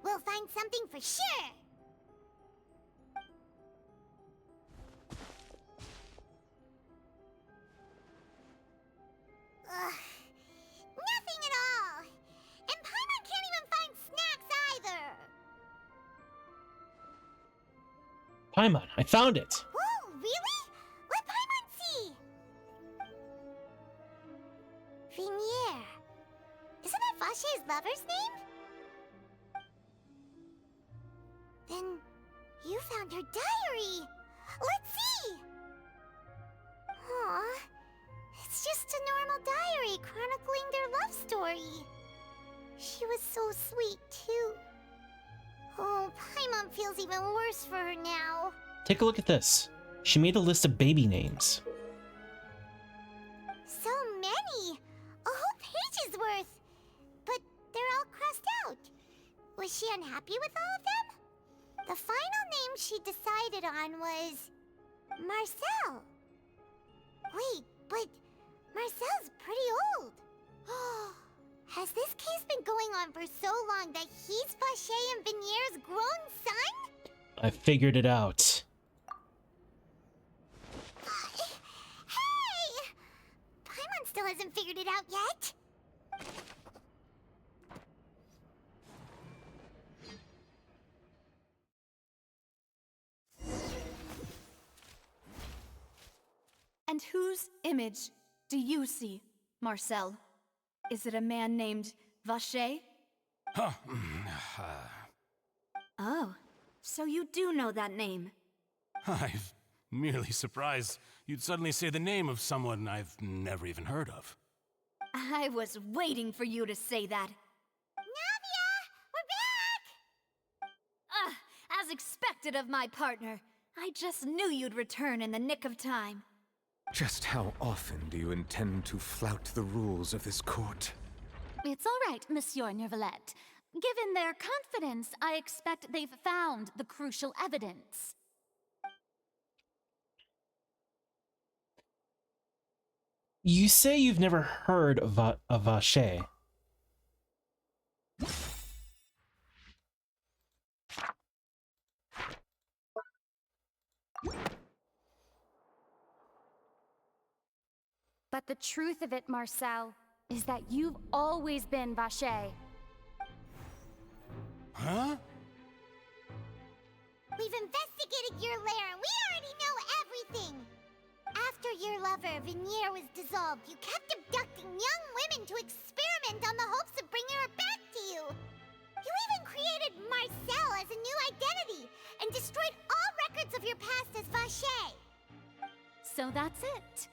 We'll find something for sure. Ugh, nothing at all. And Paimon can't even find snacks either. Paimon, I found it! Whoa, really? What Paimon see? Vinier. Isn't that Vacher's lover's name? Then you found her diary. Let's see. Aw, it's just a normal diary chronicling their love story. She was so sweet too. Oh, Paimon feels even worse for her now. Take a look at this. She made a list of baby names. So many! A whole page's worth! But they're all crossed out. Was she unhappy with all of them? The final name she decided on was... Marcel. Wait, but Marcel's pretty old. Has this case been going on for so long that he's Vacher and Vinier's grown son? I figured it out. Hey! Paimon still hasn't figured it out yet. And whose image do you see, Marcel? Is it a man named Vacher? Oh, so you do know that name. I'm merely surprised you'd suddenly say the name of someone I've never even heard of. I was waiting for you to say that. Navia! We're back! As expected of my partner. I just knew you'd return in the nick of time. Just how often do you intend to flout the rules of this court? It's all right, Monsieur Neuvillette. Given their confidence, I expect they've found the crucial evidence. You say you've never heard of Vache. But the truth of it, Marcel, is that you've always been Vache. Huh? We've investigated your lair and we already know everything! After your lover, Vinier, was dissolved, you kept abducting young women to experiment on the hopes of bringing her back to you! You even created Marcel as a new identity and destroyed all records of your past as Vache! So that's it.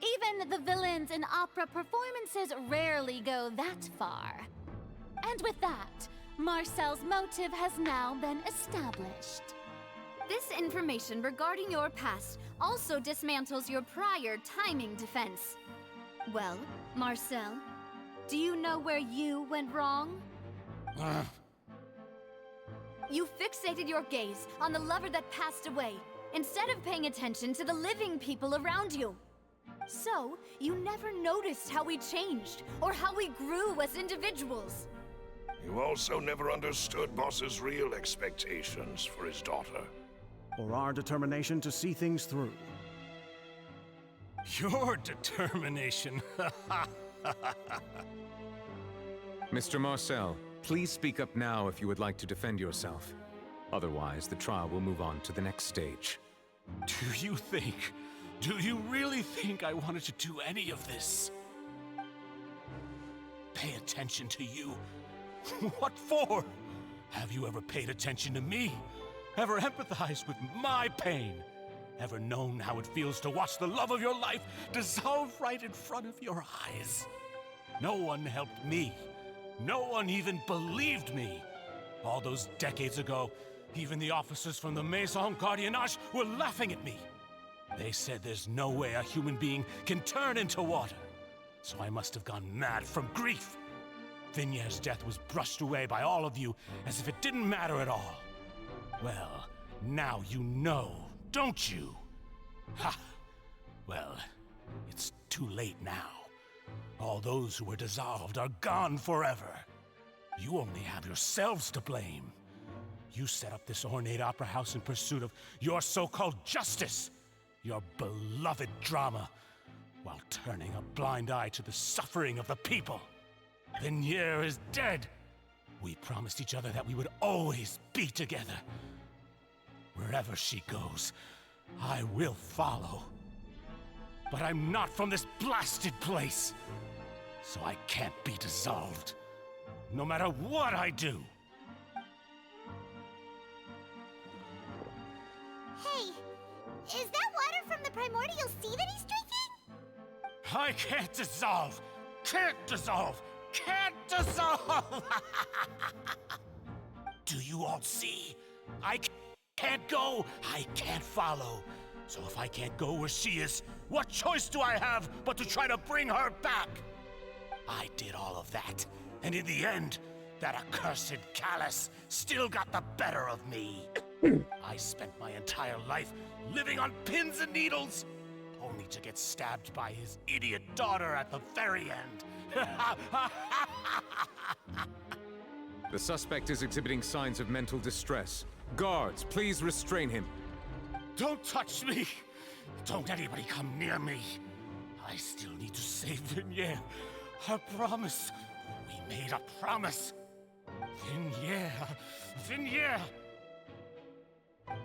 Even the villains in opera performances rarely go that far. And with that, Marcel's motive has now been established. This information regarding your past also dismantles your prior timing defense. Well, Marcel, do you know where you went wrong? You fixated your gaze on the lover that passed away, instead of paying attention to the living people around you. So, you never noticed how we changed, or how we grew as individuals. You also never understood Boss's real expectations for his daughter. Or our determination to see things through. Your determination. Mr. Marcel, please speak up now if you would like to defend yourself. Otherwise, the trial will move on to the next stage. Do you really think I wanted to do any of this? Pay attention to you? What for? Have you ever paid attention to me? Ever empathized with my pain? Ever known how it feels to watch the love of your life dissolve right in front of your eyes? No one helped me. No one even believed me. All those decades ago, even the officers from the Maison Gardiennage were laughing at me. They said there's no way a human being can turn into water. So I must have gone mad from grief. Vinier's death was brushed away by all of you as if it didn't matter at all. Well, now you know, don't you? Ha! Well, it's too late now. All those who were dissolved are gone forever. You only have yourselves to blame. You set up this ornate opera house in pursuit of your so-called justice, your beloved drama, while turning a blind eye to the suffering of the people. Vinier is dead. We promised each other that we would always be together. Wherever she goes, I will follow. But I'm not from this blasted place, so I can't be dissolved, no matter what I do. Hey, is that water from the primordial sea that he's drinking? I can't dissolve! Can't dissolve! Can't dissolve! Do you all see? I can't go, I can't follow. So if I can't go where she is, what choice do I have but to try to bring her back? I did all of that, and in the end, that accursed Calus still got the better of me. I spent my entire life living on pins and needles, only to get stabbed by his idiot daughter at the very end. The suspect is exhibiting signs of mental distress. Guards, please restrain him. Don't touch me! Don't anybody come near me! I still need to save Vinier. I promise. We made a promise. Vinier. Vinier!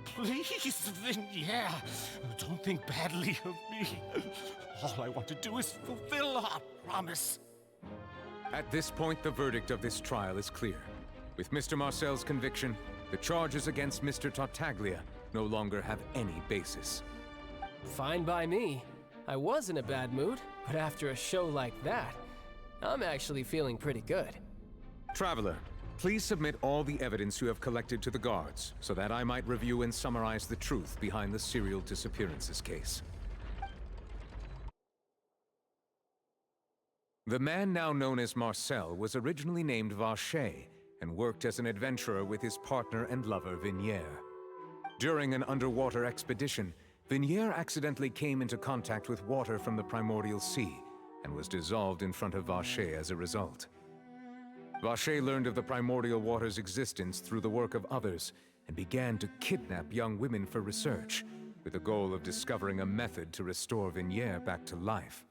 Please, Vinier. Don't think badly of me. All I want to do is fulfill our promise. At this point, the verdict of this trial is clear. With Mr. Marcel's conviction, the charges against Mr. Tartaglia no longer have any basis. Fine by me. I was in a bad mood, but after a show like that, I'm actually feeling pretty good. Traveler, please submit all the evidence you have collected to the guards, so that I might review and summarize the truth behind the serial disappearances case. The man now known as Marcel was originally named Vache and worked as an adventurer with his partner and lover Vinier. During an underwater expedition, Vinier accidentally came into contact with water from the primordial sea and was dissolved in front of Vacher as a result. Vacher learned of the primordial water's existence through the work of others and began to kidnap young women for research, with the goal of discovering a method to restore Vignier back to life.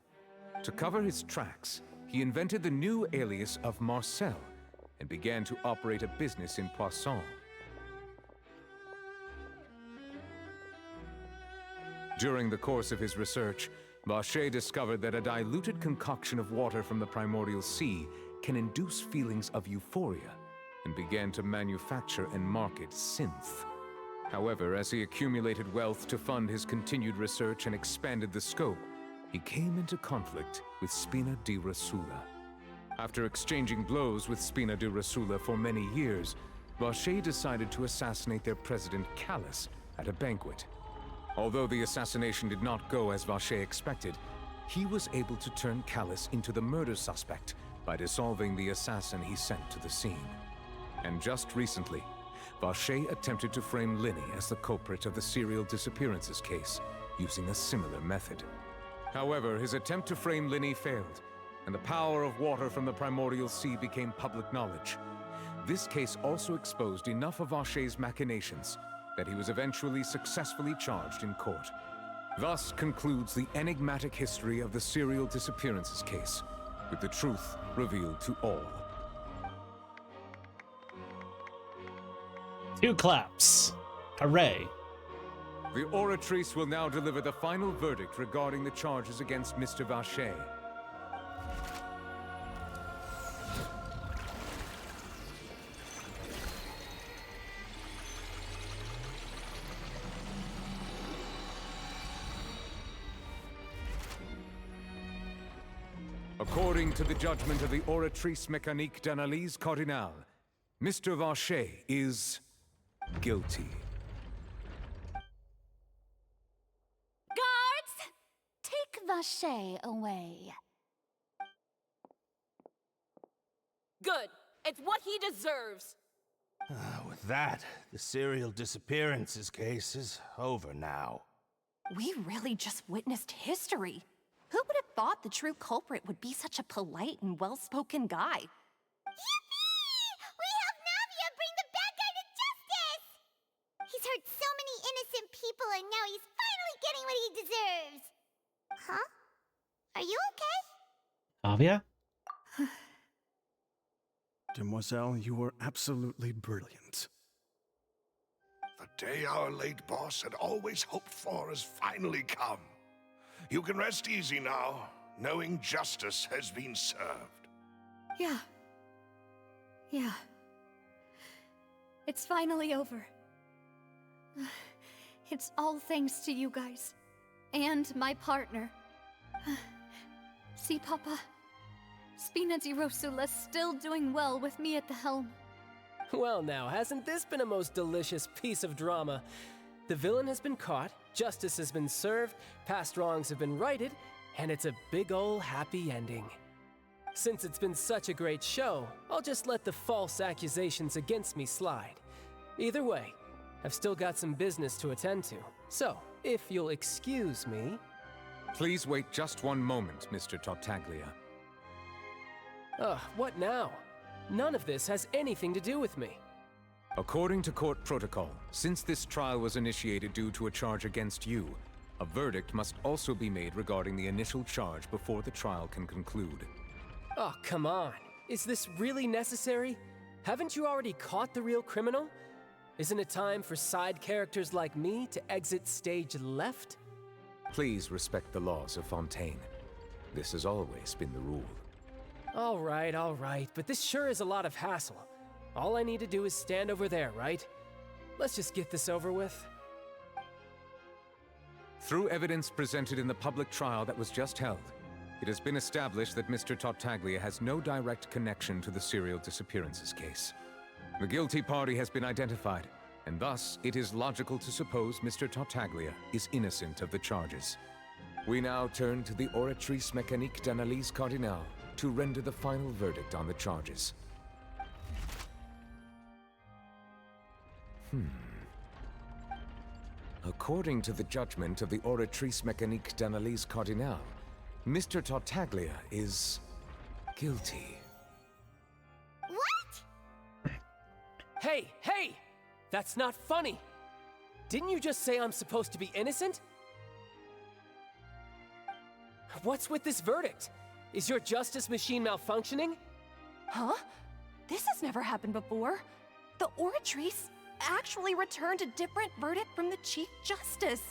To cover his tracks, he invented the new alias of Marcel and began to operate a business in Poisson. During the course of his research, Vacher discovered that a diluted concoction of water from the primordial sea can induce feelings of euphoria, and began to manufacture and market synth. However, as he accumulated wealth to fund his continued research and expanded the scope, he came into conflict with Spina di Rosula. After exchanging blows with Spina di Rosula for many years, Vacher decided to assassinate their president Callus at a banquet. Although the assassination did not go as Vacher expected, he was able to turn Callus into the murder suspect by dissolving the assassin he sent to the scene. And just recently, Vacher attempted to frame Linny as the culprit of the serial disappearances case, using a similar method. However, his attempt to frame Linny failed, and the power of water from the primordial sea became public knowledge. This case also exposed enough of Vacher's machinations that he was eventually successfully charged in court. Thus concludes the enigmatic history of the serial disappearances case, with the truth revealed to all. 2 claps. Hooray. The Oratrice will now deliver the final verdict regarding the charges against Mr. Vacher. According to the judgment of the Oratrice Mécanique d'Analyse Cardinal, Mr. Vacher is guilty. Guards! Take Vacher away. Good. It's what he deserves. With that, the serial disappearances case is over now. We really just witnessed history. Who would have thought the true culprit would be such a polite and well-spoken guy? Yippee! We helped Navia bring the bad guy to justice! He's hurt so many innocent people and now he's finally getting what he deserves. Huh? Are you okay? Avia? Demoiselle, you were absolutely brilliant. The day our late boss had always hoped for has finally come. You can rest easy now, knowing justice has been served. Yeah. Yeah. It's finally over. It's all thanks to you guys. And my partner. See, Papa? Spina di Rosula's still doing well with me at the helm. Well now, hasn't this been a most delicious piece of drama? The villain has been caught, justice has been served, past wrongs have been righted, and it's a big ol' happy ending. Since it's been such a great show, I'll just let the false accusations against me slide. Either way, I've still got some business to attend to, so if you'll excuse me... Please wait just one moment, Mr. Tartaglia. What now? None of this has anything to do with me. According to court protocol, since this trial was initiated due to a charge against you, a verdict must also be made regarding the initial charge before the trial can conclude. Oh, come on. Is this really necessary? Haven't you already caught the real criminal? Isn't it time for side characters like me to exit stage left? Please respect the laws of Fontaine. This has always been the rule. All right, but this sure is a lot of hassle. All I need to do is stand over there, right? Let's just get this over with. Through evidence presented in the public trial that was just held, it has been established that Mr. Tartaglia has no direct connection to the serial disappearances case. The guilty party has been identified, and thus it is logical to suppose Mr. Tartaglia is innocent of the charges. We now turn to the Oratrice Mécanique d'Analyse Cardinal to render the final verdict on the charges. According to the judgment of the Oratrice Mécanique d'Analyse Cardinal, Mr. Tartaglia is guilty. What? Hey, hey! That's not funny! Didn't you just say I'm supposed to be innocent? What's with this verdict? Is your justice machine malfunctioning? Huh? This has never happened before. The Oratrice actually returned a different verdict from the Chief Justice.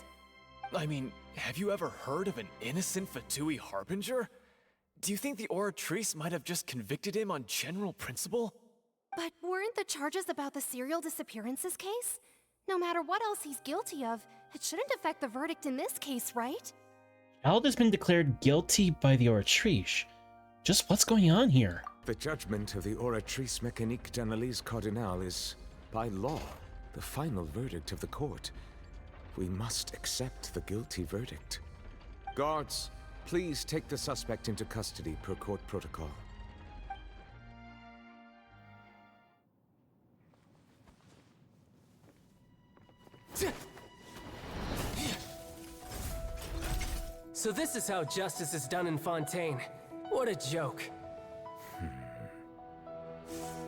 I mean, have you ever heard of an innocent Fatui Harbinger? Do you think the Oratrice might have just convicted him on general principle? But weren't the charges about the serial disappearances case? No matter what else he's guilty of, it shouldn't affect the verdict in this case, right? Child has been declared guilty by the Oratrice. Just what's going on here? The judgment of the Oratrice Mécanique d'Analyse Cardinal is, by law, the final verdict of the court. We must accept the guilty verdict. Guards, please take the suspect into custody per court protocol. So this is how justice is done in Fontaine. What a joke.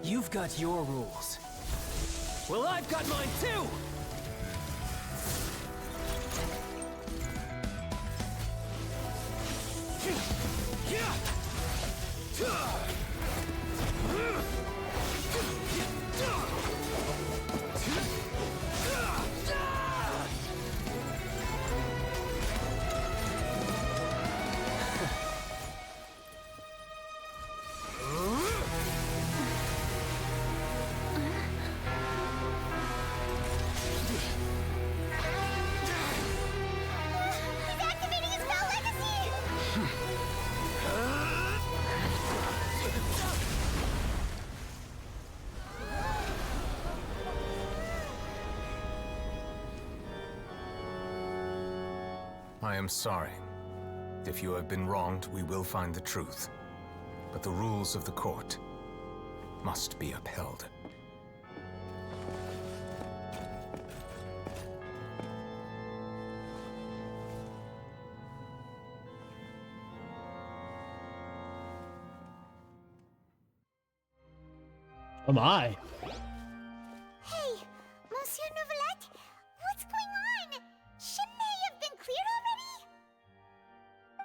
You've got your rules. Well, I've got mine too! I am sorry. If you have been wronged, we will find the truth. But the rules of the court must be upheld. Am I? Hey, Monsieur Neuvillette, what's going on? Shouldn't they have been cleared already?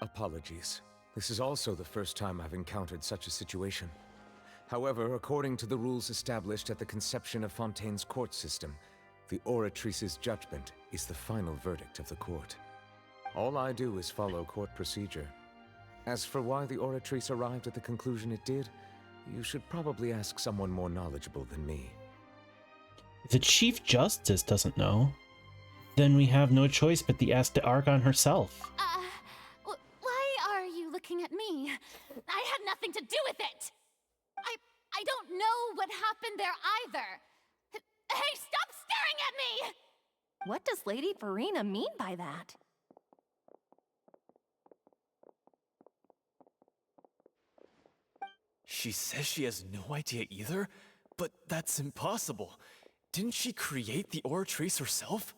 Apologies. This is also the first time I've encountered such a situation. However, according to the rules established at the conception of Fontaine's court system, the Oratrice's judgment is the final verdict of the court. All I do is follow court procedure. As for why the Oratrice arrived at the conclusion it did, you should probably ask someone more knowledgeable than me. If the Chief Justice doesn't know, then we have no choice but to ask the Archon herself. Why are you looking at me? I had nothing to do with it! I don't know what happened there either! Hey, stop staring at me! What does Lady Furina mean by that? She says she has no idea either? But that's impossible. Didn't she create the Oratrice herself?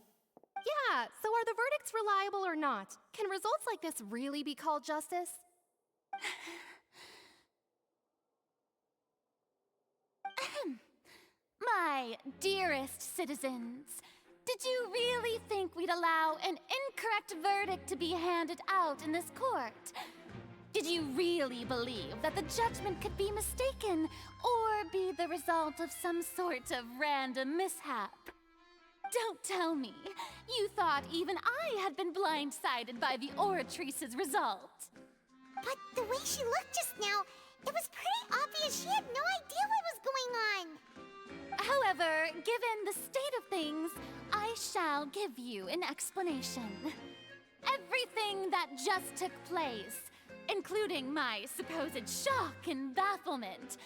Yeah, so are the verdicts reliable or not? Can results like this really be called justice? My dearest citizens, did you really think we'd allow an incorrect verdict to be handed out in this court? Did you really believe that the judgment could be mistaken or be the result of some sort of random mishap? Don't tell me you thought even I had been blindsided by the Oratrice's result. But the way she looked just now, it was pretty obvious she had no idea what was going on. However, given the state of things, I shall give you an explanation. Everything that just took place, including my supposed shock and bafflement,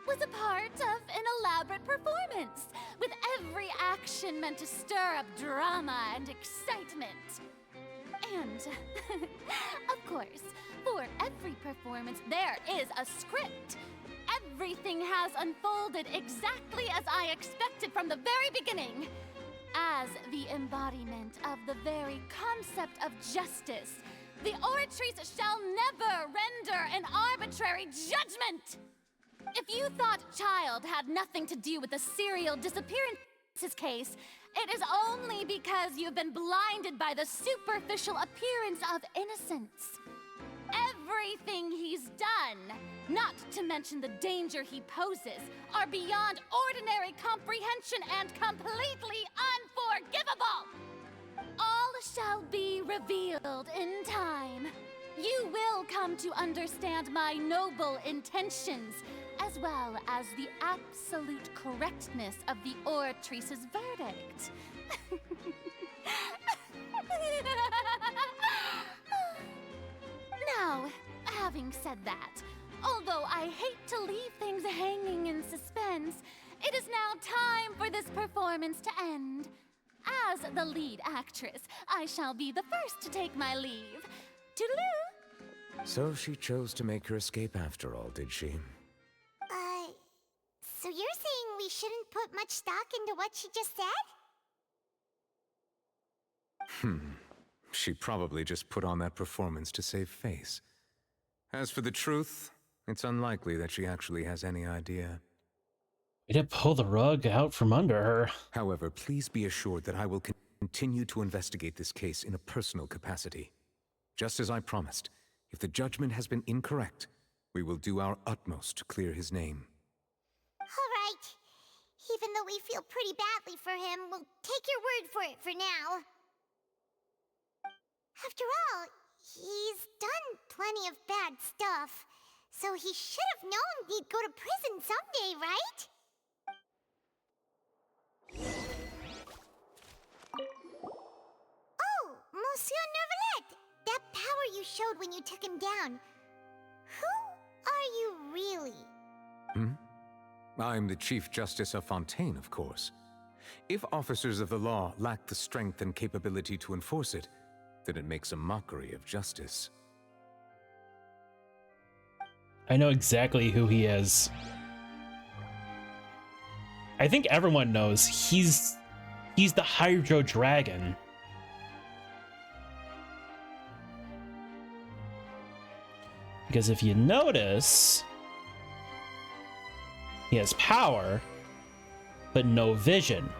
was a part of an elaborate performance, with every action meant to stir up drama and excitement. And, of course, for every performance there is a script. Everything has unfolded exactly as I expected from the very beginning. As the embodiment of the very concept of justice, The Oratrice shall never render an arbitrary judgment! If you thought Child had nothing to do with the serial disappearances case, it is only because you've been blinded by the superficial appearance of innocence. Everything he's done, not to mention the danger he poses, are beyond ordinary comprehension and completely unforgivable! All shall be revealed in time. You will come to understand my noble intentions, as well as the absolute correctness of the Oratrice's verdict. Now, having said that, although I hate to leave things hanging in suspense, it is now time for this performance to end. As the lead actress, I shall be the first to take my leave. Toodaloo! So she chose to make her escape after all, did she? So you're saying we shouldn't put much stock into what she just said? She probably just put on that performance to save face. As for the truth, it's unlikely that she actually has any idea. Way to pull the rug out from under her. However, please be assured that I will continue to investigate this case in a personal capacity. Just as I promised, if the judgment has been incorrect, we will do our utmost to clear his name. All right. Even though we feel pretty badly for him, we'll take your word for it for now. After all, he's done plenty of bad stuff, so he should have known he'd go to prison someday, right? Oh, Monsieur Neuvillette! That power you showed when you took him down. Who are you really? I'm the Chief Justice of Fontaine, of course. If officers of the law lack the strength and capability to enforce it, then it makes a mockery of justice. I know exactly who he is. I think everyone knows he's the Hydro Dragon. Because if you notice, he has power, but no vision.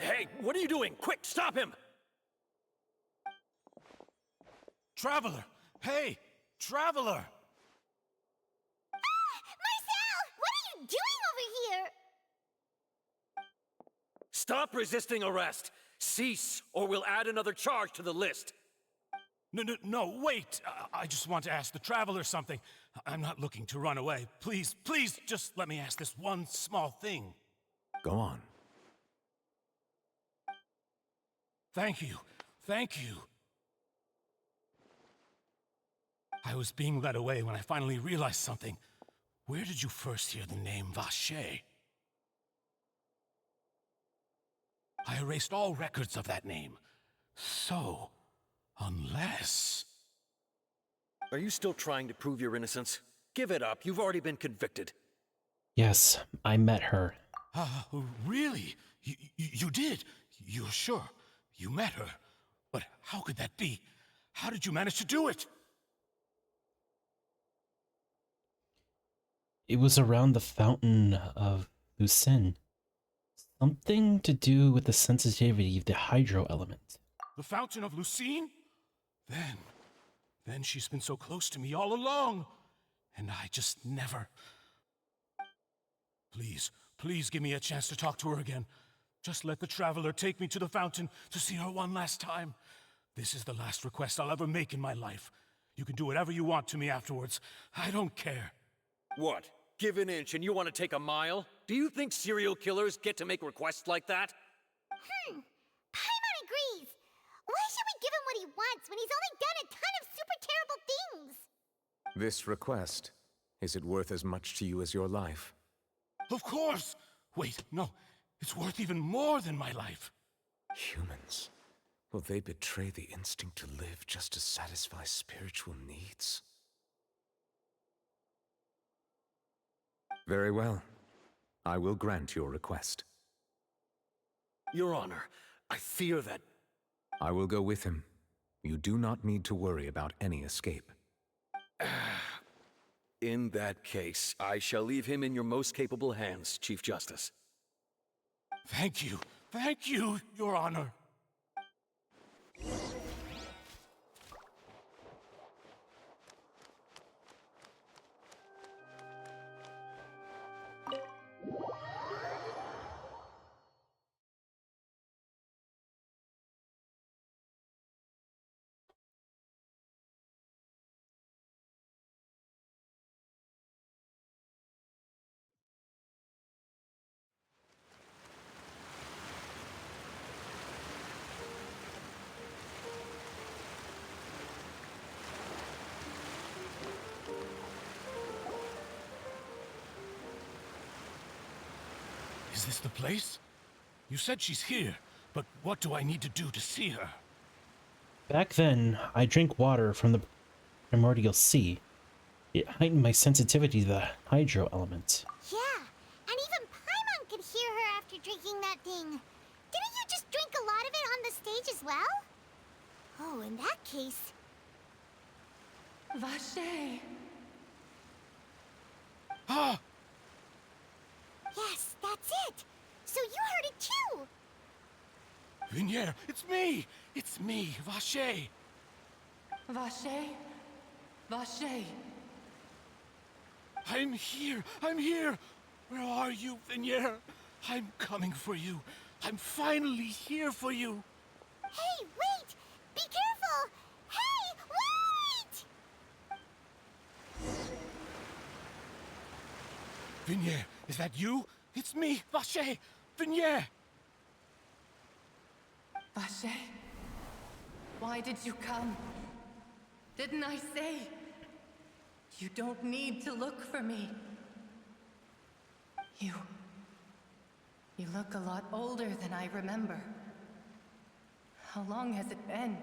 Hey, what are you doing? Quick, stop him! Traveler! Hey! Traveler! Marcel! What are you doing over here? Stop resisting arrest! Cease, or we'll add another charge to the list. No, wait! I just want to ask the Traveler something. I'm not looking to run away. Please, just let me ask this one small thing. Go on. Thank you. I was being led away when I finally realized something. Where did you first hear the name Vacher? I erased all records of that name. So, unless... Are you still trying to prove your innocence? Give it up. You've already been convicted. Yes, I met her. Really? You did? You're sure? You met her? But how could that be? How did you manage to do it? It was around the Fountain of Lucine. Something to do with the sensitivity of the hydro element. The Fountain of Lucine? Then she's been so close to me all along. And I just never... Please give me a chance to talk to her again. Just let the Traveler take me to the fountain to see her one last time. This is the last request I'll ever make in my life. You can do whatever you want to me afterwards. I don't care. What? Give an inch and you want to take a mile? Do you think serial killers get to make requests like that? This request, is it worth as much to you as your life? Of course! Wait, no. It's worth even more than my life. Humans. Will they betray the instinct to live just to satisfy spiritual needs? Very well. I will grant your request. Your Honor, I fear that... I will go with him. You do not need to worry about any escape. In that case, I shall leave him in your most capable hands, Chief Justice. Thank you, Your Honor. Is this the place? You said she's here, but what do I need to do to see her? Back then, I drank water from the primordial sea. It heightened my sensitivity to the hydro element. Yeah, and even Paimon could hear her after drinking that thing. Didn't you just drink a lot of it on the stage as well? Oh, in that case... Vache! Ah! Yes, that's it! So you heard it too! Vignere, it's me! It's me, Vache! Vache? Vache? I'm here! Where are you, Vignere? I'm coming for you. I'm finally here for you. Hey, wait! Be careful! Hey, wait! Vignere, is that you? It's me, Vache! Vignere! Vache? Why did you come? Didn't I say? You don't need to look for me. You look a lot older than I remember. How long has it been?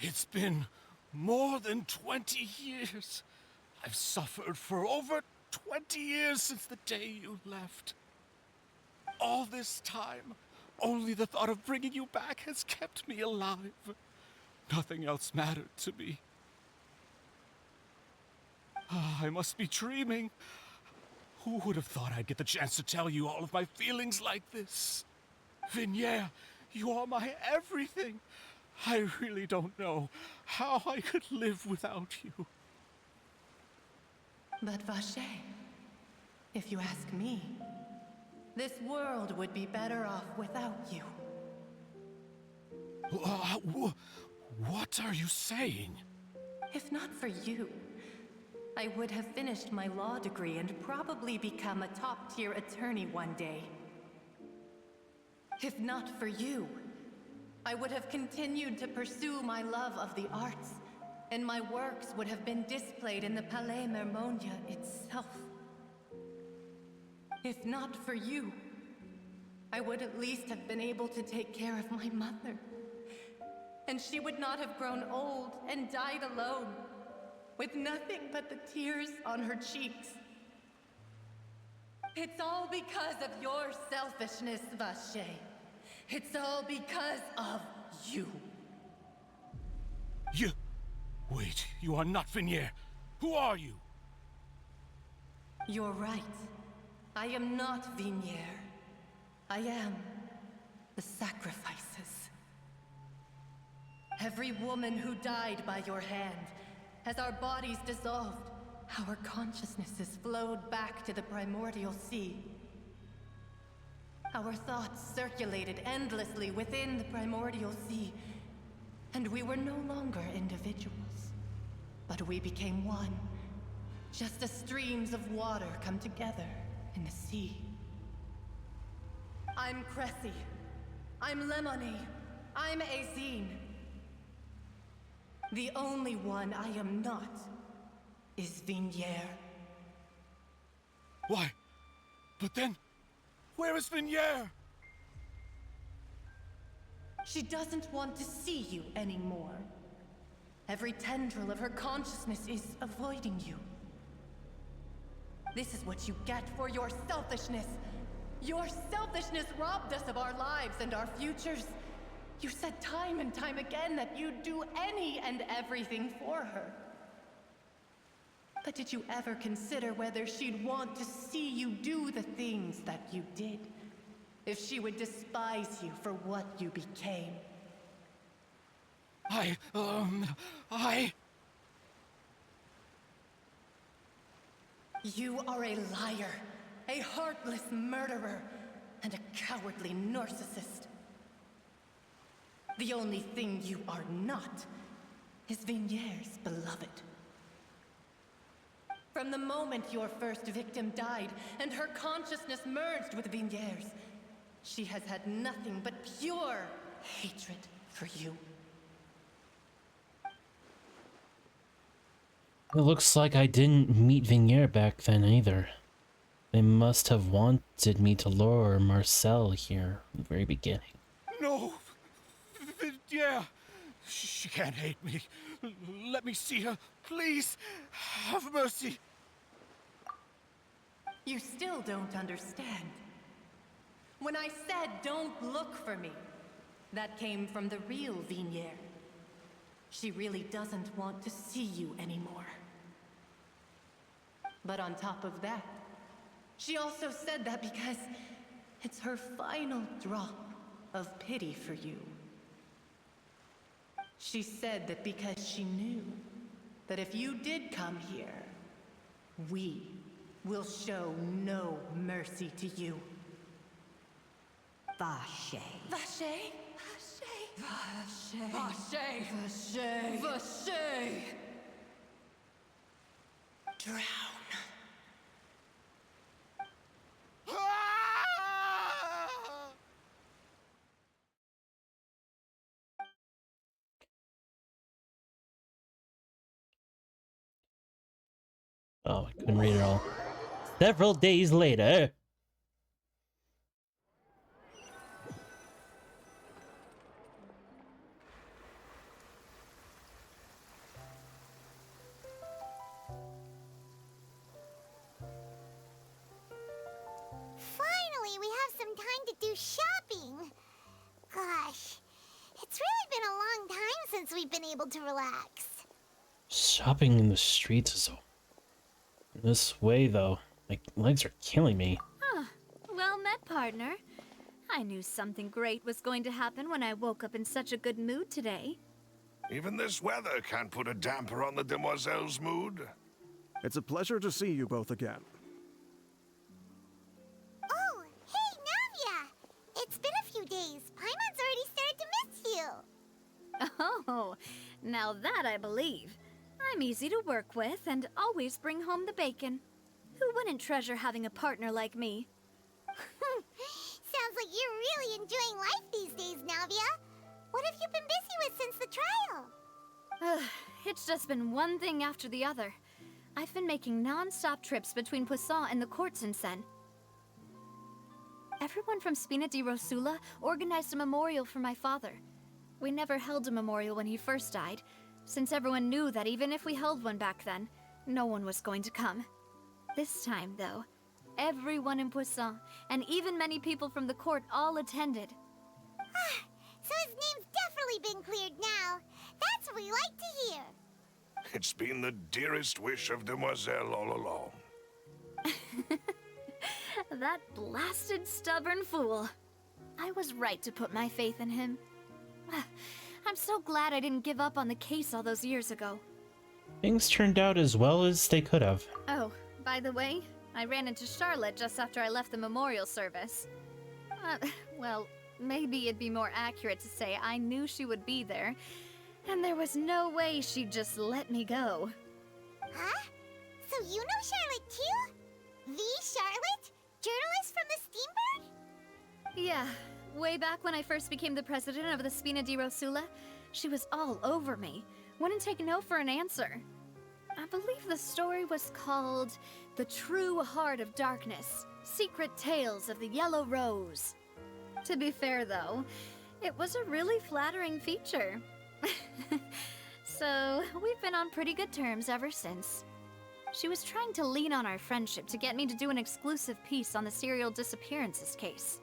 It's been more than 20 years. I've suffered for over 20 years since the day you left. All this time, only the thought of bringing you back has kept me alive. Nothing else mattered to me. I must be dreaming. Who would have thought I'd get the chance to tell you all of my feelings like this? Vignere, you are my everything. I really don't know how I could live without you. But Vache, if you ask me, this world would be better off without you. What are you saying? If not for you, I would have finished my law degree and probably become a top-tier attorney one day. If not for you, I would have continued to pursue my love of the arts, and my works would have been displayed in the Palais Mermonia itself. If not for you, I would at least have been able to take care of my mother. And she would not have grown old and died alone, with nothing but the tears on her cheeks. It's all because of your selfishness, Vache. It's all because of you. Wait, you are not Vignere. Who are you? You're right. I am not Vignere. I am the sacrifices. Every woman who died by your hand, as our bodies dissolved, our consciousnesses flowed back to the primordial sea. Our thoughts circulated endlessly within the primordial sea, and we were no longer individuals, but we became one, just as streams of water come together in the sea. I'm Cressy. I'm Lemony. I'm Azine. The only one I am not is Vignier. Why? But then, where is Vignier? She doesn't want to see you anymore. Every tendril of her consciousness is avoiding you. This is what you get for your selfishness. Your selfishness robbed us of our lives and our futures. You said time and time again that you'd do any and everything for her. But did you ever consider whether she'd want to see you do the things that you did? If she would despise you for what you became? You are a liar, a heartless murderer, and a cowardly narcissist. The only thing you are not is Vignier's beloved. From the moment your first victim died and her consciousness merged with Vignier's, she has had nothing but pure hatred for you. It looks like I didn't meet Vignier back then either. They must have wanted me to lure Marcel here in the very beginning. No! Yeah! She can't hate me. Let me see her, please! Have mercy! You still don't understand. When I said don't look for me, that came from the real Vignier. She really doesn't want to see you anymore. But on top of that, she also said that because it's her final drop of pity for you. She said that because she knew that if you did come here, we will show no mercy to you. Vache. Vache? Vache. Vache. Vache. Vache. Drown. Oh, I couldn't read it all. Several days later. Finally, we have some time to do shopping. Gosh, it's really been a long time since we've been able to relax. Shopping in the streets is so... This way, though. My legs are killing me. Huh. Well met, partner. I knew something great was going to happen when I woke up in such a good mood today. Even this weather can't put a damper on the demoiselle's mood. It's a pleasure to see you both again. Oh, hey, Navia! It's been a few days. Paimon's already started to miss you. Oh, now that I believe. I'm easy to work with and always bring home the bacon. Who wouldn't treasure having a partner like me? Sounds like you're really enjoying life these days, Navia. What have you been busy with since the trial? It's just been one thing after the other. I've been making non-stop trips between Poisson and the courts in Sen. Everyone from Spina di Rosula organized a memorial for my father. We never held a memorial when he first died, since everyone knew that even if we held one back then, no one was going to come. This time, though, everyone in Poisson, and even many people from the court, all attended. So his name's definitely been cleared now. That's what we like to hear. It's been the dearest wish of Demoiselle all along. That blasted stubborn fool. I was right to put my faith in him. I'm so glad I didn't give up on the case all those years ago. Things turned out as well as they could have. Oh, by the way, I ran into Charlotte just after I left the memorial service. Well, maybe it'd be more accurate to say I knew she would be there, and there was no way she'd just let me go. Huh? So you know Charlotte too? The Charlotte? Journalist from the Steambird? Yeah, way back when I first became the president of the Spina di Rosula, she was all over me. wouldn't take no for an answer. I believe the story was called The True Heart of Darkness, Secret Tales of the Yellow Rose. To be fair, though, it was a really flattering feature. So, we've been on pretty good terms ever since. She was trying to lean on our friendship to get me to do an exclusive piece on the serial disappearances case.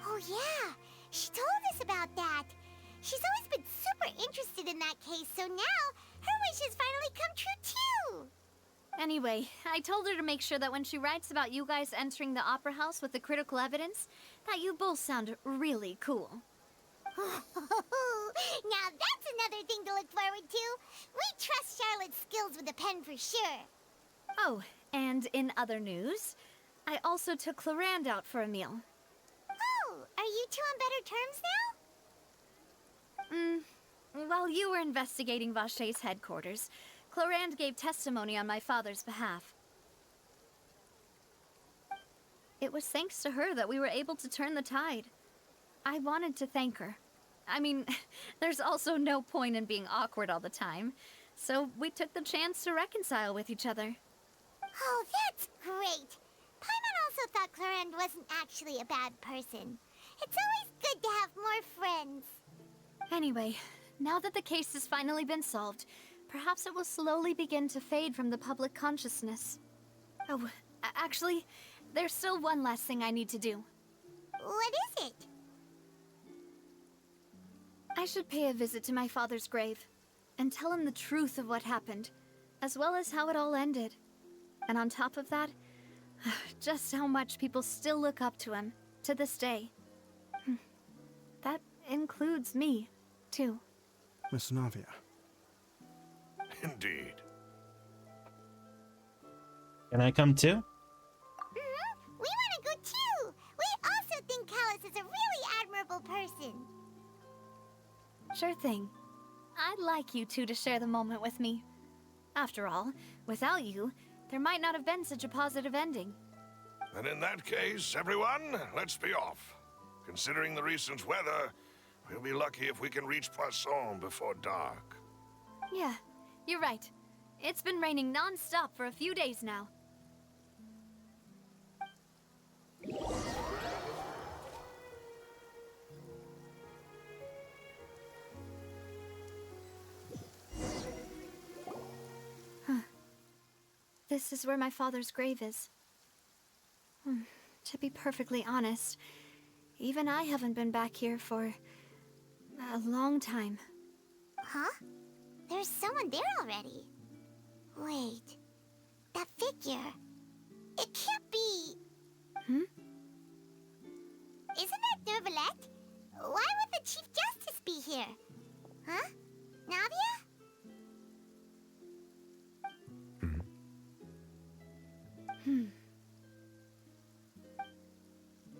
Oh yeah, she told us about that. She's always been super interested in that case, so now her wish has finally come true too. Anyway, I told her to make sure that when she writes about you guys entering the Opera House with the critical evidence, that you both sound really cool. Now that's another thing to look forward to. We trust Charlotte's skills with a pen for sure. Oh, and in other news, I also took Clorinde out for a meal. Oh, are you two on better terms now? While you were investigating Vachet's headquarters, Clorinde gave testimony on my father's behalf. It was thanks to her that we were able to turn the tide. I wanted to thank her. I mean, there's also no point in being awkward all the time, so we took the chance to reconcile with each other. Oh, that's great. Paimon also thought Clorinde wasn't actually a bad person. It's always good to have more friends. Anyway, now that the case has finally been solved, perhaps it will slowly begin to fade from the public consciousness. Oh, actually, there's still one last thing I need to do. What is it? I should pay a visit to my father's grave, and tell him the truth of what happened, as well as how it all ended. And on top of that, just how much people still look up to him, to this day. That includes me, too. Miss Navia. Indeed. Can I come too? We want to go too! We also think Callus is a really admirable person. Sure thing. I'd like you two to share the moment with me. After all, without you, there might not have been such a positive ending. And in that case, everyone, let's be off. Considering the recent weather, we'll be lucky if we can reach Poisson before dark. Yeah, you're right. It's been raining non-stop for a few days now. This is where my father's grave is. To be perfectly honest, even I haven't been back here for a long time. Huh? There's someone there already. Wait, that figure. It can't be... Isn't that Neuvillette? Why would the Chief Justice be here? Huh? Navia?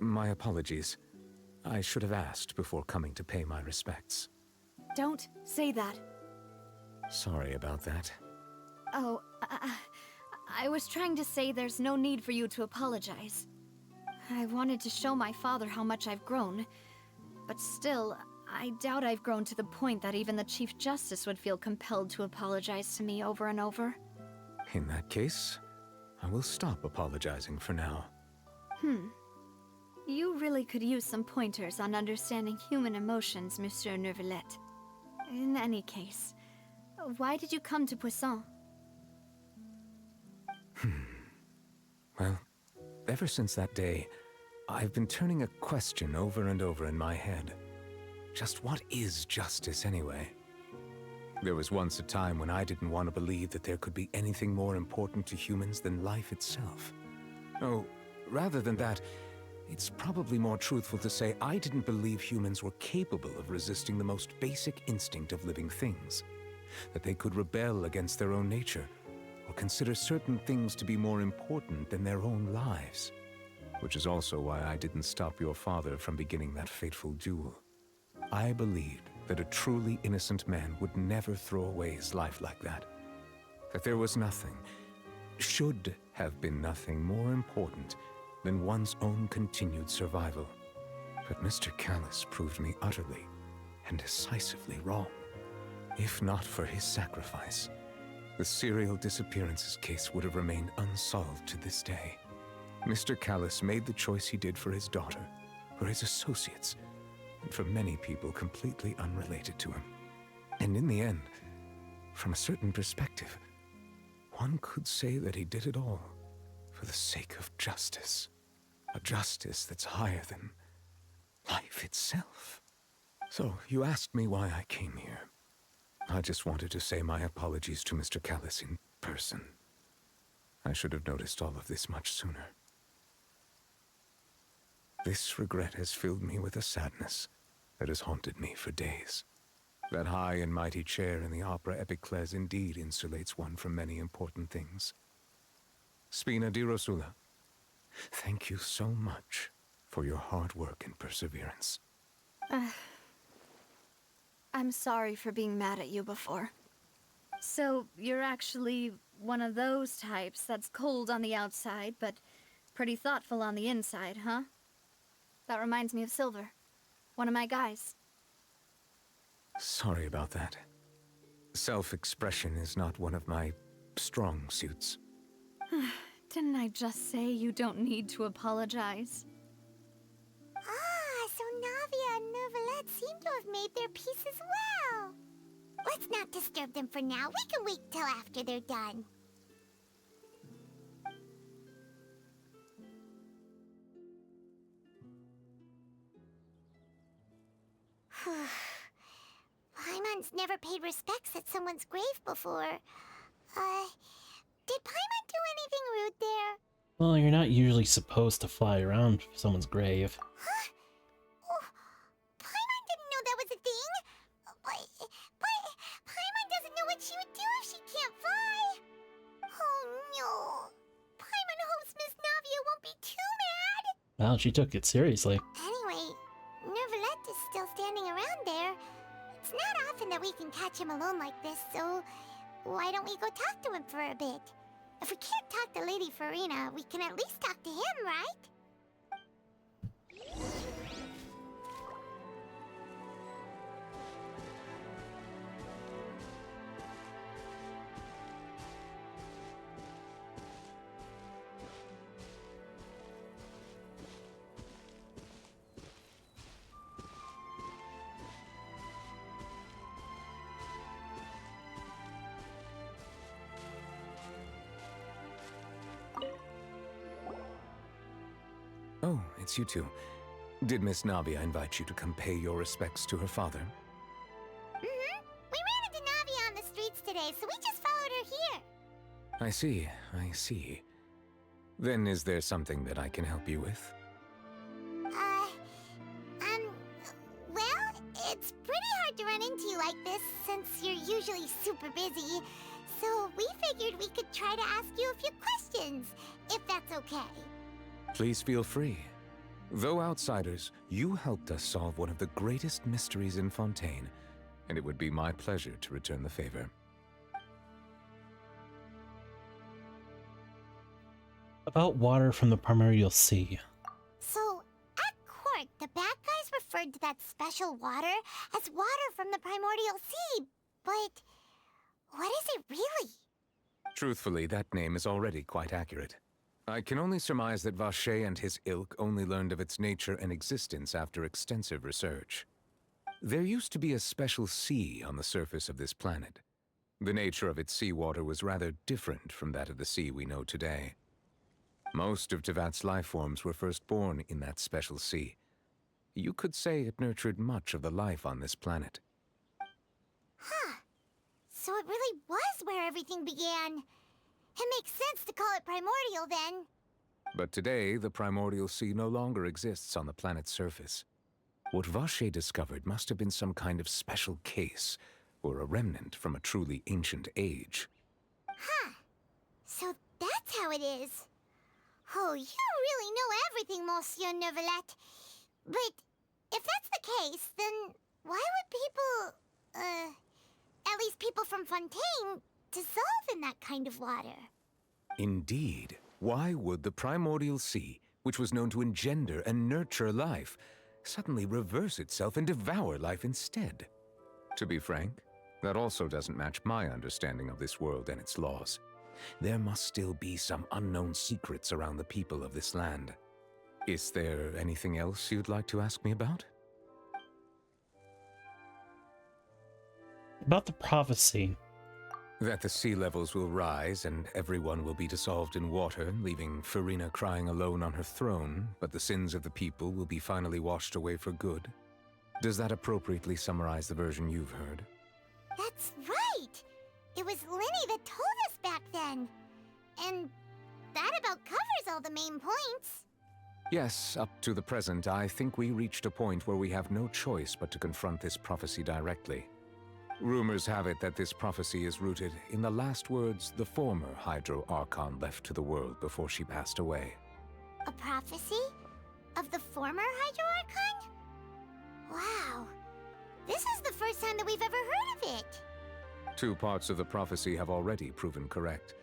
My apologies. I should have asked before coming to pay my respects. Don't say that. Sorry about that. Oh, I was trying to say there's no need for you to apologize. I wanted to show my father how much I've grown, but still, I doubt I've grown to the point that even the Chief Justice would feel compelled to apologize to me over and over. In that case, I will stop apologizing for now. You really could use some pointers on understanding human emotions, Monsieur Neuvillette. In any case, why did you come to Poisson? Well, ever since that day, I've been turning a question over and over in my head. Just what is justice anyway? There was once a time when I didn't want to believe that there could be anything more important to humans than life itself. Oh, rather than that, it's probably more truthful to say I didn't believe humans were capable of resisting the most basic instinct of living things. That they could rebel against their own nature, or consider certain things to be more important than their own lives. Which is also why I didn't stop your father from beginning that fateful duel. I believed that a truly innocent man would never throw away his life like that. That there was nothing, should have been nothing more important than one's own continued survival. But Mr. Callus proved me utterly and decisively wrong. If not for his sacrifice, the serial disappearances case would have remained unsolved to this day. Mr. Callis made the choice he did for his daughter, for his associates, and for many people completely unrelated to him. And in the end, from a certain perspective, one could say that he did it all for the sake of justice. A justice that's higher than life itself. So, you asked me why I came here. I just wanted to say my apologies to Mr. Callis in person. I should have noticed all of this much sooner. This regret has filled me with a sadness that has haunted me for days. That high and mighty chair in the opera Epiclese indeed insulates one from many important things. Spina di Rosula, thank you so much for your hard work and perseverance. I'm sorry for being mad at you before. So, you're actually one of those types that's cold on the outside, but pretty thoughtful on the inside, huh? That reminds me of Silver, one of my guys. Sorry about that. Self-expression is not one of my strong suits. Didn't I just say you don't need to apologize? Ah, so Navia and Neuvillette seem to have made their peace as well. Let's not disturb them for now. We can wait till after they're done. Paimon's never paid respects at someone's grave before. Did Paimon do anything rude there? Well, you're not usually supposed to fly around someone's grave. Huh? Oh, Paimon didn't know that was a thing. But Paimon doesn't know what she would do if she can't fly. Oh no. Paimon hopes Miss Navia won't be too mad. Well, she took it seriously. Anyway, Neuvillette is still standing around there. It's not often that we can catch him alone like this, so why don't we go talk to him for a bit? If we can't talk to Lady Furina, we can at least talk to him, right? Oh, it's you two. Did Miss Navia invite you to come pay your respects to her father? Mm-hmm. We ran into Navia on the streets today, so we just followed her here. I see. Then is there something that I can help you with? Well, it's pretty hard to run into you like this since you're usually super busy. So we figured we could try to ask you a few questions, if that's okay. Please feel free. Though outsiders, you helped us solve one of the greatest mysteries in Fontaine, and it would be my pleasure to return the favor. About water from the primordial sea. So, at court, the bad guys referred to that special water as water from the primordial sea, but what is it really? Truthfully, that name is already quite accurate. I can only surmise that Vacher and his ilk only learned of its nature and existence after extensive research. There used to be a special sea on the surface of this planet. The nature of its seawater was rather different from that of the sea we know today. Most of Teyvat's life forms were first born in that special sea. You could say it nurtured much of the life on this planet. Huh. So it really was where everything began. It makes sense to call it primordial, then. But today, the primordial sea no longer exists on the planet's surface. What Vacher discovered must have been some kind of special case, or a remnant from a truly ancient age. Huh. So that's how it is. Oh, you really know everything, Monsieur Neuvillette. But if that's the case, then why would people, at least people from Fontaine, dissolve in that kind of water? Indeed. Why would the primordial sea, which was known to engender and nurture life, suddenly reverse itself and devour life instead? To be frank, That also doesn't match my understanding of this world and its laws. There must still be some unknown secrets around the people of this land. Is there anything else you'd like to ask me about? About the prophecy. That the sea levels will rise and everyone will be dissolved in water, leaving Furina crying alone on her throne, but the sins of the people will be finally washed away for good. Does that appropriately summarize the version you've heard? That's right! It was Lyney that told us back then. And that about covers all the main points. Yes, up to the present, I think we reached a point where we have no choice but to confront this prophecy directly. Rumors have it that this prophecy is rooted in the last words the former Hydro Archon left to the world before she passed away. A prophecy? Of the former Hydro Archon? Wow. This is the first time that we've ever heard of it. 2 parts of the prophecy have already proven correct.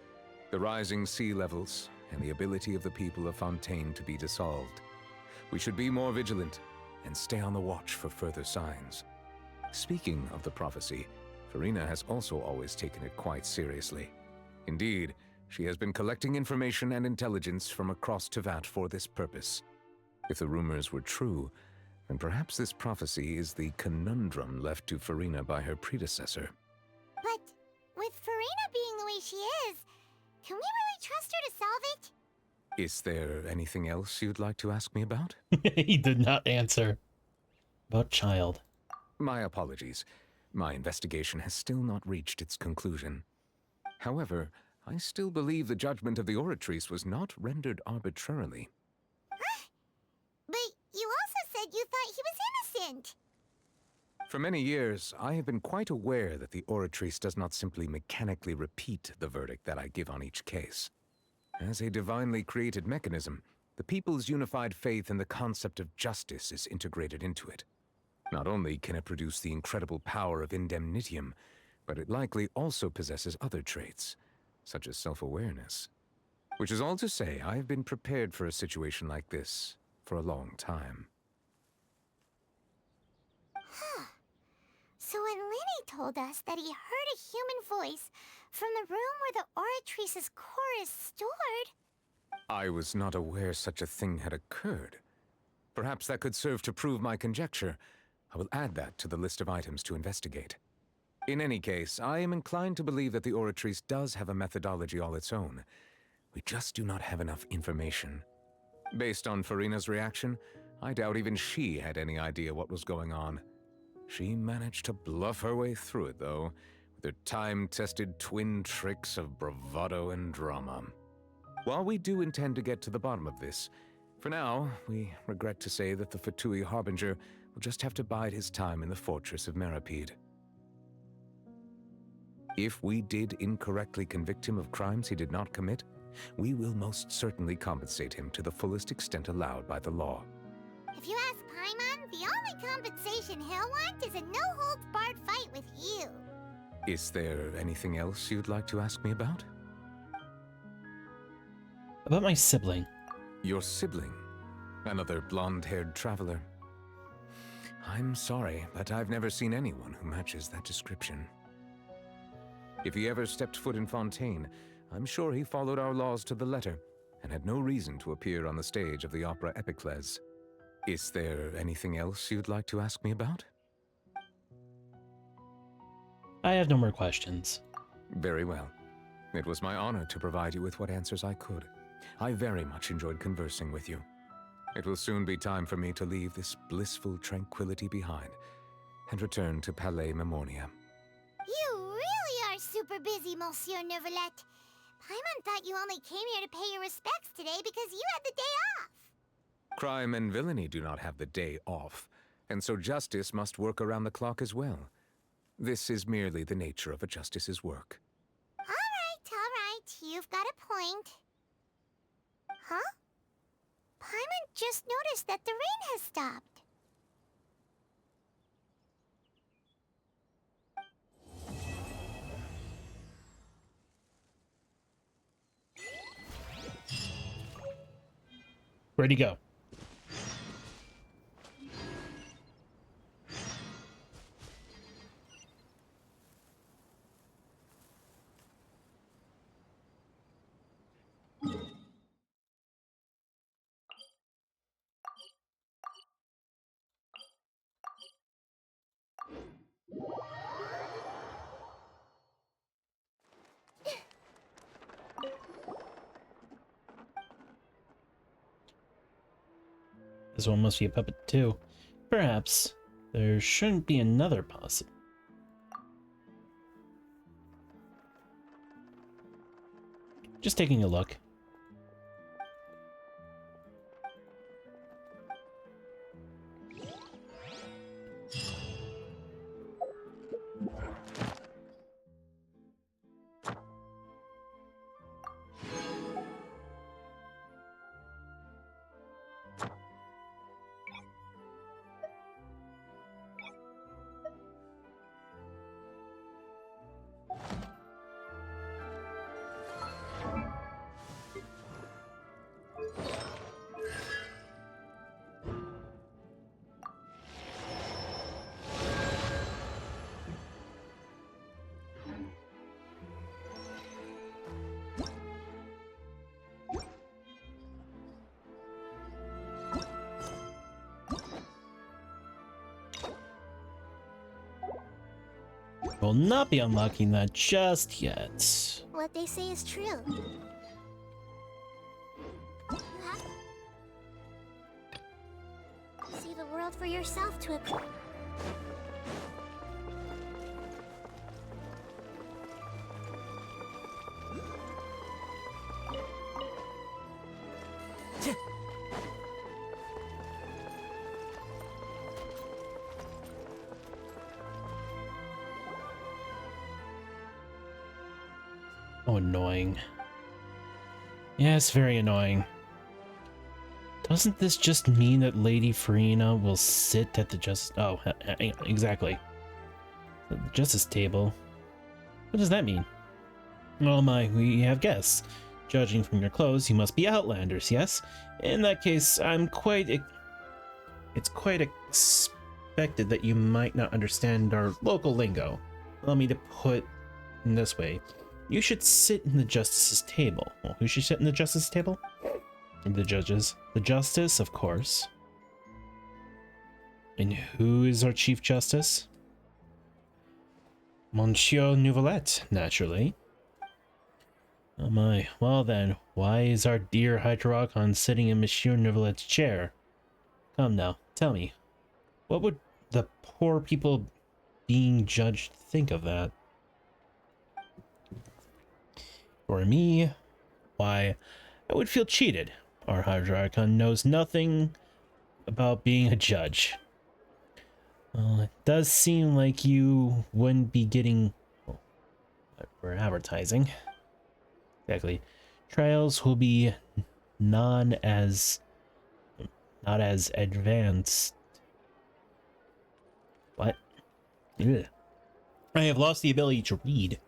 The rising sea levels and the ability of the people of Fontaine to be dissolved. We should be more vigilant and stay on the watch for further signs. Speaking of the prophecy, Furina has also always taken it quite seriously. Indeed, she has been collecting information and intelligence from across Teyvat for this purpose. If the rumors were true, then perhaps this prophecy is the conundrum left to Furina by her predecessor. But with Furina being the way she is, can we really trust her to solve it? Is there anything else you'd like to ask me about? He did not answer. About child. My apologies. My investigation has still not reached its conclusion. However, I still believe the judgment of the Oratrice was not rendered arbitrarily. But you also said you thought he was innocent. For many years, I have been quite aware that the Oratrice does not simply mechanically repeat the verdict that I give on each case. As a divinely created mechanism, the people's unified faith in the concept of justice is integrated into it. Not only can it produce the incredible power of indemnitium, but it likely also possesses other traits, such as self-awareness. Which is all to say, I have been prepared for a situation like this for a long time. Huh. So when Lyney told us that he heard a human voice from the room where the Oratrice's core is stored... I was not aware such a thing had occurred. Perhaps that could serve to prove my conjecture. I will add that to the list of items to investigate. In any case, I am inclined to believe that the Oratrice does have a methodology all its own. We just do not have enough information. Based on Furina's reaction, I doubt even she had any idea what was going on. She managed to bluff her way through it, though, with her time-tested twin tricks of bravado and drama. While we do intend to get to the bottom of this, for now, we regret to say that the Fatui Harbinger will just have to bide his time in the fortress of Meripede. If we did incorrectly convict him of crimes he did not commit, we will most certainly compensate him to the fullest extent allowed by the law. If you ask Paimon, the only compensation he'll want is a no-holds-barred fight with you. Is there anything else you'd like to ask me about? About my sibling. Your sibling? Another blonde-haired traveler? I'm sorry, but I've never seen anyone who matches that description. If he ever stepped foot in Fontaine, I'm sure he followed our laws to the letter, and had no reason to appear on the stage of the opera Epicles. Is there anything else you'd like to ask me about? I have no more questions. Very well. It was my honor to provide you with what answers I could. I very much enjoyed conversing with you. It will soon be time for me to leave this blissful tranquility behind and return to Palais Memonia. You really are super busy, Monsieur Neuvillette. Paimon thought you only came here to pay your respects today because you had the day off. Crime and villainy do not have the day off, and so justice must work around the clock as well. This is merely the nature of a justice's work. All right. You've got a point. Huh? Paimon just noticed that the rain has stopped. Where'd he go? This one must be a puppet too. Perhaps. There shouldn't be another possible. Just taking a look. Will not be unlocking that just yet. What they say is true. You have to see the world for yourself to Oh, annoying. Yes, very annoying. Doesn't this just mean that Lady Farina will sit at the justice... Oh, exactly. The justice table. What does that mean? Oh my, we have guests. Judging from your clothes, you must be Outlanders, yes? In that case, it's quite expected that you might not understand our local lingo. Allow me to put in this way. You should sit in the justice's table. Well, who should sit in the justice's table? The judges. The justice, of course. And who is our chief justice? Monsieur Neuvillette, naturally. Oh my. Well then, why is our dear Hydrocon sitting in Monsieur Neuvillette's chair? Come now, tell me. What would the poor people being judged think of that? For me, why, I would feel cheated. Our Hydrocon knows nothing about being a judge. Well, it does seem like you wouldn't be getting... Well, we're advertising. Exactly. Trials will be not as advanced. What? Ugh. I have lost the ability to read.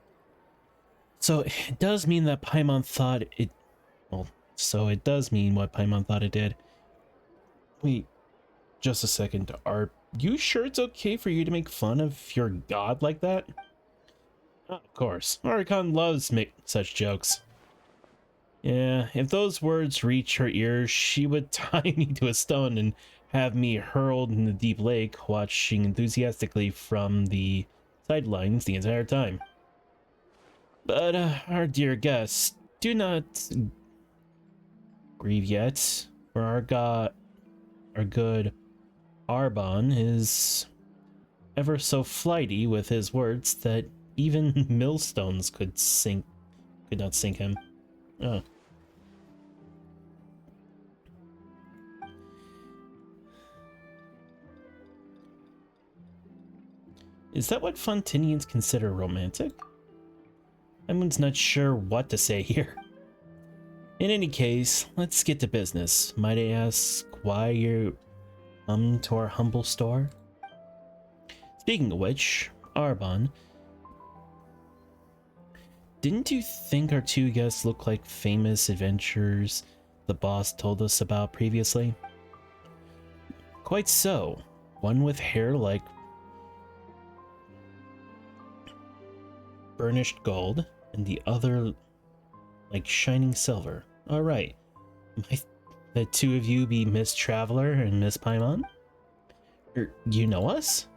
So it does mean that Paimon thought it... Well, so it does mean what Paimon thought it did. Wait, just a second. Are you sure it's okay for you to make fun of your god like that? Of course. Archon loves make such jokes. Yeah, if those words reach her ears, she would tie me to a stone and have me hurled in the deep lake, watching enthusiastically from the sidelines the entire time. But our dear guests, do not grieve yet, for our good Arbon is ever so flighty with his words that even millstones could not sink him. Oh. Is that what Fontinians consider romantic? Everyone's not sure what to say here. In any case, let's get to business. Might I ask why you to our humble store? Speaking of which, Arbon, didn't you think our two guests look like famous adventurers the boss told us about previously? Quite so. One with hair like burnished gold, and the other like shining silver. Alright. Might the two of you be Miss Traveler and Miss Paimon? You know us?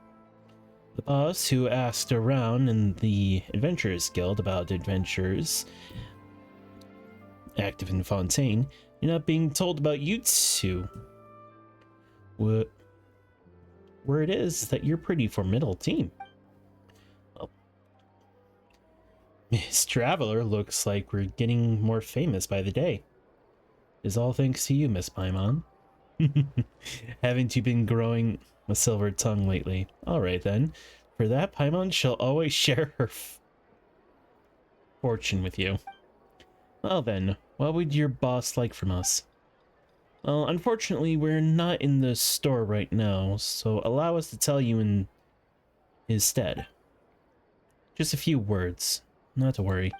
The boss who asked around in the Adventurers Guild about adventures active in Fontaine, you're not being told about you two. Word is that you're a pretty formidable team. Well, Miss Traveler, looks like we're getting more famous by the day. It's all thanks to you, Miss Paimon. Haven't you been growing a silver tongue lately? Alright then. For that, Paimon shall always share her fortune with you. Well then, what would your boss like from us? Well, unfortunately, we're not in the store right now, so allow us to tell you in his stead. Just a few words, not to worry.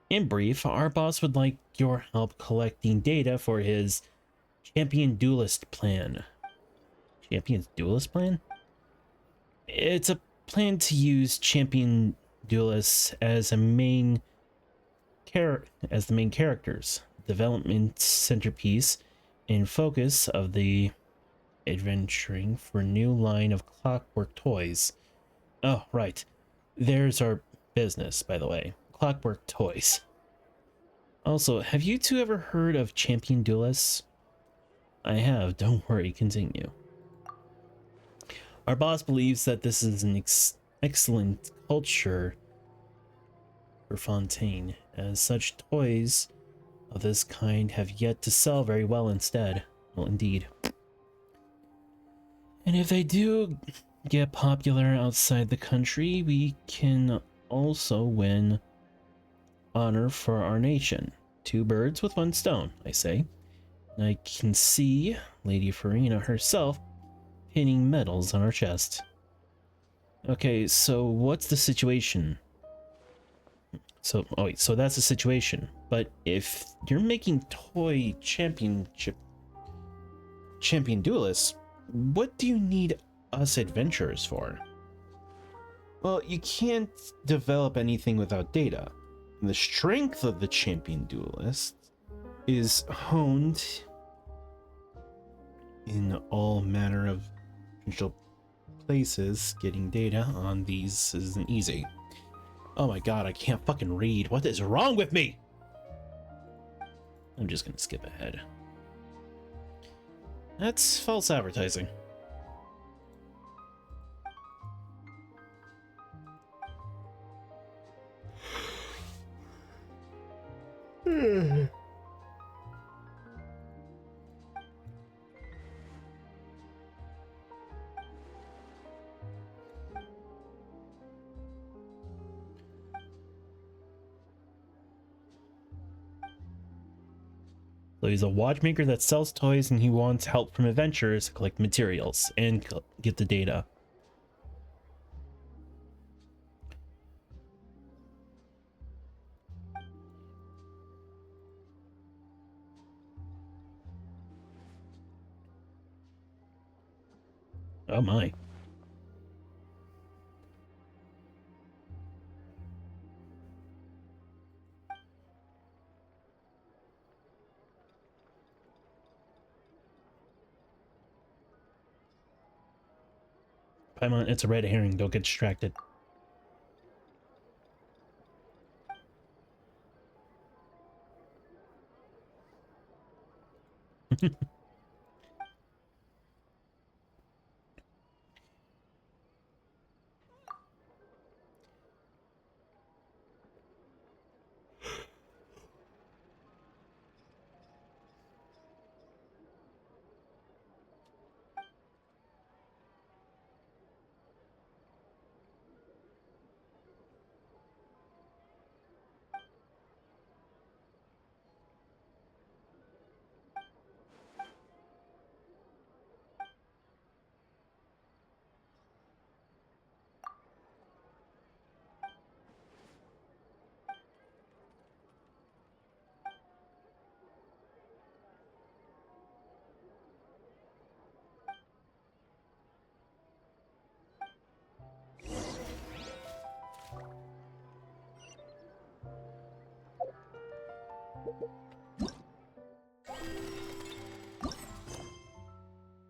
In brief, our boss would like your help collecting data for his Champion Duelist plan. Champion's Duelist plan? It's a plan to use Champion Duelists as the main characters, development centerpiece, and focus of the adventuring for new line of Clockwork Toys. Oh, right. There's our business, by the way. Clockwork Toys. Also, have you two ever heard of Champion Duelists? I have. Don't worry, continue. Our boss believes that this is an excellent culture for Fontaine, as such toys of this kind have yet to sell very well instead. Well, indeed. And if they do get popular outside the country, we can also win honor for our nation. 2 birds with 1 stone, I say. And I can see Lady Farina herself pinning medals on our chest. Okay, so what's the situation? So that's the situation. But if you're making toy champion duelists, what do you need us adventurers for? Well, you can't develop anything without data. And the strength of the champion duelist is honed in all manner of potential places. Getting data on these isn't easy. Oh my god, I can't fucking read. What is wrong with me? I'm just gonna skip ahead. That's false advertising. So he's a watchmaker that sells toys, and he wants help from adventurers to collect materials and get the data. Oh my. Paimon, it's a red herring. Don't get distracted.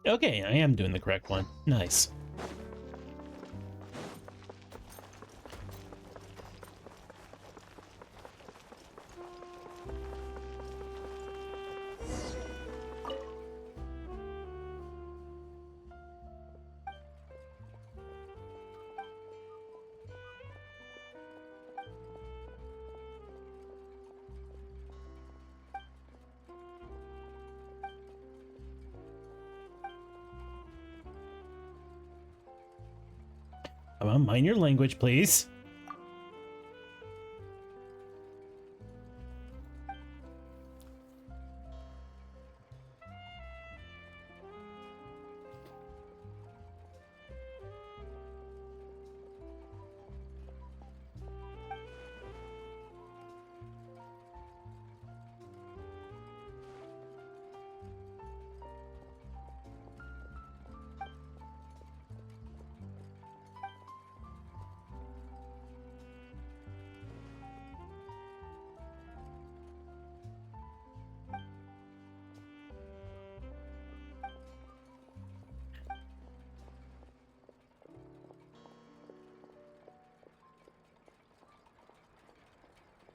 Okay, I am doing the correct one. Nice. Come on, mind your language, please.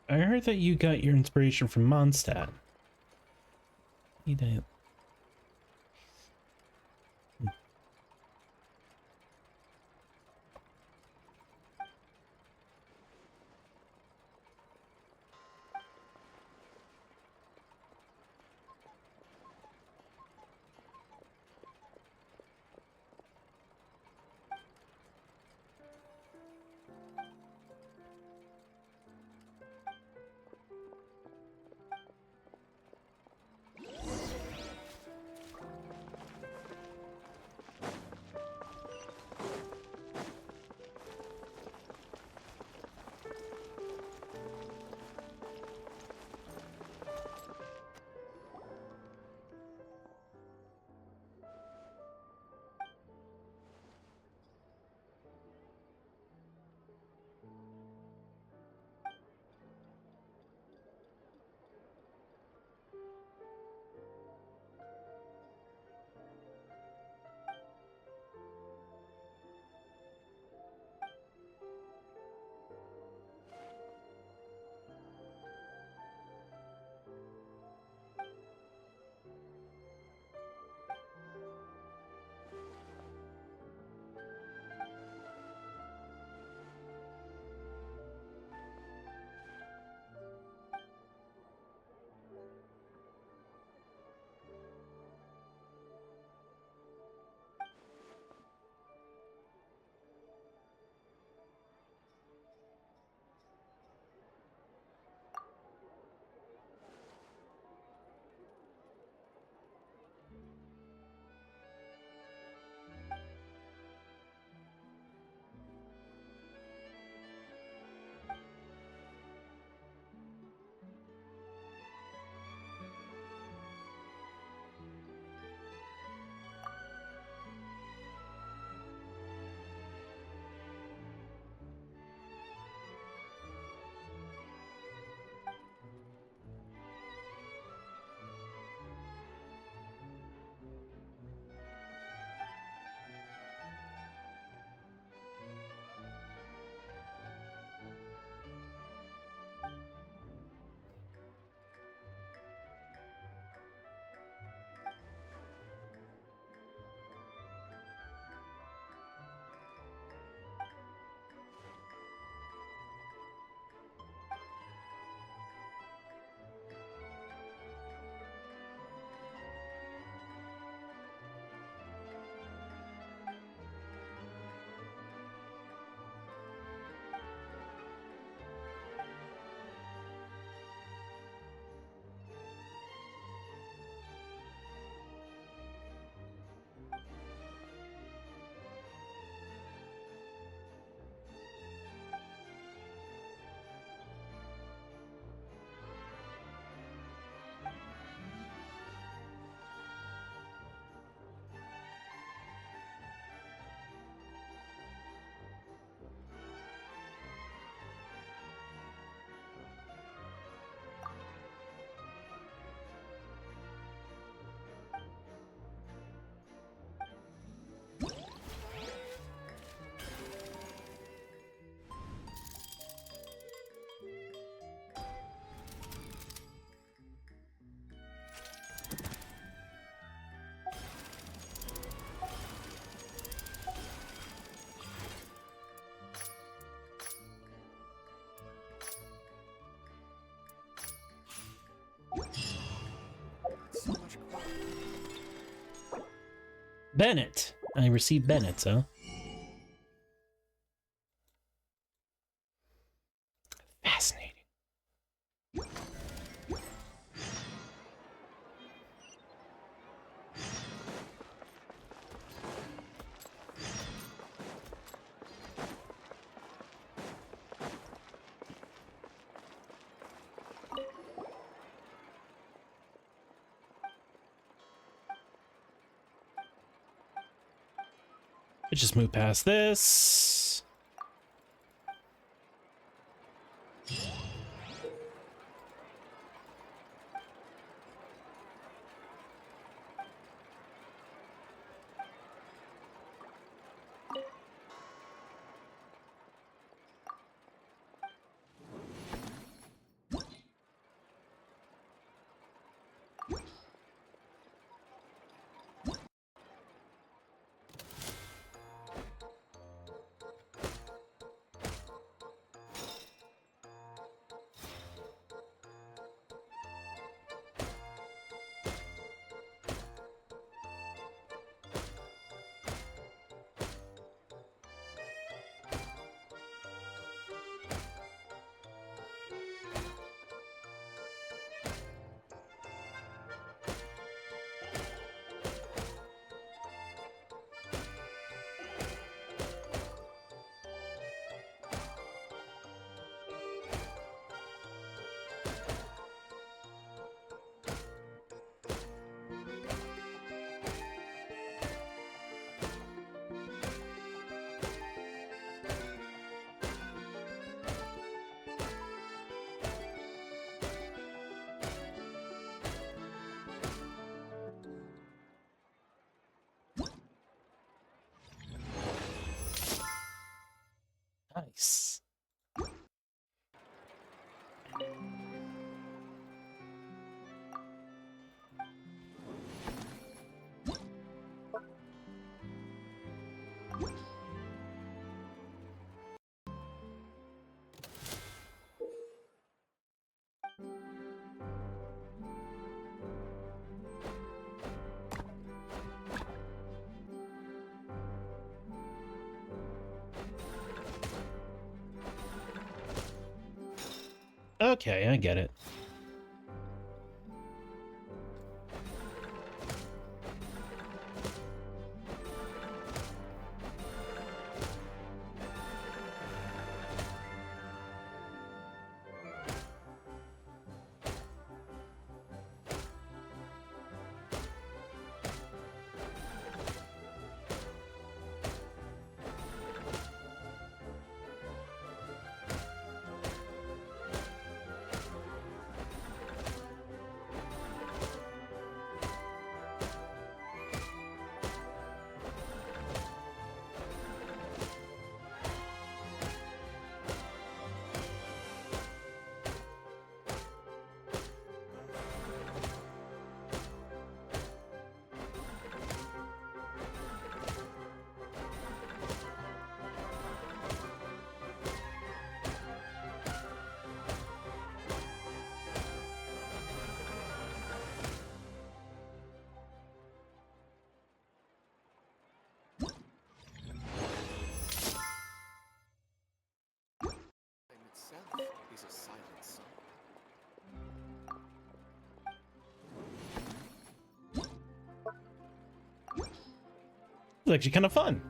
I heard that you got your inspiration from Mondstadt. Need I... Bennett. I received Bennett, so. Let's just move past this. Nice. Okay, I get it. Is a silent song. It's actually kind of fun.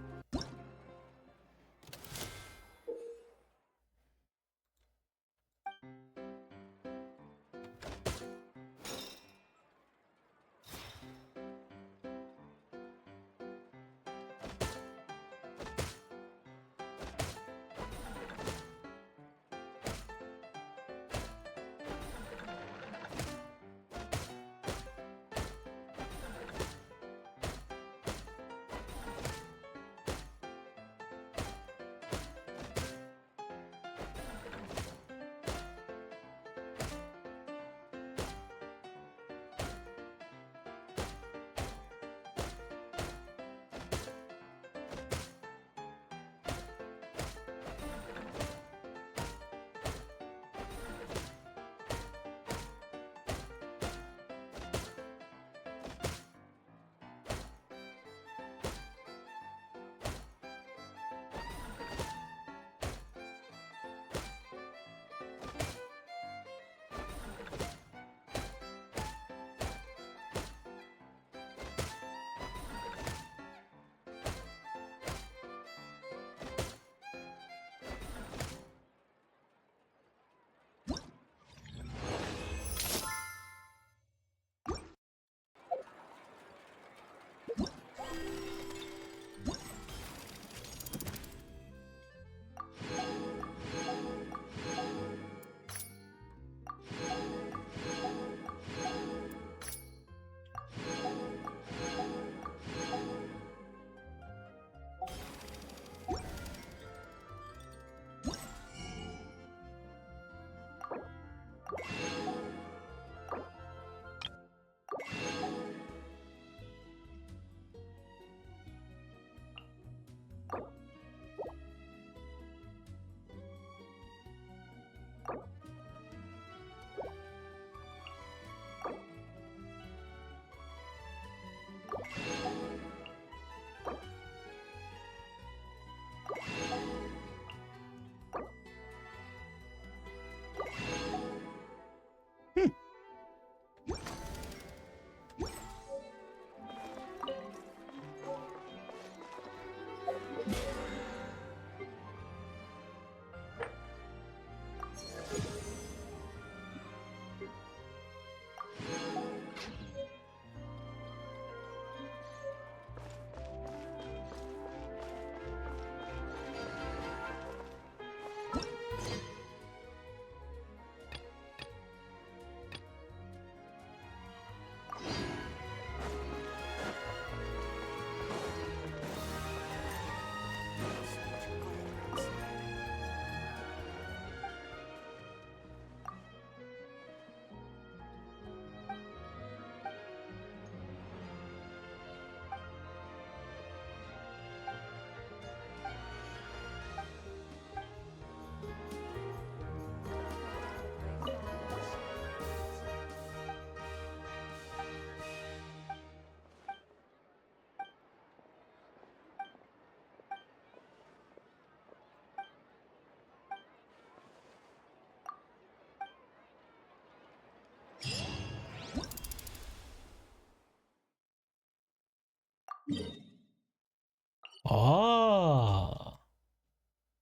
Ah,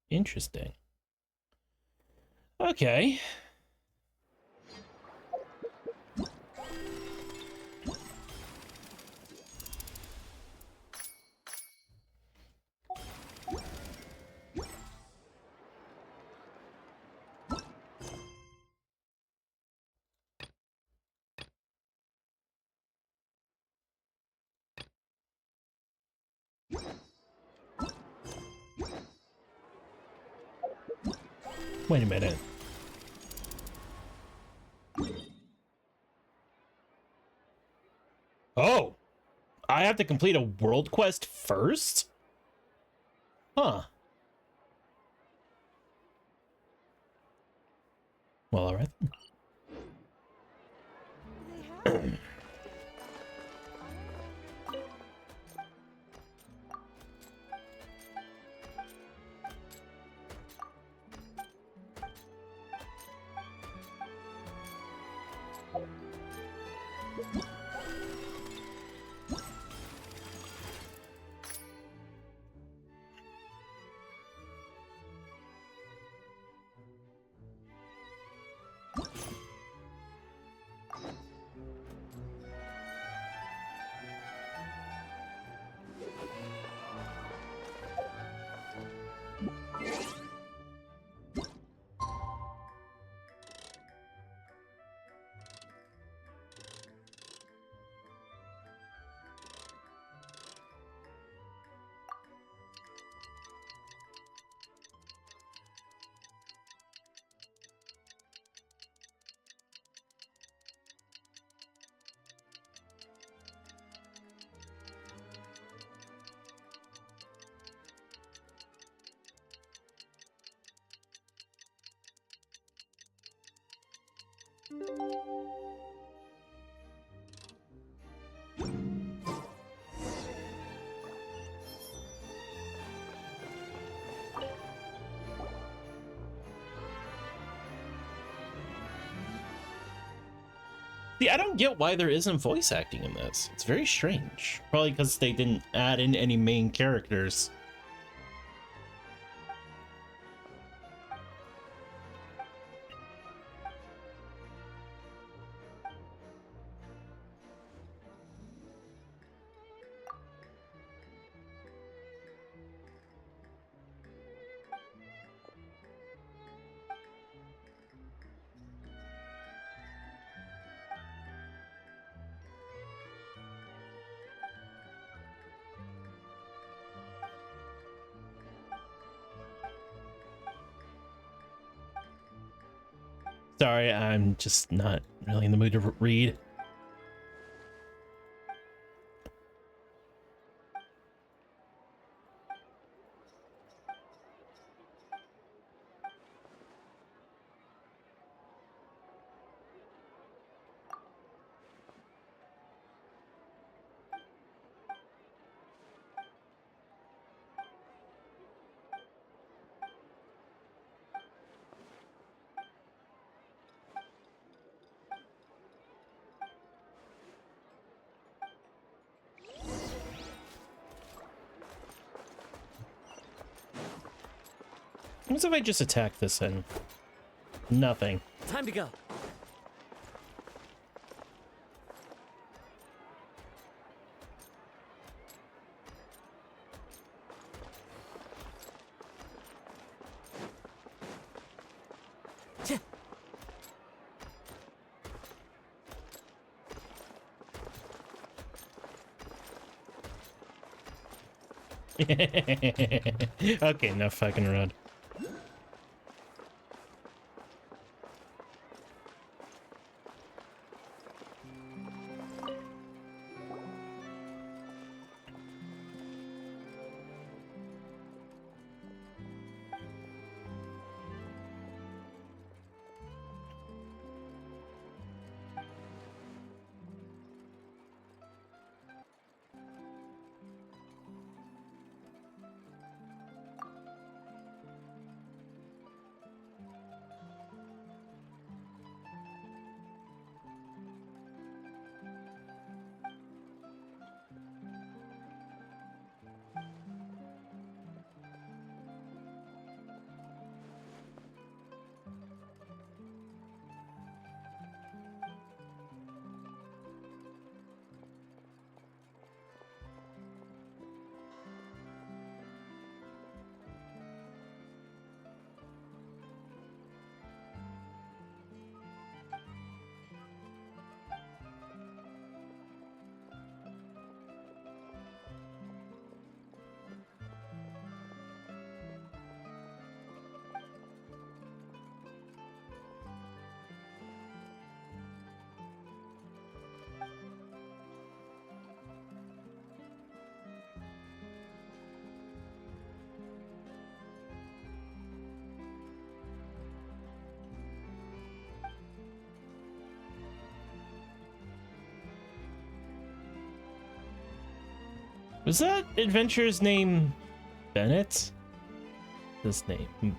interesting. Okay. Wait a minute. Oh, I have to complete a world quest first? Huh. Well, all right. See, I don't get why there isn't voice acting in this. It's very strange. Probably because they didn't add in any main characters. Sorry, I'm just not really in the mood to read. What if I just attack this and nothing? Time to go. Okay, now fucking run. Was that adventurer's name Bennett? This name.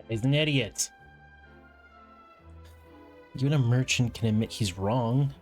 He's an idiot. Even a merchant can admit he's wrong.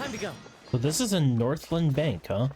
Time to go. So this is a Northland Bank, huh?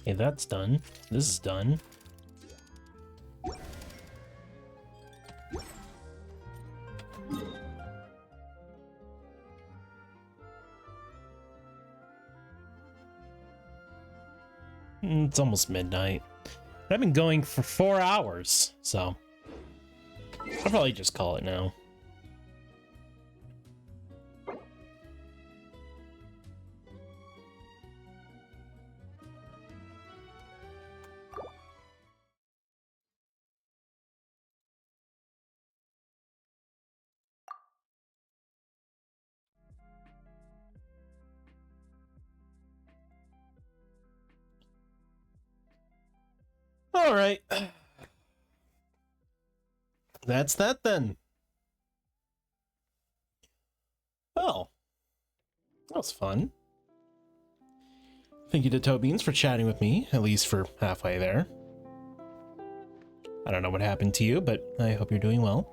Okay, that's done. This is done. It's almost midnight. I've been going for 4 hours, so I'll probably just call it now. All right. That's that then. Well, that was fun. Thank you to Tobeans for chatting with me, at least for halfway there. I don't know what happened to you, but I hope you're doing well.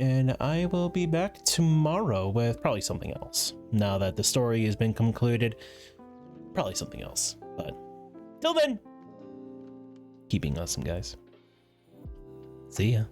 And I will be back tomorrow with probably something else. Now that the story has been concluded, probably something else. But till then, keeping awesome, guys. See ya.